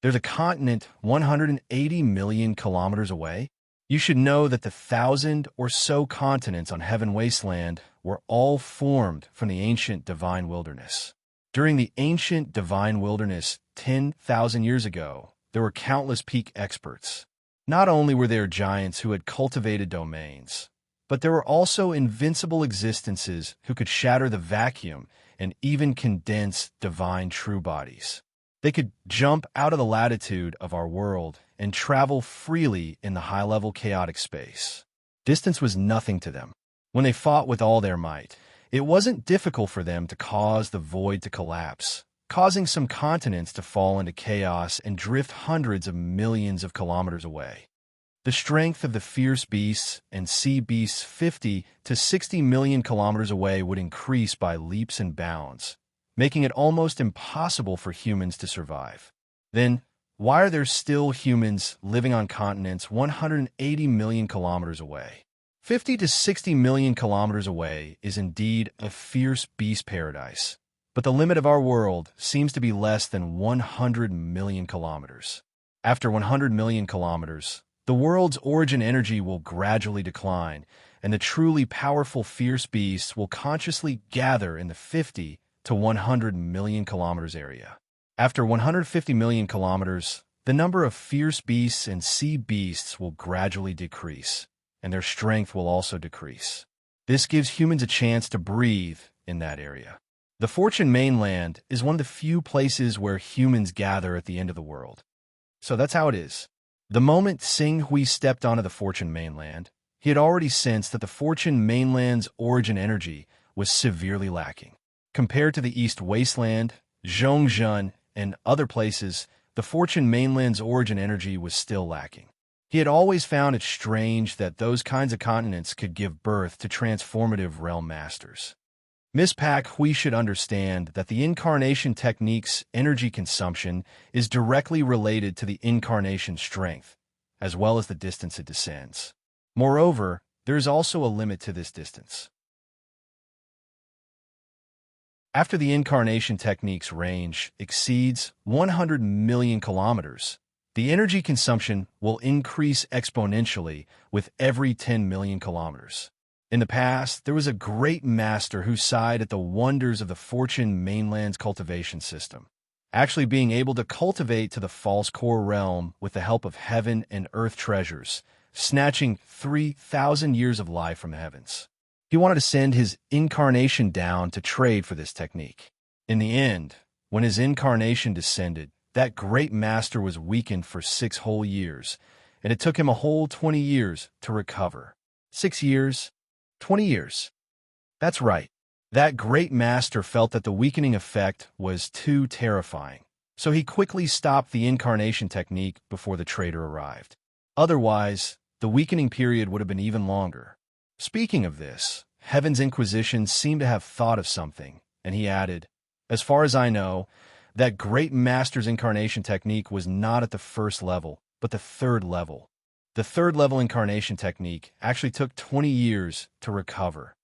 A: "There's a continent 180 million kilometers away? You should know that the 1,000 or so continents on Heaven Wasteland were all formed from the ancient divine wilderness. During the ancient divine wilderness 10,000 years ago, there were countless peak experts. Not only were there giants who had cultivated domains, but there were also invincible existences who could shatter the vacuum and even condense divine true bodies. They could jump out of the latitude of our world and travel freely in the high-level chaotic space. Distance was nothing to them. When they fought with all their might, It wasn't difficult for them to cause the void to collapse, causing some continents to fall into chaos and drift hundreds of millions of kilometers away. The strength of the fierce beasts and sea beasts 50 to 60 million kilometers away would increase by leaps and bounds, making it almost impossible for humans to survive. Then, why are there still humans living on continents 180 million kilometers away? 50 to 60 million kilometers away is indeed a fierce beast paradise, but the limit of our world seems to be less than 100 million kilometers. After 100 million kilometers, the world's origin energy will gradually decline, and the truly powerful fierce beasts will consciously gather in the 50 to 100 million kilometers area. After 150 million kilometers, the number of fierce beasts and sea beasts will gradually decrease, and their strength will also decrease. This gives humans a chance to breathe in that area. The Fortune mainland is one of the few places where humans gather at the end of the world. So that's how it is. The moment Sing Hui stepped onto the Fortune mainland, he had already sensed that the Fortune mainland's origin energy was severely lacking. Compared to the East Wasteland, Zhongzhen, and other places, the Fortune mainland's origin energy was still lacking. He had always found it strange that those kinds of continents could give birth to transformative realm masters. Miss Pak Hui should understand that the incarnation technique's energy consumption is directly related to the incarnation strength, as well as the distance it descends. Moreover, there is also a limit to this distance. After the incarnation technique's range exceeds 100 million kilometers, the energy consumption will increase exponentially with every 10 million kilometers. In the past, there was a great master who sighed at the wonders of the Fortune mainland's cultivation system, actually being able to cultivate to the false core realm with the help of heaven and earth treasures, snatching 3,000 years of life from the heavens. He wanted to send his incarnation down to trade for this technique. In the end, when his incarnation descended, that great master was weakened for 6 whole years, and it took him a whole 20 years to recover. 6 years? 20 years. That's right. That great master felt that the weakening effect was too terrifying, so he quickly stopped the incarnation technique before the trader arrived. Otherwise, the weakening period would have been even longer. Speaking of this, Heaven's Inquisition seemed to have thought of something, and he added, "As far as I know, that great master's incarnation technique was not at the 1st level, but the 3rd level. The 3rd level incarnation technique actually took 20 years to recover.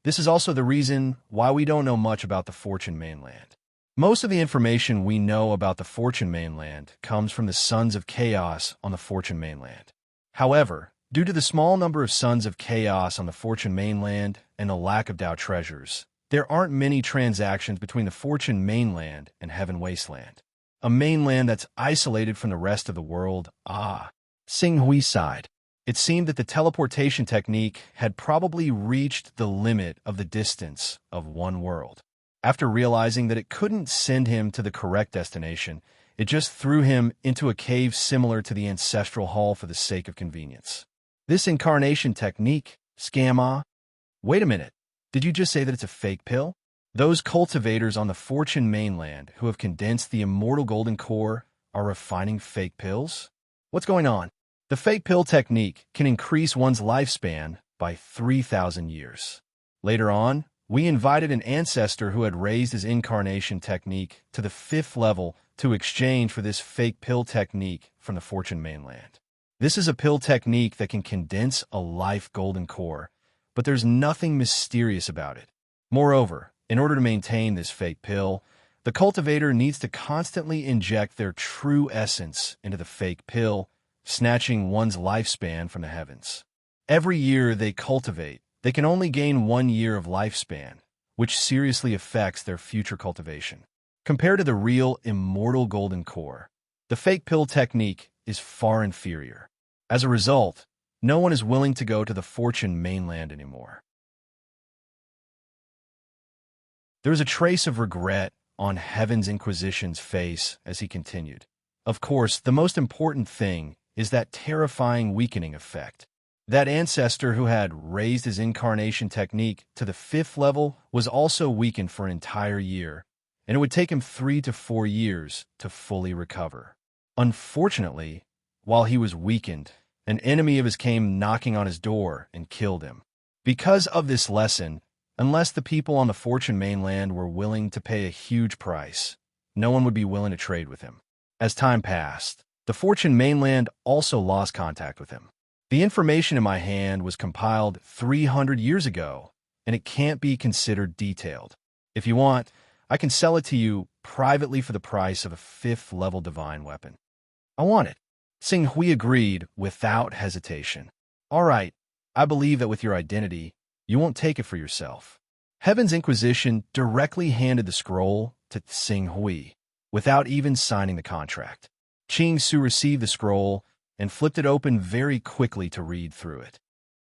A: This is also the reason why we don't know much about the Fortune mainland. Most of the information we know about the Fortune mainland comes from the Sons of Chaos on the Fortune mainland. However, due to the small number of Sons of Chaos on the Fortune mainland and the lack of Tao treasures, there aren't many transactions between the Fortune mainland and Heaven Wasteland, a mainland that's isolated from the rest of the world. Sing Hui sighed. It seemed that the teleportation technique had probably reached the limit of the distance of one world. After realizing that it couldn't send him to the correct destination, it just threw him into a cave similar to the ancestral hall for the sake of convenience. This incarnation technique, scam. Wait a minute. Did you just say that it's a fake pill? Those cultivators on the Fortune mainland who have condensed the immortal golden core are refining fake pills? What's going on? The fake pill technique can increase one's lifespan by 3,000 years. Later on, we invited an ancestor who had raised his incarnation technique to the 5th level to exchange for this fake pill technique from the Fortune mainland. This is a pill technique that can condense a life golden core, but there's nothing mysterious about it. Moreover, in order to maintain this fake pill, the cultivator needs to constantly inject their true essence into the fake pill, snatching one's lifespan from the heavens. Every year they cultivate, they can only gain 1 year of lifespan, which seriously affects their future cultivation. Compared to the real immortal golden core, the fake pill technique is far inferior. As a result, no one is willing to go to the Fortune mainland anymore. There is a trace of regret on Heaven's Inquisition's face as he continued. Of course, the most important thing is that terrifying weakening effect. That ancestor who had raised his incarnation technique to the 5th level was also weakened for an entire year, and it would take him 3 to 4 years to fully recover. Unfortunately, while he was weakened, an enemy of his came knocking on his door and killed him. Because of this lesson, unless the people on the Fortune mainland were willing to pay a huge price, no one would be willing to trade with him. As time passed, the Fortune mainland also lost contact with him. The information in my hand was compiled 300 years ago, and it can't be considered detailed. If you want, I can sell it to you privately for the price of a 5th level divine weapon. I want it. Sing Hui agreed without hesitation. All right, I believe that with your identity, you won't take it for yourself. Heaven's Inquisition directly handed the scroll to Sing Hui without even signing the contract. Ching Su received the scroll and flipped it open very quickly to read through it.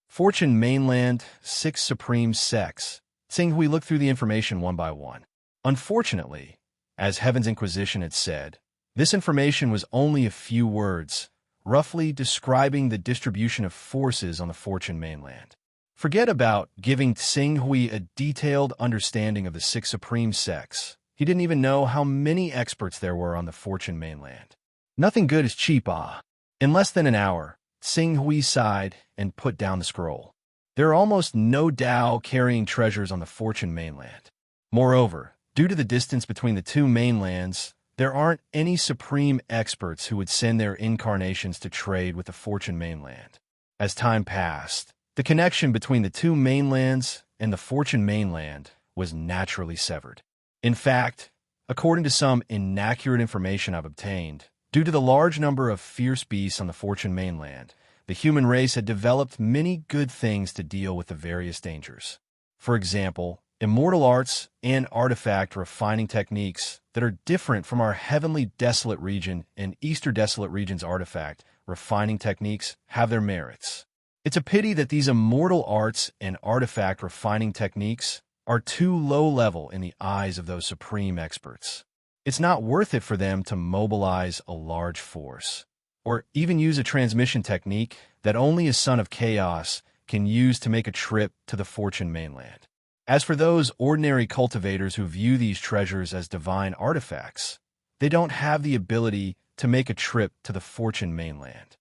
A: Fortune Mainland, 6 Supreme Sects. Sing Hui looked through the information one by one. Unfortunately, as Heaven's Inquisition had said, this information was only a few words, roughly describing the distribution of forces on the Fortune mainland. Forget about giving Sing Hui a detailed understanding of the 6 Supreme Sects. He didn't even know how many experts there were on the Fortune mainland. Nothing good is cheap, ah. In less than an hour, Sing Hui sighed and put down the scroll. There are almost no Dao carrying treasures on the Fortune mainland. Moreover, due to the distance between the two mainlands, there aren't any supreme experts who would send their incarnations to trade with the Fortune mainland. As time passed, the connection between the two mainlands and the Fortune mainland was naturally severed. In fact, according to some inaccurate information I've obtained, due to the large number of fierce beasts on the Fortune mainland, the human race had developed many good things to deal with the various dangers. For example, immortal arts and artifact refining techniques that are different from our heavenly desolate region and Easter desolate region's artifact refining techniques have their merits. It's a pity that these immortal arts and artifact refining techniques are too low level in the eyes of those supreme experts. It's not worth it for them to mobilize a large force, or even use a transmission technique that only a son of chaos can use to make a trip to the Fortune mainland. As for those ordinary cultivators who view these treasures as divine artifacts, they don't have the ability to make a trip to the Fortune mainland.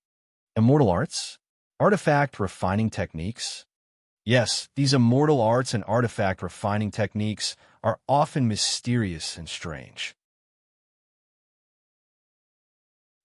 A: Immortal arts? Artifact refining techniques? Yes, these immortal arts and artifact refining techniques are often mysterious and strange.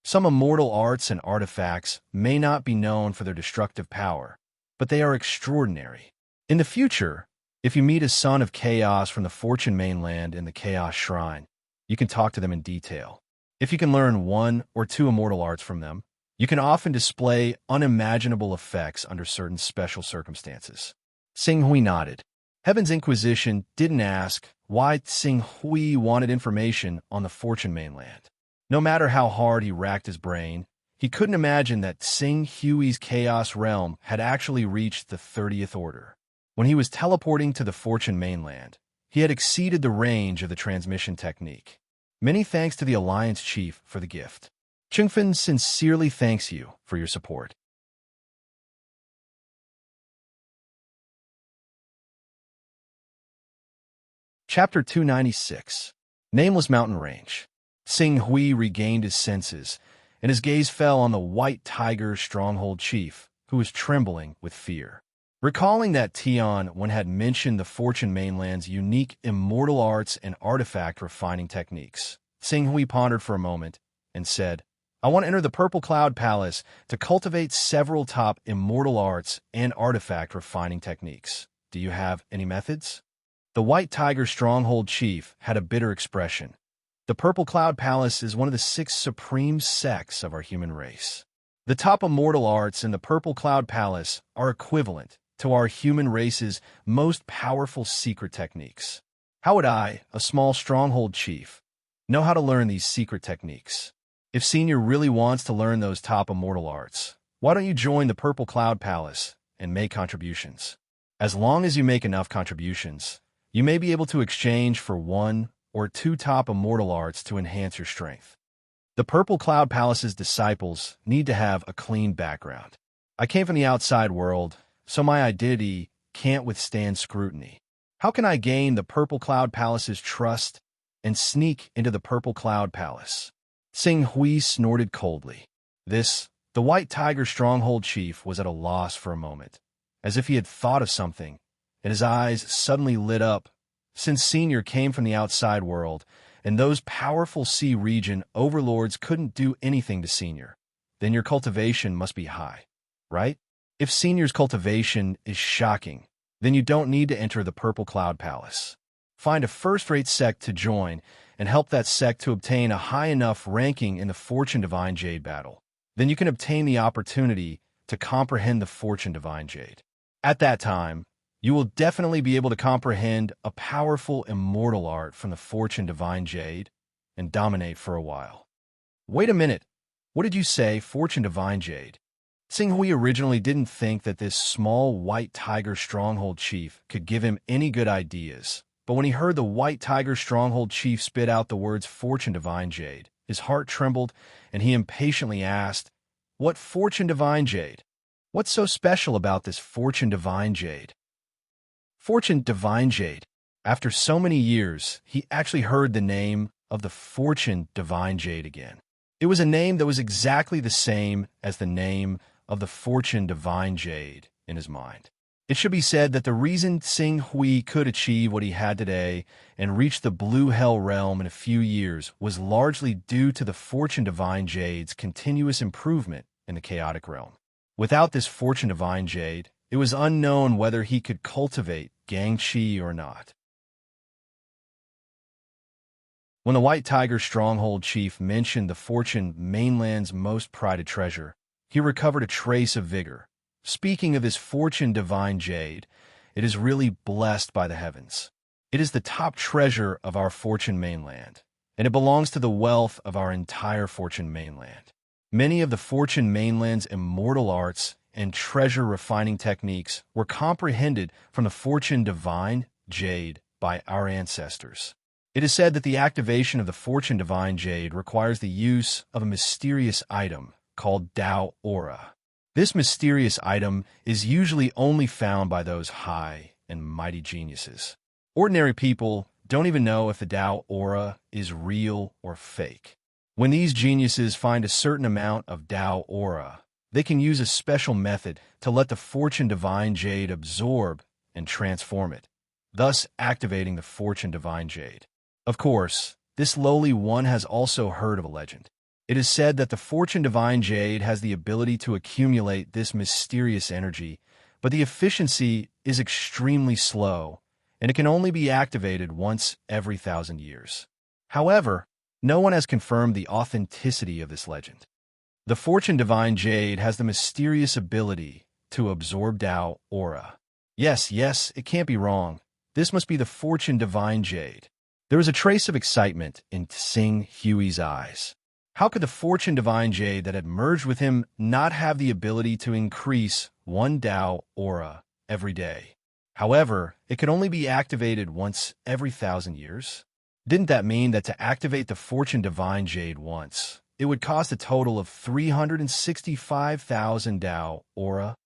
A: Some immortal arts and artifacts may not be known for their destructive power, but they are extraordinary. In the future, if you meet a son of chaos from the Fortune mainland in the Chaos Shrine, you can talk to them in detail. If you can learn 1 or 2 immortal arts from them, you can often display unimaginable effects under certain special circumstances. Sing Hui nodded. Heaven's Inquisition didn't ask why Sing Hui wanted information on the Fortune mainland. No matter how hard he racked his brain, he couldn't imagine that Sing Hui's Chaos Realm had actually reached the 30th Order. When he was teleporting to the Fortune mainland, he had exceeded the range of the transmission technique. Many thanks to the Alliance Chief for the gift. Chengfen sincerely thanks you for your support. Chapter 296. Nameless Mountain Range. Sing Hui regained his senses, and his gaze fell on the White Tiger Stronghold Chief, who was trembling with fear. Recalling that Tian had mentioned the Fortune mainland's unique immortal arts and artifact refining techniques, Sing Hui pondered for a moment and said, I want to enter the Purple Cloud Palace to cultivate several top immortal arts and artifact refining techniques. Do you have any methods? The White Tiger Stronghold Chief had a bitter expression. The Purple Cloud Palace is one of the 6 supreme sects of our human race. The top immortal arts in the Purple Cloud Palace are equivalent to our human race's most powerful secret techniques. How would I, a small stronghold chief, know how to learn these secret techniques? If Senior really wants to learn those top immortal arts, why don't you join the Purple Cloud Palace and make contributions? As long as you make enough contributions, you may be able to exchange for 1 or 2 top immortal arts to enhance your strength. The Purple Cloud Palace's disciples need to have a clean background. I came from the outside world, so my identity can't withstand scrutiny. How can I gain the Purple Cloud Palace's trust and sneak into the Purple Cloud Palace? Sing Hui snorted coldly. The White Tiger Stronghold Chief was at a loss for a moment, as if he had thought of something, and his eyes suddenly lit up. Since Senior came from the outside world, and those powerful sea region overlords couldn't do anything to Senior, then your cultivation must be high, right? If Senior's cultivation is shocking, then you don't need to enter the Purple Cloud Palace. Find a first-rate sect to join and help that sect to obtain a high enough ranking in the Fortune Divine Jade battle. Then you can obtain the opportunity to comprehend the Fortune Divine Jade. At that time, you will definitely be able to comprehend a powerful immortal art from the Fortune Divine Jade and dominate for a while. Wait a minute. What did you say, Fortune Divine Jade? Tsinghui originally didn't think that this small White Tiger Stronghold Chief could give him any good ideas, but when he heard the White Tiger Stronghold Chief spit out the words Fortune Divine Jade, his heart trembled, and he impatiently asked, "What Fortune Divine Jade? What's so special about this Fortune Divine Jade?" Fortune Divine Jade. After so many years, he actually heard the name of the Fortune Divine Jade again. It was a name that was exactly the same as the name of the Fortune Divine Jade in his mind. It should be said that the reason Tsing Hui could achieve what he had today and reach the Blue Hell Realm in a few years was largely due to the Fortune Divine Jade's continuous improvement in the Chaotic Realm. Without this Fortune Divine Jade, it was unknown whether he could cultivate Gangqi or not. When the White Tiger Stronghold Chief mentioned the Fortune Mainland's most prized treasure, he recovered a trace of vigor. Speaking of his Fortune Divine Jade, it is really blessed by the heavens. It is the top treasure of our Fortune Mainland, and it belongs to the wealth of our entire Fortune Mainland. Many of the Fortune Mainland's immortal arts and treasure refining techniques were comprehended from the Fortune Divine Jade by our ancestors. It is said that the activation of the Fortune Divine Jade requires the use of a mysterious item called Dao Aura. This mysterious item is usually only found by those high and mighty geniuses. Ordinary people don't even know if the Dao Aura is real or fake. When these geniuses find a certain amount of Dao Aura, they can use a special method to let the Fortune Divine Jade absorb and transform it, thus activating the Fortune Divine Jade. Of course, this lowly one has also heard of a legend. It is said that the Fortune Divine Jade has the ability to accumulate this mysterious energy, but the efficiency is extremely slow, and it can only be activated once every 1,000 years. However, no one has confirmed the authenticity of this legend. The Fortune Divine Jade has the mysterious ability to absorb Dao Aura. Yes, it can't be wrong. This must be the Fortune Divine Jade. There was a trace of excitement in Tsing Hui's eyes. How could the Fortune Divine Jade that had merged with him not have the ability to increase one Dao Aura every day? However, it could only be activated once every 1,000 years. Didn't that mean that to activate the Fortune Divine Jade once, it would cost a total of 365,000 Dao Aura?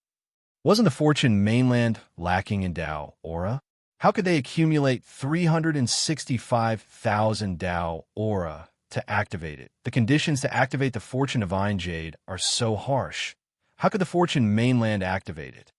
A: Wasn't the Fortune Mainland lacking in Dao Aura? How could they accumulate 365,000 Dao Aura to activate it? The conditions to activate the Fortune Divine Jade are so harsh. How could the Fortune Mainland activate it?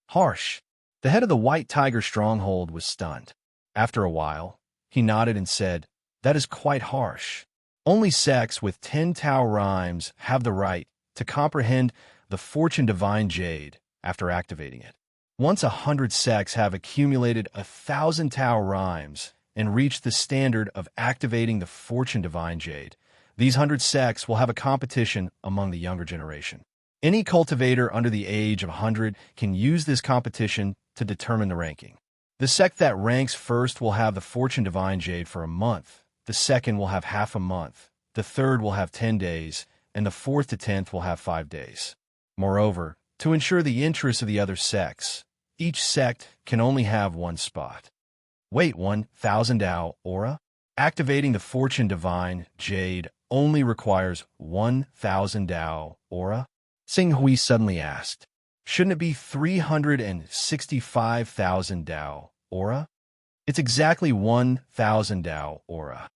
A: Harsh. The head of the White Tiger Stronghold was stunned. After a while, he nodded and said, "That is quite harsh. Only sects with 10 Tao rhymes have the right to comprehend the Fortune Divine Jade after activating it. Once 100 sects have accumulated 1,000 Tao rhymes and reached the standard of activating the Fortune Divine Jade, these 100 sects will have a competition among the younger generation. Any cultivator under the age of 100 can use this competition to determine the ranking. The sect that ranks first will have the Fortune Divine Jade for a month, the second will have half a month, the third will have 10 days, and the fourth to 10th will have 5 days. Moreover, to ensure the interests of the other sects, each sect can only have one spot. Wait, 1,000 Dao Aura? Activating the Fortune Divine Jade only requires 1,000 Dao Aura? Tsing Hui suddenly asked. Shouldn't it be 365,000 Dao aura? It's exactly 1,000 Dao aura.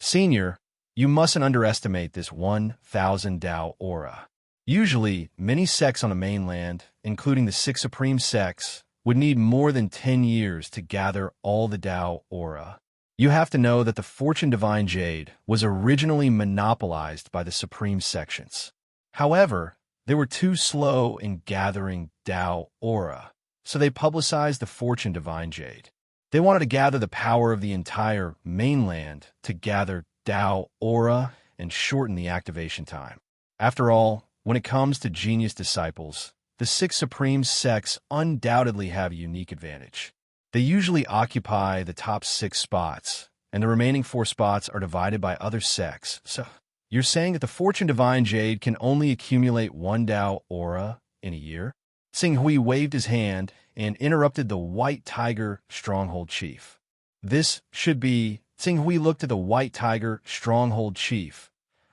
A: Senior, you mustn't underestimate this 1,000 Dao aura. Usually, many sects on the mainland, including the 6 supreme sects, would need more than 10 years to gather all the Dao aura. You have to know that the Fortune Divine Jade was originally monopolized by the supreme sections. However, they were too slow in gathering Dao aura, so they publicized the Fortune Divine Jade. They wanted to gather the power of the entire mainland to gather Dao aura and shorten the activation time. After all, when it comes to genius disciples, the 6 supreme sects undoubtedly have a unique advantage. They usually occupy the top 6 spots, and the remaining 4 spots are divided by other sects. So, you're saying that the Fortune Divine Jade can only accumulate 1 Dao aura in a year? Xing Hui waved his hand and interrupted the White Tiger Stronghold Chief. This should be... Xing Hui looked at the White Tiger Stronghold Chief.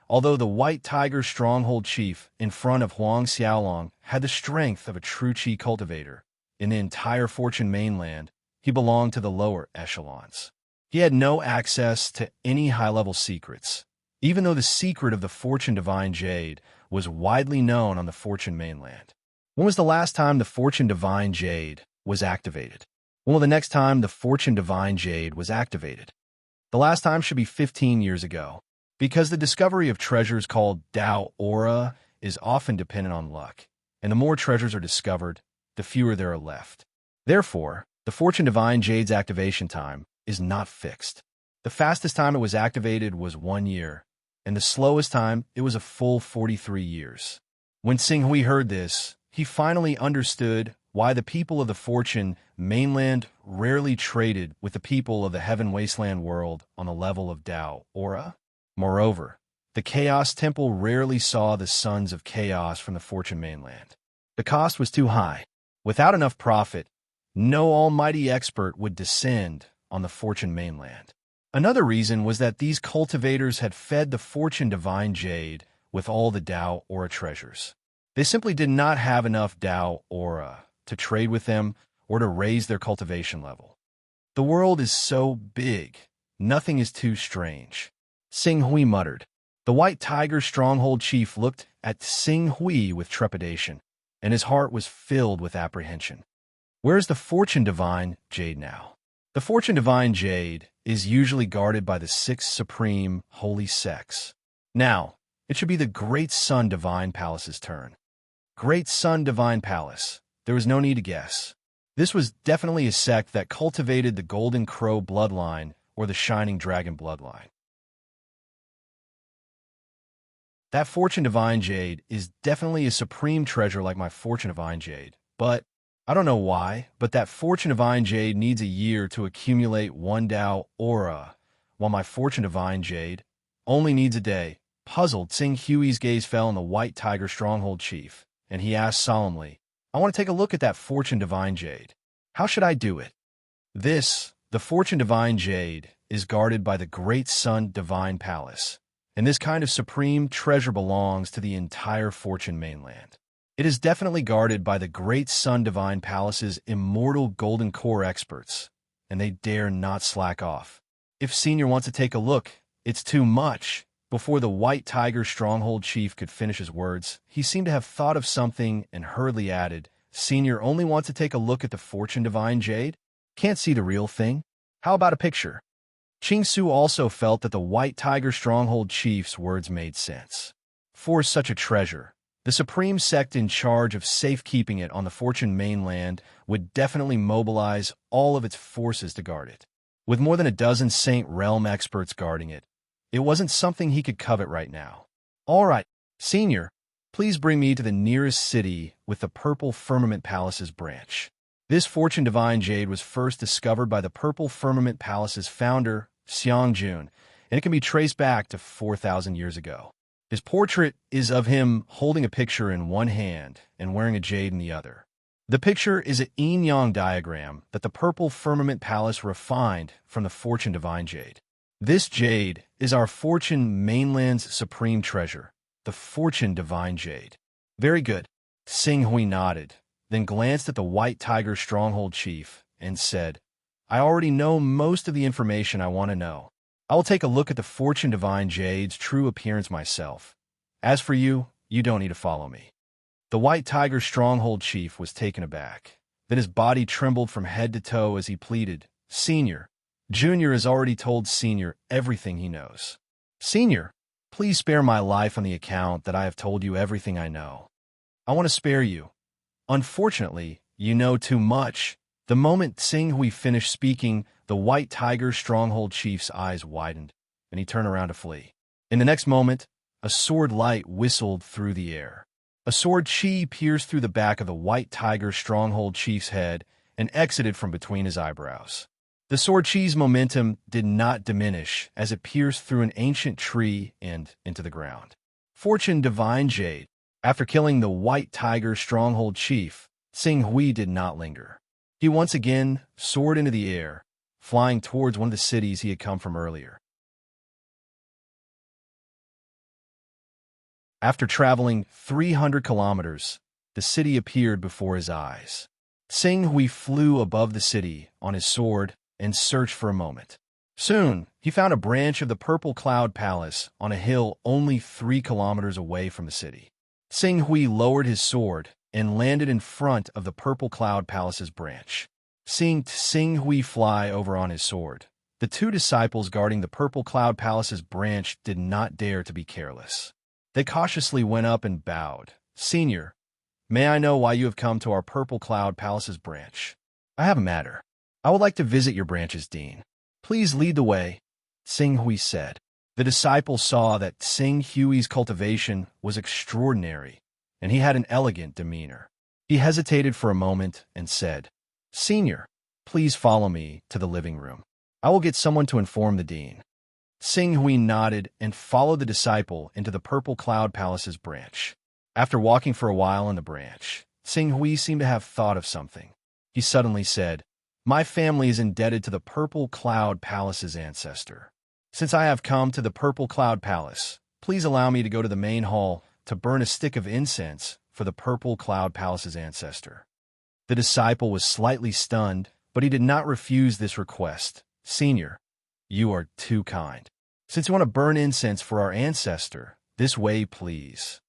A: Although the White Tiger Stronghold Chief in front of Huang Xiaolong had the strength of a true Qi cultivator, in the entire Fortune mainland, he belonged to the lower echelons. He had no access to any high-level secrets, even though the secret of the Fortune Divine Jade was widely known on the Fortune mainland. When was the last time the Fortune Divine Jade was activated? When will the next time the Fortune Divine Jade was activated? The last time should be 15 years ago, because the discovery of treasures called Dao Aura is often dependent on luck, and the more treasures are discovered, the fewer there are left. Therefore, the Fortune Divine Jade's activation time is not fixed. The fastest time it was activated was 1 year, and the slowest time it was a full 43 years. When Xing Hui heard this, he finally understood why the people of the Fortune mainland rarely traded with the people of the Heaven Wasteland world on the level of Dao Aura. Moreover, the Chaos Temple rarely saw the sons of Chaos from the Fortune mainland. The cost was too high. Without enough profit, no almighty expert would descend on the Fortune mainland. Another reason was that these cultivators had fed the Fortune Divine Jade with all the Dao Aura treasures. They simply did not have enough Dao Aura to trade with them or to raise their cultivation level. The world is so big, nothing is too strange. Xing Hui muttered. The White Tiger Stronghold Chief looked at Xing Hui with trepidation, and his heart was filled with apprehension. Where is the Fortune Divine Jade now? The Fortune Divine Jade is usually guarded by the 6 supreme holy sects. Now, it should be the Great Sun Divine Palace's turn. Great Sun Divine Palace. There was no need to guess. This was definitely a sect that cultivated the Golden Crow bloodline or the Shining Dragon bloodline. That Fortune Divine Jade is definitely a supreme treasure like my Fortune Divine Jade, but I don't know why, but that Fortune Divine Jade needs a year to accumulate 1 Dao Aura, while my Fortune Divine Jade only needs a day. Puzzled, Xing Hui's gaze fell on the White Tiger Stronghold Chief, and he asked solemnly, I want to take a look at that Fortune Divine Jade. How should I do it? The Fortune Divine Jade, is guarded by the Great Sun Divine Palace, and this kind of supreme treasure belongs to the entire Fortune mainland. It is definitely guarded by the Great Sun Divine Palace's immortal Golden Core experts, and they dare not slack off. If Senior wants to take a look, it's too much. Before the White Tiger Stronghold Chief could finish his words, he seemed to have thought of something and hurriedly added, Senior only wants to take a look at the Fortune Divine Jade? Can't see the real thing? How about a picture? Qing Su also felt that the White Tiger Stronghold Chief's words made sense. For such a treasure, the supreme sect in charge of safekeeping it on the Fortune mainland would definitely mobilize all of its forces to guard it. With more than a dozen Saint Realm experts guarding it, it wasn't something he could covet right now. All right, Senior, please bring me to the nearest city with the Purple Firmament Palace's branch. This Fortune Divine Jade was first discovered by the Purple Firmament Palace's founder, Xiang Jun, and it can be traced back to 4,000 years ago. His portrait is of him holding a picture in one hand and wearing a jade in the other. The picture is a yin-yang diagram that the Purple Firmament Palace refined from the Fortune Divine Jade. This jade is our Fortune mainland's supreme treasure, the fortune divine jade. Very good. Sing Hui nodded, then glanced at the White Tiger stronghold chief and said, I already know most of the information I want to know. I will take a look at the fortune divine jade's true appearance myself. As for you, you don't need to follow me. The White Tiger stronghold chief was taken aback. Then his body trembled from head to toe as he pleaded, Senior, Junior has already told Senior everything he knows. Senior, please spare my life on the account that I have told you everything I know. I want to spare you. Unfortunately, you know too much. The moment Sing Hui finished speaking, the White Tiger stronghold chief's eyes widened, and he turned around to flee. In the next moment, a sword light whistled through the air. A sword chi pierced through the back of the White Tiger stronghold chief's head and exited from between his eyebrows. The sword chi's momentum did not diminish as it pierced through an ancient tree and into the ground. Fortune divine jade. After killing the White Tiger stronghold chief, Sing Hui did not linger. He once again soared into the air, flying towards one of the cities he had come from earlier. After traveling 300 kilometers, the city appeared before his eyes. Sing Hui flew above the city on his sword and searched for a moment. Soon, he found a branch of the Purple Cloud Palace on a hill only 3 kilometers away from the city. Sing Hui lowered his sword and landed in front of the Purple Cloud Palace's branch. Seeing Sing Hui fly over on his sword, the 2 disciples guarding the Purple Cloud Palace's branch did not dare to be careless. They cautiously went up and bowed. Senior, may I know why you have come to our Purple Cloud Palace's branch? I have a matter. I would like to visit your branch's dean. Please lead the way, Sing Hui said. The disciples saw that Sing Hui's cultivation was extraordinary, and he had an elegant demeanor. He hesitated for a moment and said, Senior, please follow me to the living room. I will get someone to inform the dean. Sing Hui nodded and followed the disciple into the Purple Cloud Palace's branch. After walking for a while in the branch, Sing Hui seemed to have thought of something. He suddenly said, My family is indebted to the Purple Cloud Palace's ancestor. Since I have come to the Purple Cloud Palace, please allow me to go to the main hall to burn a stick of incense for the Purple Cloud Palace's ancestor. The disciple was slightly stunned, but he did not refuse this request. Senior, you are too kind. Since you want to burn incense for our ancestor, this way, please.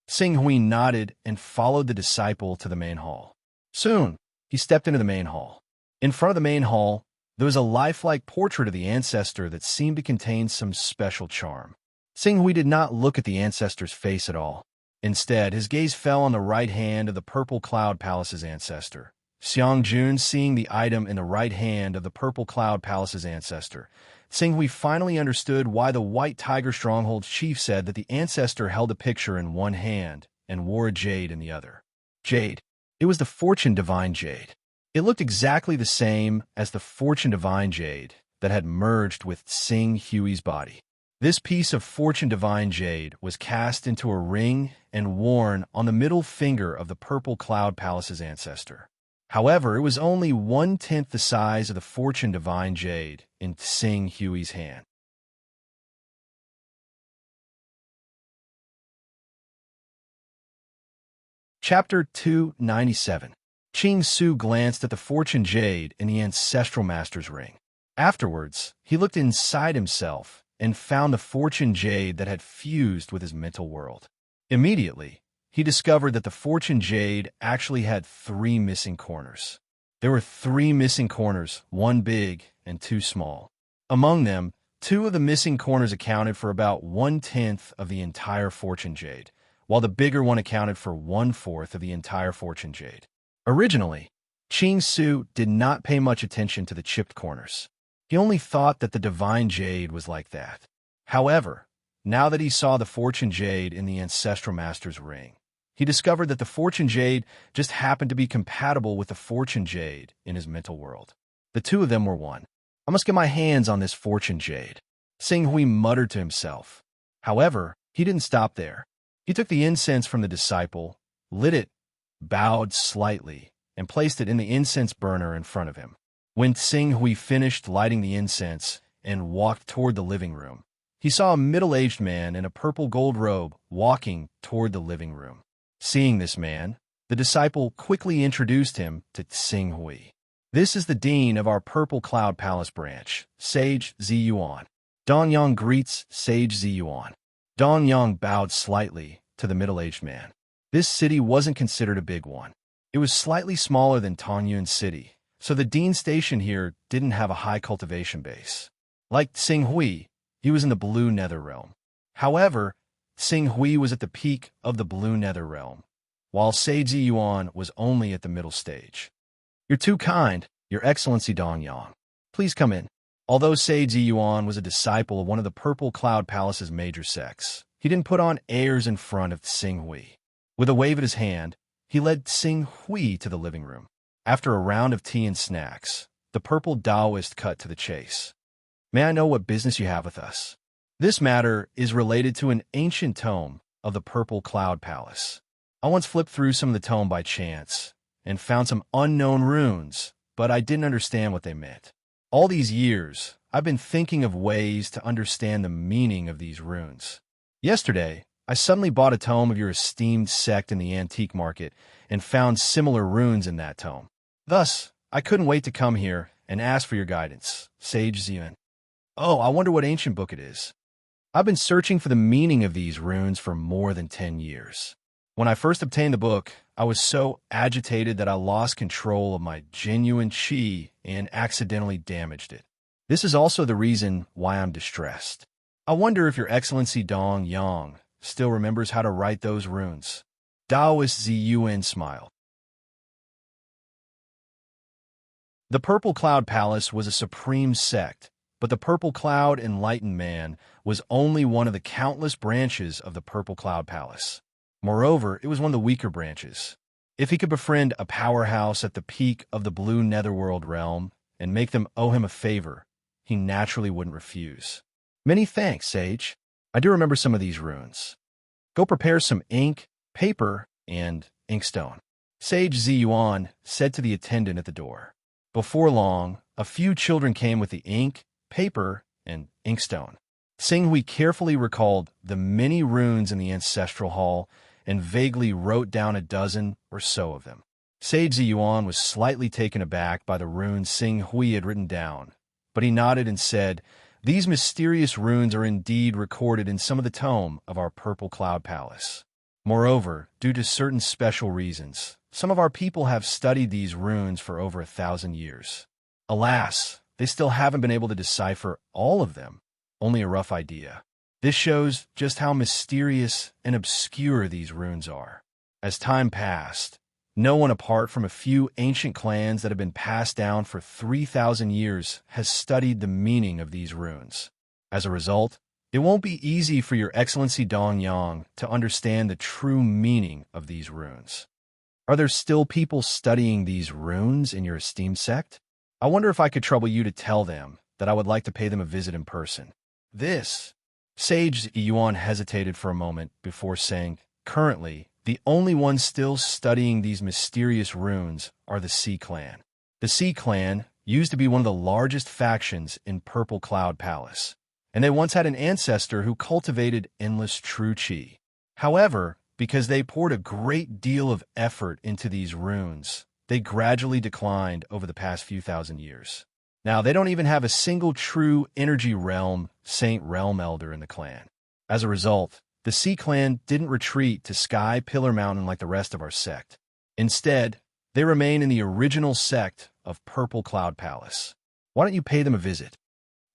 A: Sing Hui nodded and followed the disciple to the main hall. Soon, he stepped into the main hall. In front of the main hall, there was a lifelike portrait of the ancestor that seemed to contain some special charm. Sing Hui did not look at the ancestor's face at all. Instead, his gaze fell on the right hand of the Purple Cloud Palace's ancestor. Xiang Jun, seeing the item in the right hand of the Purple Cloud Palace's ancestor, Sing Hui finally understood why the White Tiger Stronghold's chief said that the ancestor held a picture in one hand and wore a jade in the other. Jade. It was the Fortune Divine Jade. It looked exactly the same as the Fortune Divine Jade that had merged with Sing Hui's body. This piece of Fortune Divine Jade was cast into a ring and worn on the middle finger of the Purple Cloud Palace's ancestor. However, it was only 1/10 the size of the Fortune Divine Jade in Sing Hui's hand. Chapter 297. Qing Su glanced at the Fortune Jade in the Ancestral Master's ring. Afterwards, he looked inside himself and found the Fortune Jade that had fused with his mental world. Immediately, he discovered that the Fortune Jade actually had 3 missing corners. There were 3 missing corners, 1 big and 2 small. Among them, 2 of the missing corners accounted for about 1/10 of the entire Fortune Jade, while the bigger one accounted for 1/4 of the entire Fortune Jade. Originally, Qing Su did not pay much attention to the chipped corners. He only thought that the Divine Jade was like that. However, now that he saw the Fortune Jade in the Ancestral Master's ring, he discovered that the Fortune Jade just happened to be compatible with the Fortune Jade in his mental world. The 2 of them were one. I must get my hands on this Fortune Jade, Sing Hui muttered to himself. However, he didn't stop there. He took the incense from the disciple, lit it, bowed slightly, and placed it in the incense burner in front of him. When Sing Hui finished lighting the incense and walked toward the living room, he saw a middle-aged man in a purple gold robe walking toward the living room. Seeing this man, the disciple quickly introduced him to Tsing Hui. This is the dean of our Purple Cloud Palace branch, Sage Ziyuan. Dong Yang greets Sage Ziyuan. Dong Yang bowed slightly to the middle-aged man. This city wasn't considered a big one. It was slightly smaller than Hunyuan City, so the dean station here didn't have a high cultivation base. Like Tsing Hui, he was in the Blue Nether Realm. However, Tsing Hui was at the peak of the Blue Nether Realm, while Sage Ziyuan was only at the middle stage. "You're too kind, Your Excellency Dong Yang. Please come in." Although Sage Ziyuan was a disciple of one of the Purple Cloud Palace's major sects, he didn't put on airs in front of Tsing Hui. With a wave of his hand, he led Tsing Hui to the living room. After a round of tea and snacks, the purple Taoist cut to the chase. "May I know what business you have with us?" "This matter is related to an ancient tome of the Purple Cloud Palace. I once flipped through some of the tome by chance and found some unknown runes, but I didn't understand what they meant. All these years, I've been thinking of ways to understand the meaning of these runes. Yesterday, I suddenly bought a tome of your esteemed sect in the antique market and found similar runes in that tome. Thus, I couldn't wait to come here and ask for your guidance." Sage Ziyuan. "Oh, I wonder what ancient book it is. I've been searching for the meaning of these runes for more than 10 years. When I first obtained the book, I was so agitated that I lost control of my genuine chi and accidentally damaged it. This is also the reason why I'm distressed. I wonder if Your Excellency Dong Yang still remembers how to write those runes." Taoist Ziyuan smiled. The Purple Cloud Palace was a supreme sect, but the Purple Cloud Enlightened Man was only one of the countless branches of the Purple Cloud Palace. Moreover, it was one of the weaker branches. If he could befriend a powerhouse at the peak of the Blue Netherworld realm and make them owe him a favor, he naturally wouldn't refuse. "Many thanks, Sage. I do remember some of these runes. Go prepare some ink, paper, and inkstone," Sage Ziyuan said to the attendant at the door. Before long, a few children came with the ink, paper, and inkstone. Tsing Hui carefully recalled the many runes in the ancestral hall and vaguely wrote down a dozen or so of them. Sage Ziyuan was slightly taken aback by the runes Tsing Hui had written down, but he nodded and said, "These mysterious runes are indeed recorded in some of the tome of our Purple Cloud Palace. Moreover, due to certain special reasons, some of our people have studied these runes for over 1,000 years. Alas, they still haven't been able to decipher all of them, only a rough idea. This shows just how mysterious and obscure these runes are. As time passed, no one apart from a few ancient clans that have been passed down for 3,000 years has studied the meaning of these runes. As a result, it won't be easy for Your Excellency Dong Yang to understand the true meaning of these runes. Are there still people studying these runes in your esteemed sect? I wonder if I could trouble you to tell them that I would like to pay them a visit in person." Sage Yuan hesitated for a moment before saying, "Currently, the only ones still studying these mysterious runes are the Sea Clan. The Sea Clan used to be one of the largest factions in Purple Cloud Palace, and they once had an ancestor who cultivated endless true chi. However, because they poured a great deal of effort into these runes, they gradually declined over the past few thousand years. Now, they don't even have a single true energy realm Saint Realm Elder in the clan. As a result, the Sea Clan didn't retreat to Sky Pillar Mountain like the rest of our sect. Instead, they remain in the original sect of Purple Cloud Palace. Why don't you pay them a visit?"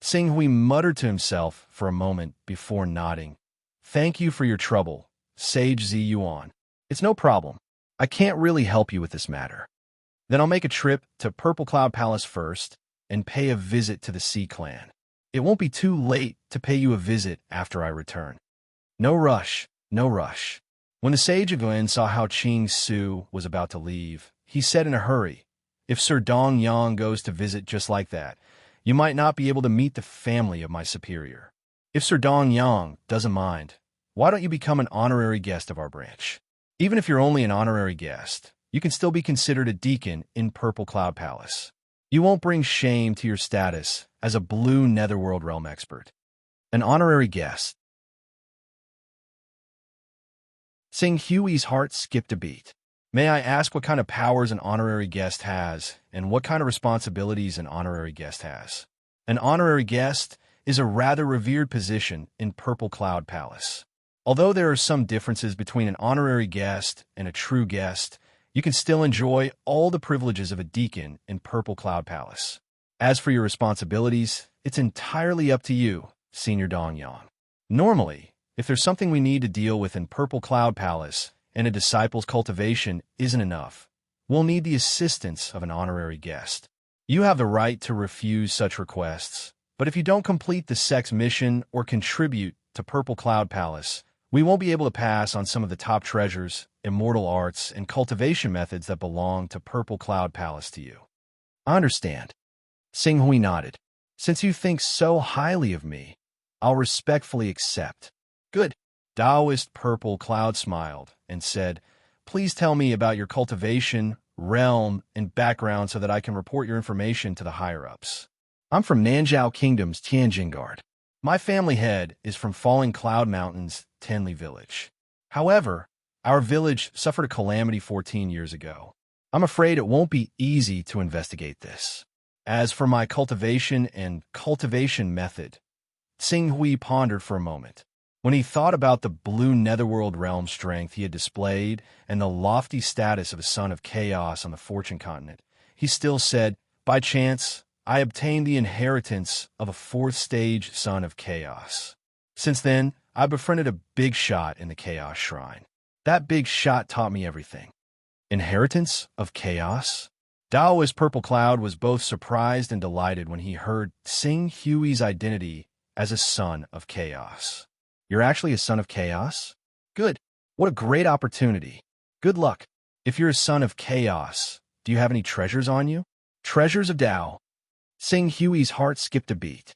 A: Tsing Hui muttered to himself for a moment before nodding. "Thank you for your trouble, Sage Ziyuan. It's no problem. I can't really help you with this matter. Then I'll make a trip to Purple Cloud Palace first and pay a visit to the Sea Clan. It won't be too late to pay you a visit after I return." No rush, no rush. When the Sage of Yin saw how Ching Su was about to leave, he said in a hurry, "If Sir Dong Yang goes to visit just like that, you might not be able to meet the family of my superior. If Sir Dong Yang doesn't mind, why don't you become an honorary guest of our branch? Even if you're only an honorary guest, you can still be considered a deacon in Purple Cloud Palace. You won't bring shame to your status as a Blue Netherworld realm expert." An honorary guest. Sing Huey's heart skipped a beat. May I ask what kind of powers an honorary guest has, and what kind of responsibilities an honorary guest has? An honorary guest is a rather revered position in Purple Cloud Palace. Although there are some differences between an honorary guest and a true guest, you can still enjoy all the privileges of a deacon in Purple Cloud Palace. As for your responsibilities, it's entirely up to you, Senior Dongyang. Normally, if there's something we need to deal with in Purple Cloud Palace and a disciple's cultivation isn't enough, we'll need the assistance of an honorary guest. You have the right to refuse such requests, but if you don't complete the sex mission or contribute to Purple Cloud Palace, we won't be able to pass on some of the top treasures, immortal arts, and cultivation methods that belong to Purple Cloud Palace to you. I understand. Sing Hui nodded. Since you think so highly of me, I'll respectfully accept. Good. Taoist Purple Cloud smiled and said, please tell me about your cultivation, realm, and background so that I can report your information to the higher-ups. I'm from Nanzhao Kingdom's Tianjingard. My family head is from Falling Cloud Mountain's Tenli village. However, our village suffered a calamity 14 years ago. I'm afraid it won't be easy to investigate this. As for my cultivation and cultivation method, Sing Hui pondered for a moment. When he thought about the blue netherworld realm strength he had displayed and the lofty status of a son of chaos on the Fortune continent, he still said, by chance, I obtained the inheritance of a fourth-stage son of chaos. Since then, I befriended a big shot in the Chaos Shrine. That big shot taught me everything. Inheritance of chaos? Taoist Purple Cloud was both surprised and delighted when he heard Sing Huey's identity as a son of chaos. You're actually a son of chaos? Good. What a great opportunity. Good luck. If you're a son of chaos, do you have any treasures on you? Treasures of Tao. Sing Huey's heart skipped a beat.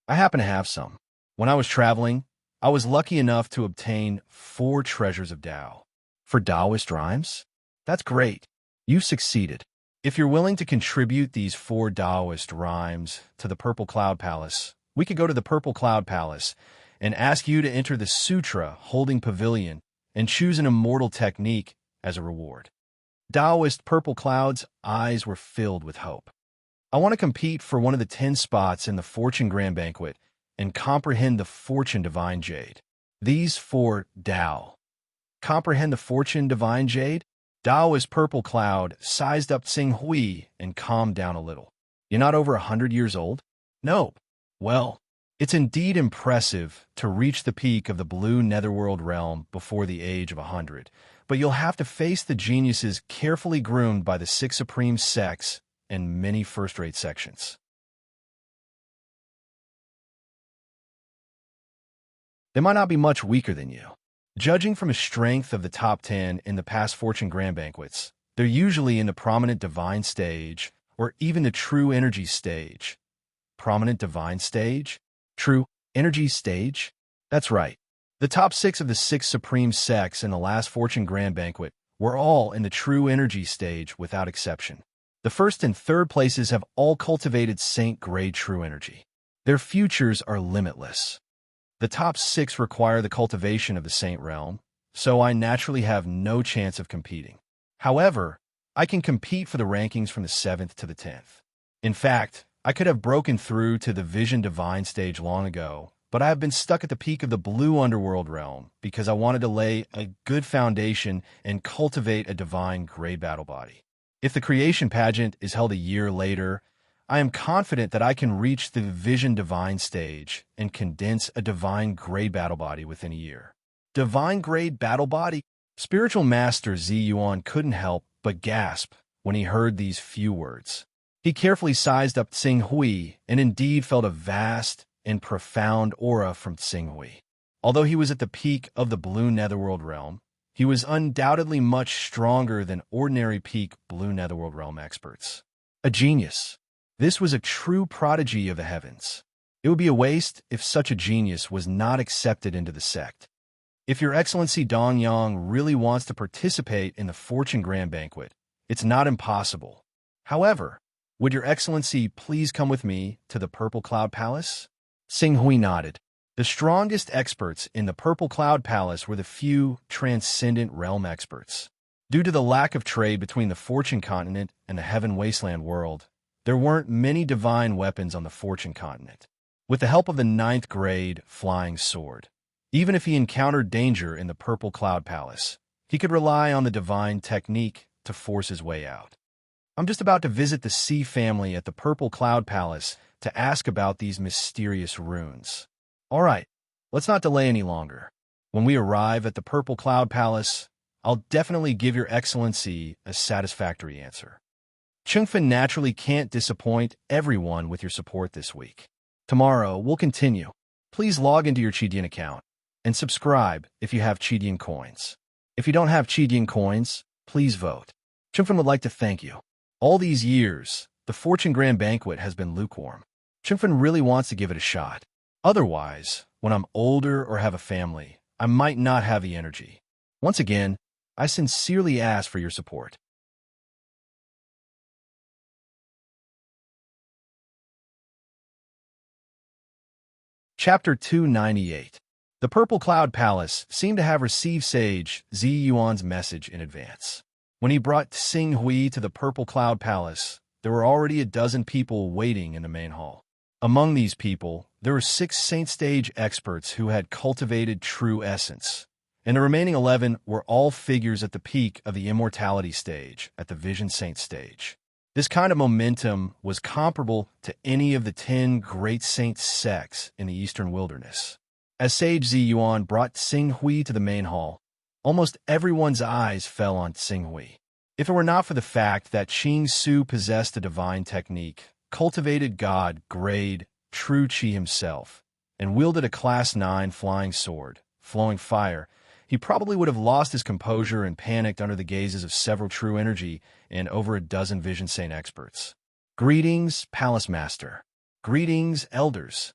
A: I happen to have some. When I was traveling, I was lucky enough to obtain 4 treasures of Tao. For Taoist rhymes? That's great. You've succeeded. If you're willing to contribute these 4 Taoist rhymes to the Purple Cloud Palace, we could go to the Purple Cloud Palace and ask you to enter the Sutra Holding Pavilion and choose an immortal technique as a reward. Taoist Purple Cloud's eyes were filled with hope. I want to compete for one of the 10 spots in the Fortune Grand Banquet and comprehend the Fortune Divine Jade. These 4 Tao. Comprehend the Fortune Divine Jade? Taoist Purple Cloud sized up Sing Hui and calmed down a little. You're not over 100 years old? No. Well, it's indeed impressive to reach the peak of the blue netherworld realm before the age of 100, but you'll have to face the geniuses carefully groomed by the 6 supreme sects and many first-rate sections. They might not be much weaker than you. Judging from the strength of the top 10 in the past Fortune Grand Banquets, they're usually in the prominent divine stage or even the true energy stage. Prominent divine stage? True energy stage? That's right. The top 6 of the 6 supreme sects in the last Fortune Grand Banquet were all in the true energy stage without exception. The first and third places have all cultivated saint-grade true energy. Their futures are limitless. The top 6 require the cultivation of the saint realm, so I naturally have no chance of competing. However, I can compete for the rankings from the 7th to the 10th. In fact, I could have broken through to the Vision Divine stage long ago, but I have been stuck at the peak of the blue underworld realm because I wanted to lay a good foundation and cultivate a divine grade battle body. If the creation pageant is held a year later, I am confident that I can reach the Vision Divine stage and condense a divine grade battle body within a year. Divine grade battle body? Spiritual Master Hunyuan couldn't help but gasp when he heard these few words. He carefully sized up Sing Hui and indeed felt a vast and profound aura from Sing Hui. Although he was at the peak of the blue netherworld realm, he was undoubtedly much stronger than ordinary peak blue netherworld realm experts. A genius. This was a true prodigy of the heavens. It would be a waste if such a genius was not accepted into the sect. If Your Excellency Dongyang really wants to participate in the Fortune Grand Banquet, it's not impossible. However, would Your Excellency please come with me to the Purple Cloud Palace? Sing Hui nodded. The strongest experts in the Purple Cloud Palace were the few transcendent realm experts. Due to the lack of trade between the Fortune continent and the Heaven Wasteland world, there weren't many divine weapons on the Fortune continent. With the help of the 9th grade flying sword, even if he encountered danger in the Purple Cloud Palace, he could rely on the divine technique to force his way out. I'm just about to visit the Sea family at the Purple Cloud Palace to ask about these mysterious runes. All right, let's not delay any longer. When we arrive at the Purple Cloud Palace, I'll definitely give Your Excellency a satisfactory answer. Chungfen naturally can't disappoint everyone with your support this week. Tomorrow, we'll continue. Please log into your Chidian account and subscribe if you have Chidian coins. If you don't have Chidian coins, please vote. Chungfen would like to thank you. All these years, the Fortune Grand Banquet has been lukewarm. Chungfen really wants to give it a shot. Otherwise, when I'm older or have a family, I might not have the energy. Once again, I sincerely ask for your support. Chapter 298. The Purple Cloud Palace seemed to have received Sage Zi Yuan's message in advance. When he brought Xing Hui to the Purple Cloud Palace, there were already a dozen people waiting in the main hall. Among these people, there were 6 Saint Stage experts who had cultivated true essence, and the remaining 11 were all figures at the peak of the immortality stage at the Vision Saint stage. This kind of momentum was comparable to any of the 10 great saint sects in the Eastern Wilderness. As Sage Zi Yuan brought Xing Hui to the main hall, almost everyone's eyes fell on Xing Hui. If it were not for the fact that Qing Su possessed a divine technique, cultivated God grade True Qi himself, and wielded a Class 9 flying sword, flowing fire, he probably would have lost his composure and panicked under the gazes of several true energy and over a dozen Vision Saint experts. Greetings, Palace Master. Greetings, Elders.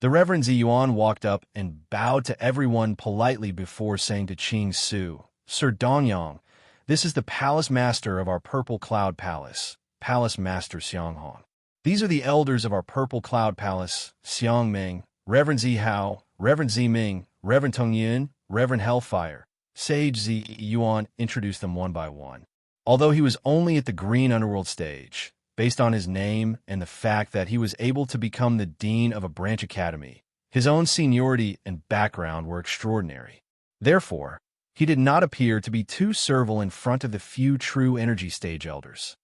A: The Reverend Zi Yuan walked up and bowed to everyone politely before saying to Qing Su, Sir Dongyang, this is the Palace Master of our Purple Cloud Palace, Palace Master Xianghong. These are the elders of our Purple Cloud Palace, Xiang Ming, Reverend Zi Hao, Reverend Zi Ming, Reverend Tong Yin, Reverend Hellfire. Sage Zi Yuan introduced them one by one. Although he was only at the Green Underworld stage, based on his name and the fact that he was able to become the dean of a branch academy, his own seniority and background were extraordinary. Therefore, he did not appear to be too servile in front of the few true energy stage elders.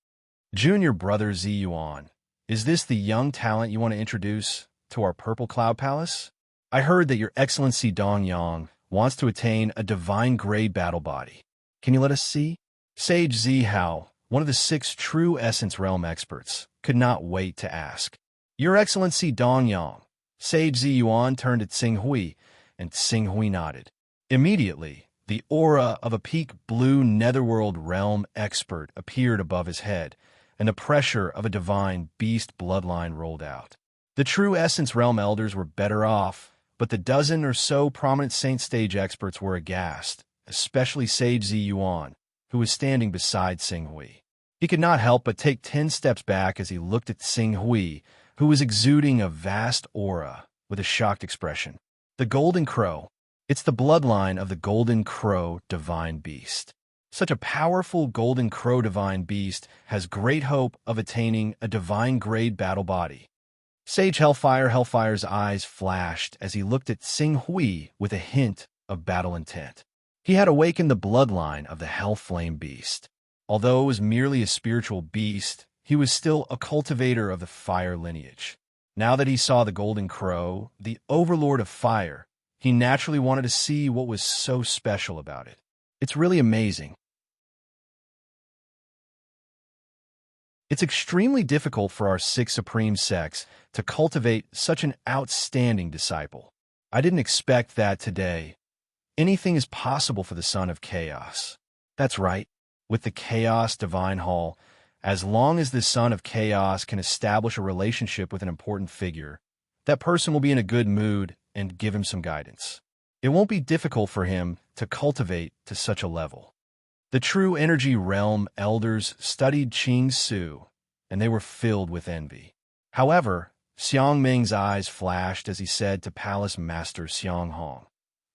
A: Junior brother Zi Yuan, is this the young talent you want to introduce to our Purple Cloud Palace? I heard that Your Excellency Dong Yang wants to attain a divine grade battle body. Can you let us see? Sage Zi Hao, one of the 6 true essence realm experts, could not wait to ask. Your Excellency Dong Yang. Sage Zi Yuan turned at Xing Hui, and Xing Hui nodded. Immediately, the aura of a peak blue netherworld realm expert appeared above his head, and the pressure of a divine beast bloodline rolled out. The true essence realm elders were better off, but the dozen or so prominent saint stage experts were aghast, especially Sage Zi Yuan, who was standing beside Xing Hui. He could not help but take 10 steps back as he looked at Xing Hui, who was exuding a vast aura with a shocked expression. The Golden Crow. It's the bloodline of the Golden Crow divine beast. Such a powerful Golden Crow divine beast has great hope of attaining a divine grade battle body. Sage Hellfire's eyes flashed as he looked at Xing Hui with a hint of battle intent. He had awakened the bloodline of the Hellflame beast. Although it was merely a spiritual beast, he was still a cultivator of the fire lineage. Now that he saw the Golden Crow, the overlord of fire, he naturally wanted to see what was so special about it. It's really amazing. It's extremely difficult for our 6 supreme sects to cultivate such an outstanding disciple. I didn't expect that today. Anything is possible for the Son of Chaos. That's right. With the Chaos Divine Hall, as long as the Son of Chaos can establish a relationship with an important figure, that person will be in a good mood and give him some guidance. It won't be difficult for him to cultivate to such a level. The true energy realm elders studied Qing Su, and they were filled with envy. However, Xiang Ming's eyes flashed as he said to Palace Master Xiang Hong,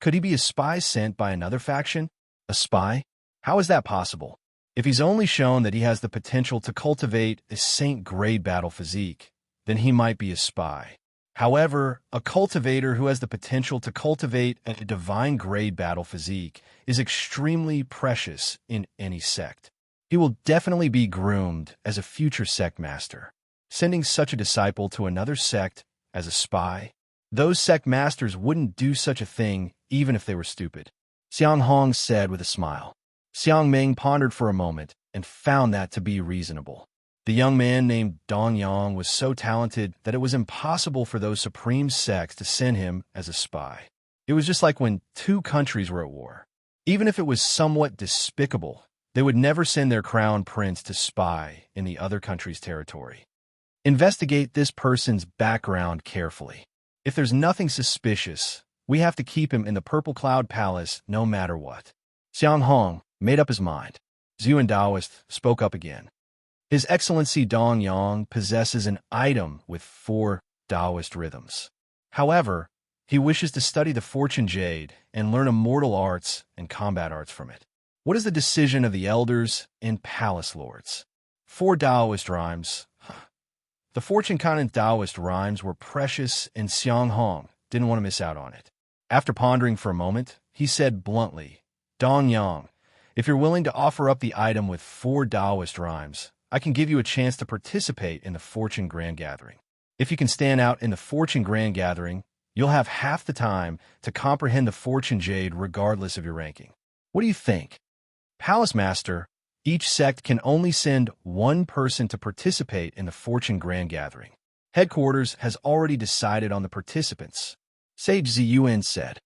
A: "Could he be a spy sent by another faction? A spy? How is that possible? If he's only shown that he has the potential to cultivate a saint-grade battle physique, then he might be a spy. However, a cultivator who has the potential to cultivate a divine-grade battle physique is extremely precious in any sect. He will definitely be groomed as a future sect master. Sending such a disciple to another sect as a spy? Those sect masters wouldn't do such a thing even if they were stupid," Xiang Hong said with a smile. Xiang Ming pondered for a moment and found that to be reasonable. The young man named Dong Yang was so talented that it was impossible for those supreme sects to send him as a spy. It was just like when two countries were at war. Even if it was somewhat despicable, they would never send their crown prince to spy in the other country's territory. Investigate this person's background carefully. If there's nothing suspicious, we have to keep him in the Purple Cloud Palace no matter what. Xiang Hong made up his mind. Zhuan Daoist spoke up again. His Excellency Dong Yang possesses an item with 4 Taoist rhythms. However, he wishes to study the Fortune Jade and learn immortal arts and combat arts from it. What is the decision of the elders and palace lords? 4 Taoist rhymes. The Fortune Continent Taoist rhymes were precious, and Xiang Hong didn't want to miss out on it. After pondering for a moment, he said bluntly, "Dong Yang, if you're willing to offer up the item with 4 Taoist rhymes, I can give you a chance to participate in the Fortune Grand Gathering. If you can stand out in the Fortune Grand Gathering, you'll have half the time to comprehend the Fortune Jade regardless of your ranking. What do you think?" Palace Master, each sect can only send one person to participate in the Fortune Grand Gathering. Headquarters has already decided on the participants. Sage Ziyuan said,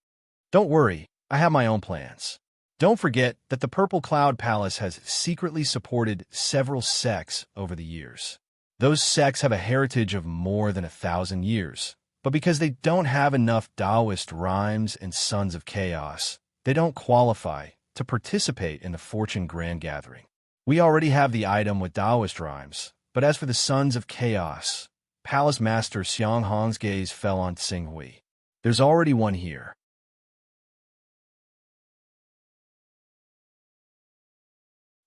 A: "Don't worry, I have my own plans. Don't forget that the Purple Cloud Palace has secretly supported several sects over the years. Those sects have a heritage of more than 1,000 years, but because they don't have enough Taoist rhymes and Sons of Chaos, they don't qualify to participate in the Fortune Grand Gathering. We already have the item with Taoist rhymes, but as for the Sons of Chaos," Palace Master Xiang Hong's gaze fell on Tsinghui. "There's already one here."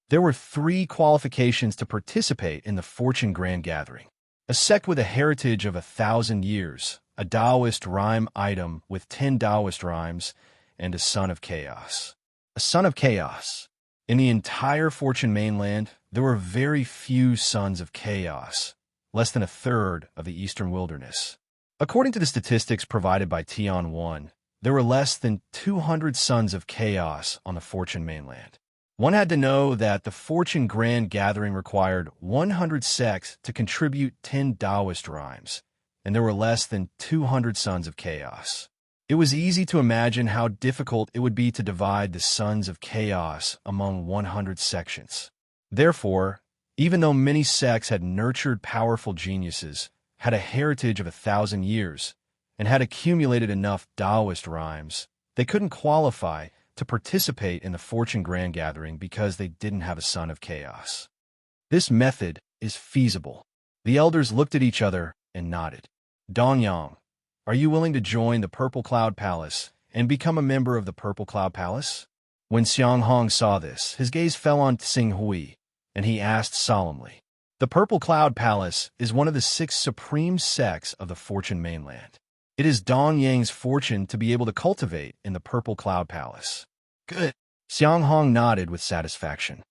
A: There were 3 qualifications to participate in the Fortune Grand Gathering. A sect with a heritage of 1,000 years, a Taoist rhyme item with 10 Taoist rhymes, and a Son of Chaos. A Son of Chaos. In the entire Fortune mainland, there were very few Sons of Chaos, less than a third of the Eastern Wilderness. According to the statistics provided by Tian 1, there were less than 200 Sons of Chaos on the Fortune mainland. One had to know that the Fortune Grand Gathering required 100 sects to contribute 10 Taoist rhymes, and there were less than 200 Sons of Chaos. It was easy to imagine how difficult it would be to divide the Sons of Chaos among 100 sections. Therefore, even though many sects had nurtured powerful geniuses, had a heritage of 1,000 years, and had accumulated enough Taoist rhymes, they couldn't qualify to participate in the Fortune Grand Gathering because they didn't have a Son of Chaos. This method is feasible. The elders looked at each other and nodded. Dong Yang, are you willing to join the Purple Cloud Palace and become a member of the Purple Cloud Palace? When Xiang Hong saw this, his gaze fell on Tsinghui, and he asked solemnly, "The Purple Cloud Palace is one of the 6 supreme sects of the Fortune mainland. It is Dong Yang's fortune to be able to cultivate in the Purple Cloud Palace." "Good." Xiang Hong nodded with satisfaction.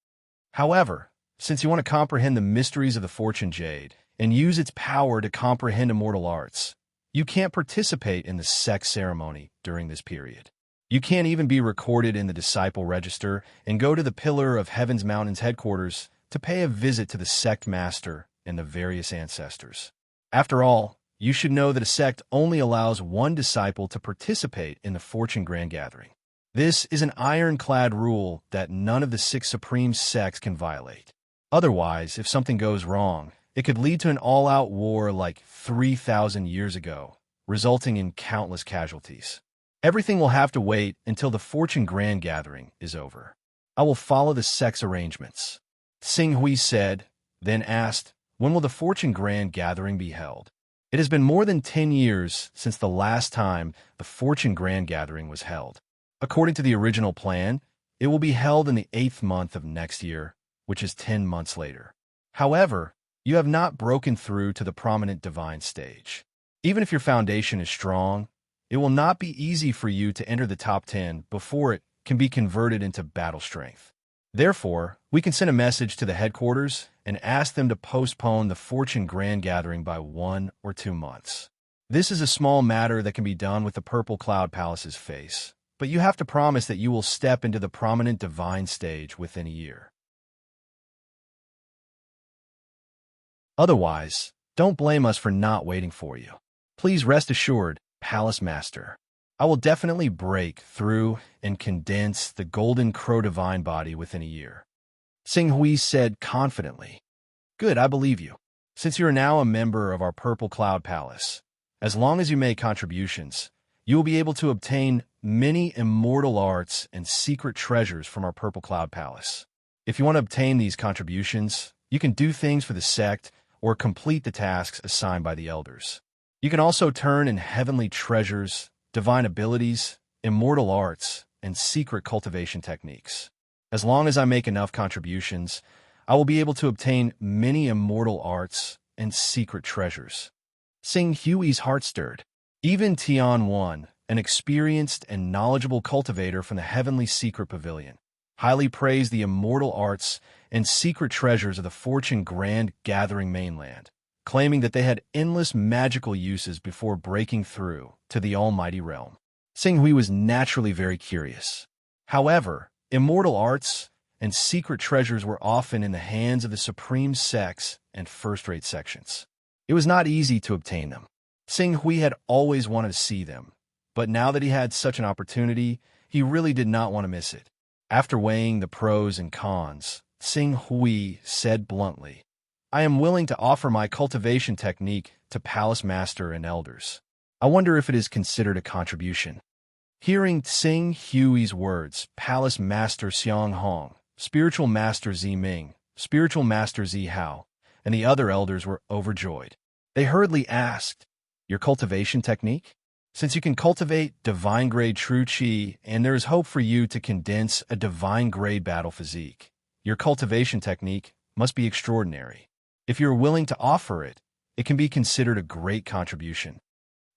A: "However, since you want to comprehend the mysteries of the Fortune Jade and use its power to comprehend immortal arts, you can't participate in the sect ceremony during this period. You can't even be recorded in the disciple register and go to the Pillar of Heaven's Mountains headquarters to pay a visit to the sect master and the various ancestors. After all, you should know that a sect only allows one disciple to participate in the Fortune Grand Gathering. This is an ironclad rule that none of the 6 supreme sects can violate. Otherwise, if something goes wrong, it could lead to an all-out war like 3,000 years ago, resulting in countless casualties. Everything will have to wait until the Fortune Grand Gathering is over. I will follow the sect's arrangements." Tsinghui said, then asked, "When will the Fortune Grand Gathering be held?" It has been more than 10 years since the last time the Fortune Grand Gathering was held. According to the original plan, it will be held in the 8th month of next year, which is 10 months later. However, you have not broken through to the prominent divine stage. Even if your foundation is strong, it will not be easy for you to enter the top 10 before it can be converted into battle strength. Therefore, we can send a message to the headquarters and ask them to postpone the Fortune Grand Gathering by 1 or 2 months. This is a small matter that can be done with the Purple Cloud Palace's face, but you have to promise that you will step into the prominent divine stage within a year. Otherwise, don't blame us for not waiting for you. Please rest assured, Palace Master, I will definitely break through and condense the Golden Crow Divine Body within a year. Sing Hui said confidently. Good, I believe you. Since you are now a member of our Purple Cloud Palace, as long as you make contributions, you will be able to obtain many immortal arts and secret treasures from our Purple Cloud Palace. If you want to obtain these contributions, you can do things for the sect or complete the tasks assigned by the elders. You can also turn in heavenly treasures, divine abilities, immortal arts, and secret cultivation techniques. As long as I make enough contributions, I will be able to obtain many immortal arts and secret treasures. Sing Hui's heart stirred. Even Tian Wan, an experienced and knowledgeable cultivator from the Heavenly Secret Pavilion, highly praised the immortal arts and secret treasures of the Fortune Grand Gathering mainland, claiming that they had endless magical uses before breaking through to the almighty realm. Sing Hui was naturally very curious. However, immortal arts and secret treasures were often in the hands of the supreme sects and first-rate sections. It was not easy to obtain them. Sing Hui had always wanted to see them, but now that he had such an opportunity, he really did not want to miss it. After weighing the pros and cons, Sing Hui said bluntly, I am willing to offer my cultivation technique to Palace Master and Elders. I wonder if it is considered a contribution. Hearing Sing Hui's words, Palace Master Xiang Hong, Spiritual Master Zi Ming, Spiritual Master Zi Hao, and the other elders were overjoyed. They hurriedly asked, Your cultivation technique? Since you can cultivate divine-grade true qi, and there is hope for you to condense a divine-grade battle physique, your cultivation technique must be extraordinary. If you're willing to offer it, it can be considered a great contribution.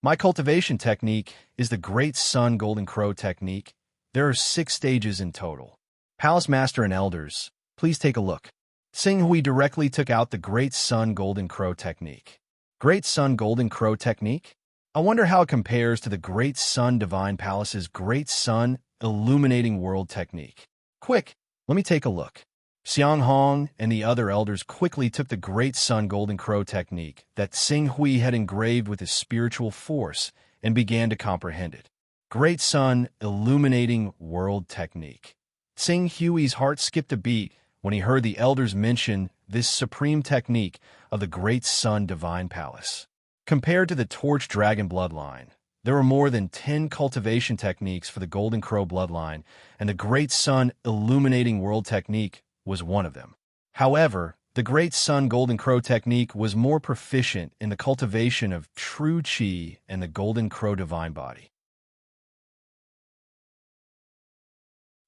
A: My cultivation technique is the Great Sun Golden Crow technique. There are 6 stages in total. Palace Master and Elders, please take a look. Sing Hui directly took out the Great Sun Golden Crow technique. Great Sun Golden Crow technique? I wonder how it compares to the Great Sun Divine Palace's Great Sun Illuminating World technique. Quick, let me take a look. Xiang Hong and the other elders quickly took the Great Sun Golden Crow technique that Sing Hui had engraved with his spiritual force and began to comprehend it. Great Sun Illuminating World technique. Sing Hui's heart skipped a beat when he heard the elders mention this supreme technique of the Great Sun Divine Palace. Compared to the Torch Dragon bloodline, there were more than 10 cultivation techniques for the Golden Crow bloodline, and the Great Sun Illuminating World technique was one of them. However, the Great Sun Golden Crow technique was more proficient in the cultivation of true qi and the Golden Crow Divine Body.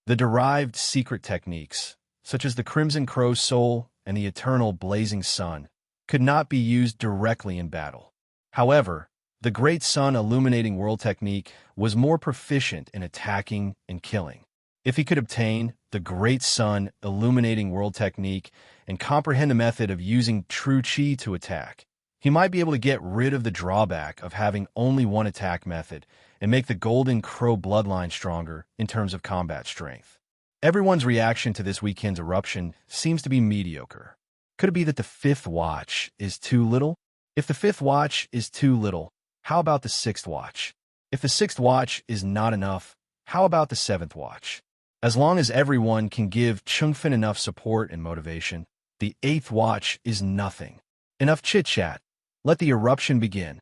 A: The derived secret techniques, such as the Crimson Crow Soul and the Eternal Blazing Sun, could not be used directly in battle. However, the Great Sun Illuminating World technique was more proficient in attacking and killing. If he could obtain the Great Sun Illuminating World technique and comprehend the method of using true qi to attack, he might be able to get rid of the drawback of having only one attack method and make the Golden Crow bloodline stronger in terms of combat strength. Everyone's reaction to this weekend's eruption seems to be mediocre. Could it be that the 5th watch is too little? If the 5th watch is too little, how about the 6th watch? If the 6th watch is not enough, how about the 7th watch? As long as everyone can give Chungfen enough support and motivation, the 8th watch is nothing. Enough chit-chat. Let the eruption begin.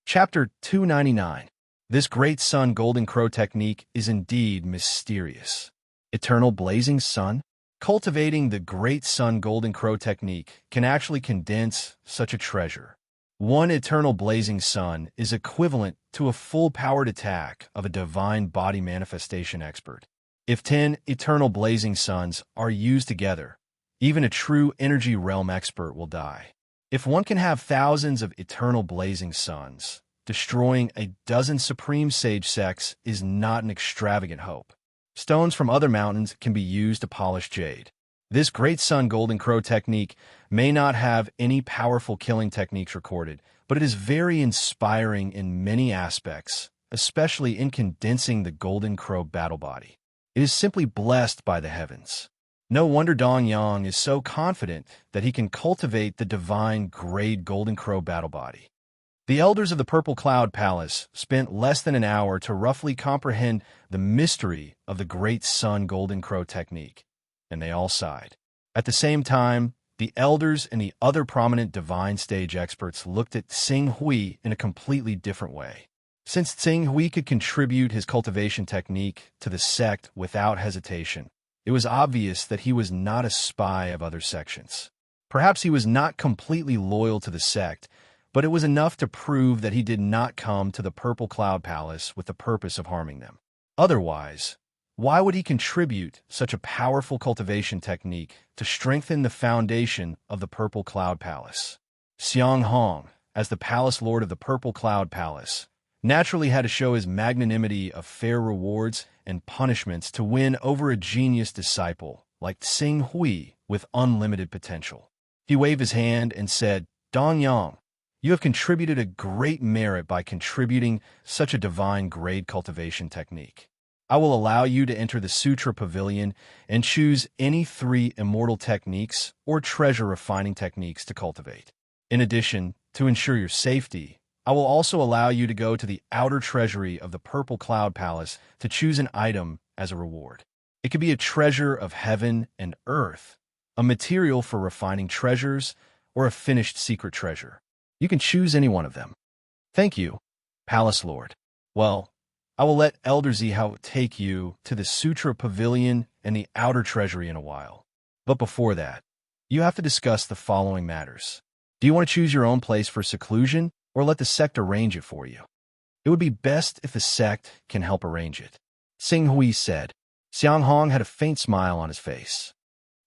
A: Chapter 299. This Great Sun Golden Crow technique is indeed mysterious. Eternal blazing sun? Cultivating the Great Sun Golden Crow technique can actually condense such a treasure. One eternal blazing sun is equivalent to a full-powered attack of a divine body manifestation expert. If 10 eternal blazing suns are used together, even a true energy realm expert will die. If one can have thousands of eternal blazing suns, destroying a dozen supreme sage sects is not an extravagant hope. Stones from other mountains can be used to polish jade. This Great Sun Golden Crow technique may not have any powerful killing techniques recorded, but it is very inspiring in many aspects, especially in condensing the Golden Crow battle body. It is simply blessed by the heavens. No wonder Dong Yang is so confident that he can cultivate the divine grade Golden Crow battle body. The elders of the Purple Cloud Palace spent less than an hour to roughly comprehend the mystery of the Great Sun Golden Crow technique, and they all sighed. At the same time, the elders and the other prominent divine stage experts looked at Xing Hui in a completely different way. Since Xing Hui could contribute his cultivation technique to the sect without hesitation, it was obvious that he was not a spy of other sections. Perhaps he was not completely loyal to the sect, but it was enough to prove that he did not come to the Purple Cloud Palace with the purpose of harming them. Otherwise, why would he contribute such a powerful cultivation technique to strengthen the foundation of the Purple Cloud Palace? Xiang Hong, as the Palace Lord of the Purple Cloud Palace, naturally had to show his magnanimity of fair rewards and punishments to win over a genius disciple like Xing Hui with unlimited potential. He waved his hand and said, "Dong Yang, you have contributed a great merit by contributing such a divine grade cultivation technique. I will allow you to enter the Sutra Pavilion and choose any 3 immortal techniques or treasure refining techniques to cultivate. In addition, to ensure your safety, I will also allow you to go to the outer treasury of the Purple Cloud Palace to choose an item as a reward. It could be a treasure of heaven and earth, a material for refining treasures, or a finished secret treasure. You can choose any one of them." "Thank you, Palace Lord. Well, I will let Elder Zihao take you to the Sutra Pavilion and the outer treasury in a while. But before that, you have to discuss the following matters. Do you want to choose your own place for seclusion, or let the sect arrange it for you? It would be best if the sect can help arrange it," Xing Hui said. Xiang Hong had a faint smile on his face.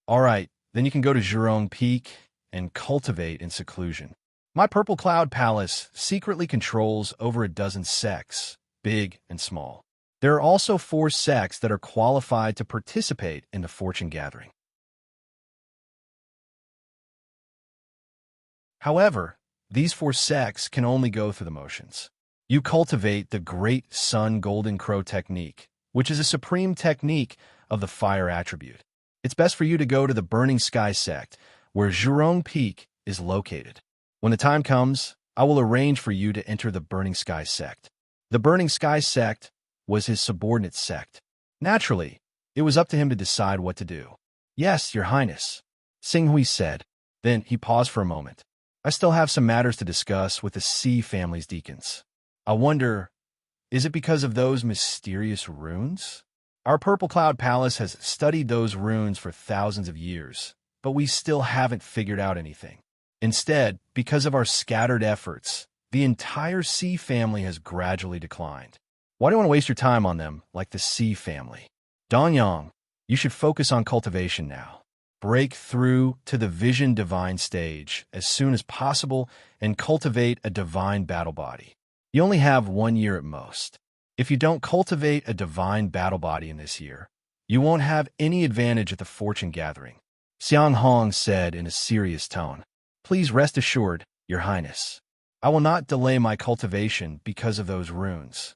A: "All right, then you can go to Zhurong Peak and cultivate in seclusion. My Purple Cloud Palace secretly controls over a dozen sects, big and small. There are also 4 sects that are qualified to participate in the fortune gathering. However, these 4 sects can only go through the motions. You cultivate the Great Sun Golden Crow technique, which is a supreme technique of the fire attribute. It's best for you to go to the Burning Sky sect, where Zhurong Peak is located. When the time comes, I will arrange for you to enter the Burning Sky sect." The Burning Sky sect was his subordinate sect. Naturally, it was up to him to decide what to do. "Yes, Your Highness," Xing Hui said. Then he paused for a moment. "I still have some matters to discuss with the Sea family's deacons. I wonder, is it because of those mysterious runes? Our Purple Cloud Palace has studied those runes for thousands of years, but we still haven't figured out anything. Instead, because of our scattered efforts, the entire Sea family has gradually declined. Why do you want to waste your time on them like the Sea family? Dong Yang, you should focus on cultivation now. Break through to the Vision Divine stage as soon as possible and cultivate a divine battle body. You only have 1 year at most. If you don't cultivate a divine battle body in this year, you won't have any advantage at the fortune gathering," Xiang Hong said in a serious tone. "Please rest assured, Your Highness. I will not delay my cultivation because of those runes,"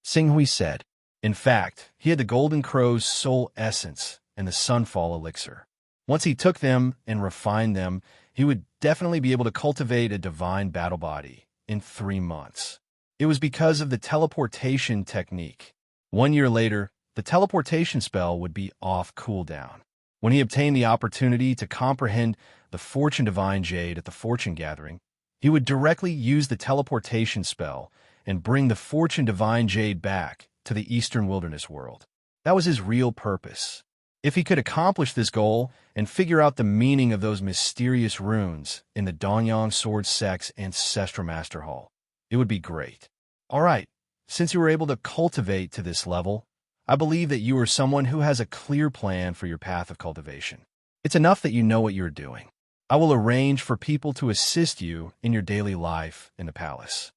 A: Xing Hui said. In fact, he had the Golden Crow's soul essence and the Sunfall elixir. Once he took them and refined them, he would definitely be able to cultivate a divine battle body in 3 months. It was because of the teleportation technique. 1 year later, the teleportation spell would be off cooldown. When he obtained the opportunity to comprehend the Fortune Divine Jade at the fortune gathering, he would directly use the teleportation spell and bring the Fortune Divine Jade back to the Eastern Wilderness world. That was his real purpose. If he could accomplish this goal and figure out the meaning of those mysterious runes in the Dongyang Sword Sect's Ancestral Master Hall, it would be great. All right, since you were able to cultivate to this level, I believe that you are someone who has a clear plan for your path of cultivation. It's enough that you know what you're doing. I will arrange for people to assist you in your daily life in the palace.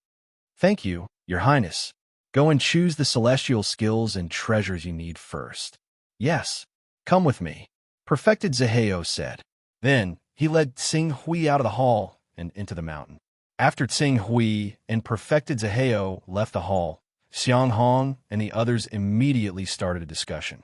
A: Thank you, Your Highness. Go and choose the celestial skills and treasures you need first. Yes, come with me, Perfected Zaheo said. Then he led Tsing Hui out of the hall and into the mountain. After Tsing Hui and Perfected Zaheo left the hall, Xiang Hong and the others immediately started a discussion.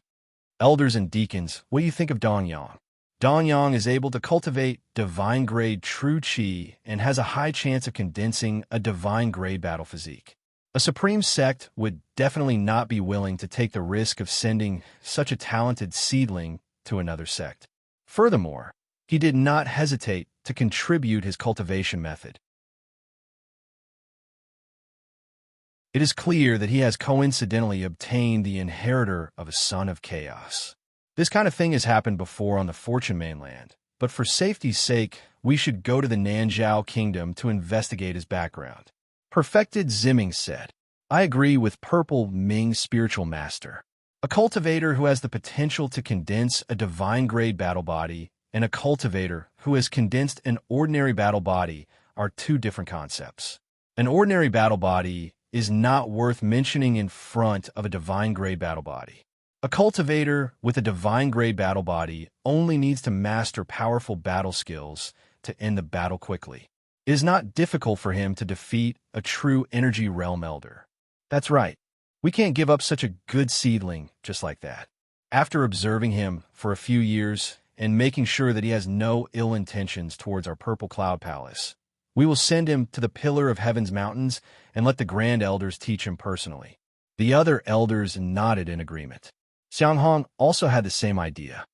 A: Elders and deacons, what do you think of Dongyang? Dongyang is able to cultivate divine-grade true qi and has a high chance of condensing a divine-grade battle physique. A supreme sect would definitely not be willing to take the risk of sending such a talented seedling to another sect. Furthermore, he did not hesitate to contribute his cultivation method. It is clear that he has coincidentally obtained the inheritor of a son of chaos. This kind of thing has happened before on the Fortune mainland, but for safety's sake, we should go to the Nanzhao kingdom to investigate his background. Perfected Zimming said, I agree with Purple Ming's spiritual master. A cultivator who has the potential to condense a divine-grade battle body and a cultivator who has condensed an ordinary battle body are two different concepts. An ordinary battle body is not worth mentioning in front of a divine-grade battle body. A cultivator with a divine-grade battle body only needs to master powerful battle skills to end the battle quickly. It is not difficult for him to defeat a true energy realm elder. That's right. We can't give up such a good seedling just like that. After observing him for a few years and making sure that he has no ill intentions towards our Purple Cloud Palace, we will send him to the Pillar of Heaven's mountains and let the Grand Elders teach him personally. The other elders nodded in agreement. Xiang Hong also had the same idea.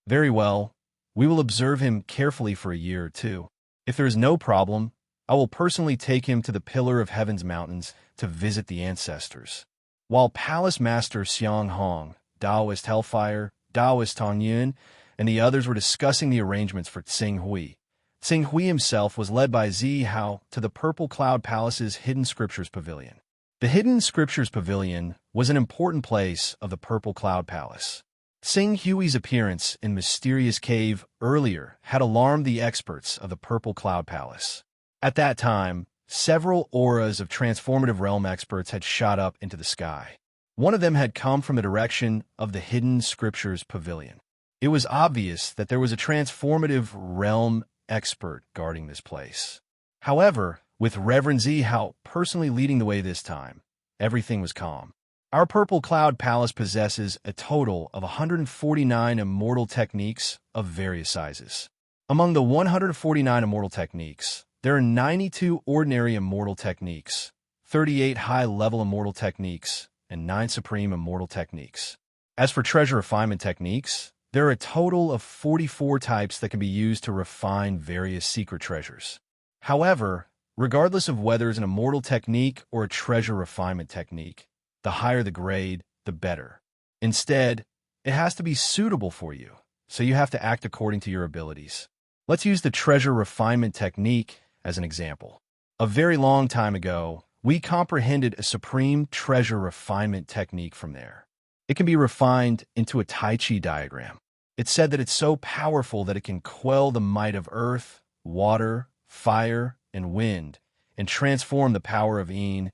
A: Very well, we will observe him carefully for a year or two. If there is no problem, I will personally take him to the Pillar of Heaven's mountains to visit the ancestors. While Palace Master Xiang Hong, Taoist Hellfire, Taoist Hunyuan, and the others were discussing the arrangements for Tsing Hui, Tsing Hui himself was led by Zi Hao to the Purple Cloud Palace's Hidden Scriptures Pavilion. The Hidden Scriptures Pavilion was an important place of the Purple Cloud Palace. Tsing Hui's appearance in Mysterious Cave earlier had alarmed the experts of the Purple Cloud Palace. At that time, several auras of transformative realm experts had shot up into the sky. One of them had come from the direction of the Hidden Scriptures Pavilion. It was obvious that there was a transformative realm expert guarding this place. However, with Reverend Zi Hao personally leading the way this time, everything was calm. Our Purple Cloud Palace possesses a total of 149 immortal techniques of various sizes. Among the 149 immortal techniques, there are 92 ordinary immortal techniques, 38 high-level immortal techniques, and 9 supreme immortal techniques. As for treasure refinement techniques, there are a total of 44 types that can be used to refine various secret treasures. However, regardless of whether it's an immortal technique or a treasure refinement technique, the higher the grade, the better. Instead, it has to be suitable for you, so you have to act according to your abilities. Let's use the treasure refinement technique as an example. A very long time ago, we comprehended a supreme treasure refinement technique from there. It can be refined into a Tai Chi diagram. It's said that it's so powerful that it can quell the might of earth, water, fire, and wind, and transform the power of yin,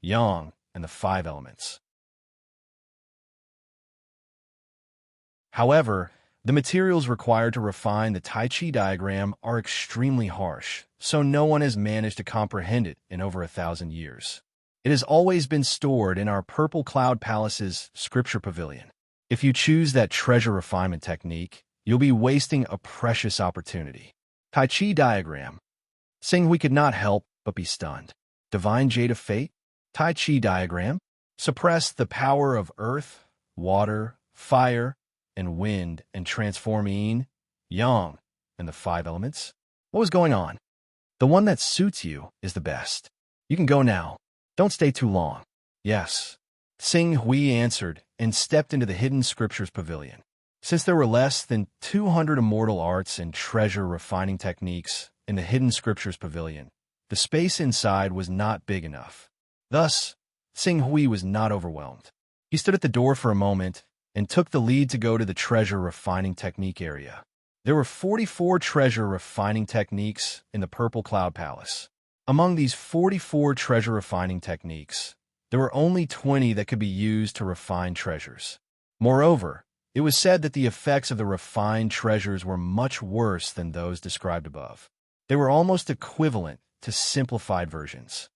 A: yang, and the 5 elements. However, the materials required to refine the Tai Chi diagram are extremely harsh, so no one has managed to comprehend it in over 1,000 years. It has always been stored in our Purple Cloud Palace's Scripture Pavilion. If you choose that treasure refinement technique, you'll be wasting a precious opportunity. Tai Chi diagram. Tsing Hui could not help but be stunned. Divine Jade of Fate? Tai Chi diagram? Suppress the power of earth, water, fire, and wind and transform yin, yang, and the 5 elements? What was going on? The one that suits you is the best. You can go now. Don't stay too long. Yes. Sing Hui answered and stepped into the hidden scriptures pavilion. Since there were less than 200 immortal arts and treasure refining techniques in the hidden scriptures pavilion, the space inside was not big enough. Thus, Sing Hui was not overwhelmed. He stood at the door for a moment and took the lead to go to the treasure refining technique area. There were 44 treasure refining techniques in the Purple Cloud Palace. Among these 44 treasure refining techniques, there were only 20 that could be used to refine treasures. Moreover, it was said that the effects of the refined treasures were much worse than those described above. They were almost equivalent to simplified versions.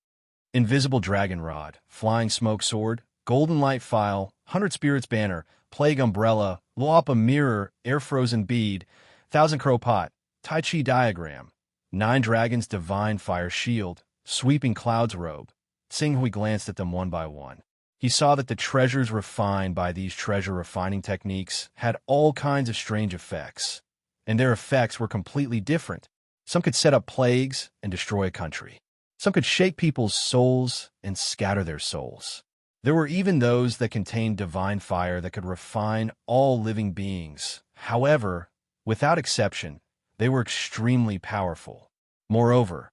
A: Invisible Dragon Rod, Flying Smoke Sword, Golden Light File, 100 Spirits Banner, Plague Umbrella, Luapa Mirror, Air Frozen Bead, Thousand Crow Pot, Tai Chi Diagram, 9 Dragons Divine Fire Shield, Sweeping Clouds Robe. Sing Hui glanced at them one by one. He saw that the treasures refined by these treasure refining techniques had all kinds of strange effects, and their effects were completely different. Some could set up plagues and destroy a country. Some could shake people's souls and scatter their souls. There were even those that contained divine fire that could refine all living beings. However, without exception, they were extremely powerful. Moreover,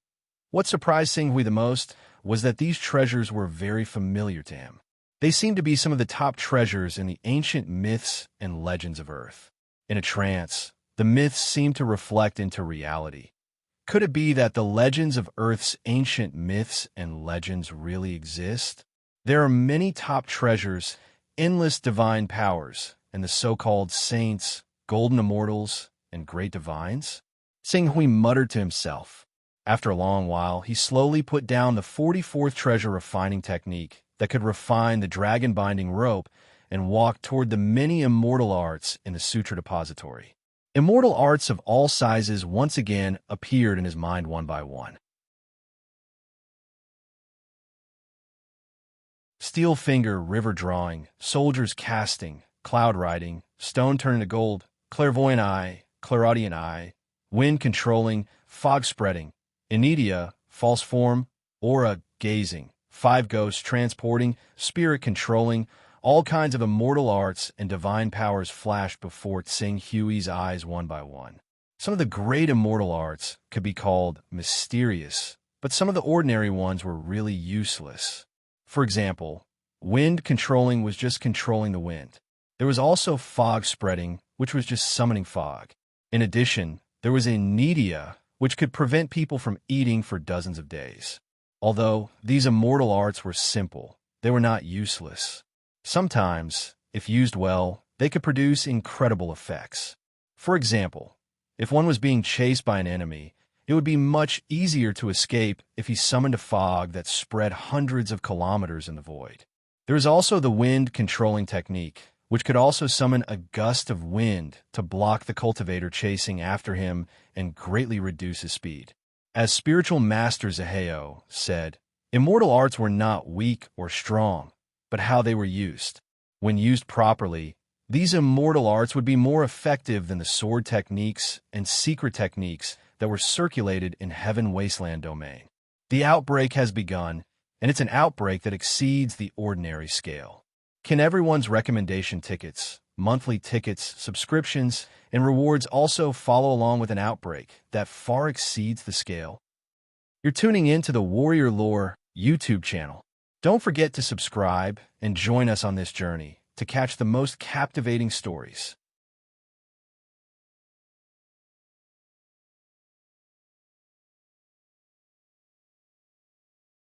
A: what surprised Sing Hui the most was that these treasures were very familiar to him. They seemed to be some of the top treasures in the ancient myths and legends of Earth. In a trance, the myths seemed to reflect into reality. Could it be that the legends of Earth's ancient myths and legends really exist? There are many top treasures, endless divine powers, and the so-called saints, golden immortals, and great divines? Sing Hui muttered to himself. After a long while, he slowly put down the 44th treasure refining technique that could refine the dragon-binding rope and walked toward the many immortal arts in the Sutra Depository. Immortal arts of all sizes once again appeared in his mind one by one. Steel Finger River Drawing, Soldier's Casting, Cloud Riding, Stone Turning to Gold, Clairvoyant Eye, Clairaudient Eye, Wind Controlling, Fog Spreading, Inedia, False Form, Aura Gazing, 5 Ghosts Transporting, Spirit Controlling. All kinds of immortal arts and divine powers flashed before Sing Hui's eyes one by one. Some of the great immortal arts could be called mysterious, but some of the ordinary ones were really useless. For example, Wind Controlling was just controlling the wind. There was also Fog Spreading, which was just summoning fog. In addition, there was Inedia, which could prevent people from eating for dozens of days. Although these immortal arts were simple, they were not useless. Sometimes, if used well, they could produce incredible effects. For example, if one was being chased by an enemy, it would be much easier to escape if he summoned a fog that spread hundreds of kilometers in the void. There is also the wind controlling technique, which could also summon a gust of wind to block the cultivator chasing after him and greatly reduce his speed. As spiritual master Zaheo said, immortal arts were not weak or strong, but how they were used. When used properly, these immortal arts would be more effective than the sword techniques and secret techniques that were circulated in Heaven Wasteland domain. The outbreak has begun, and it's an outbreak that exceeds the ordinary scale. Can everyone's recommendation tickets, monthly tickets, subscriptions, and rewards also follow along with an outbreak that far exceeds the scale? You're tuning in to the Warrior Lore YouTube channel. Don't forget to subscribe and join us on this journey to catch the most captivating stories.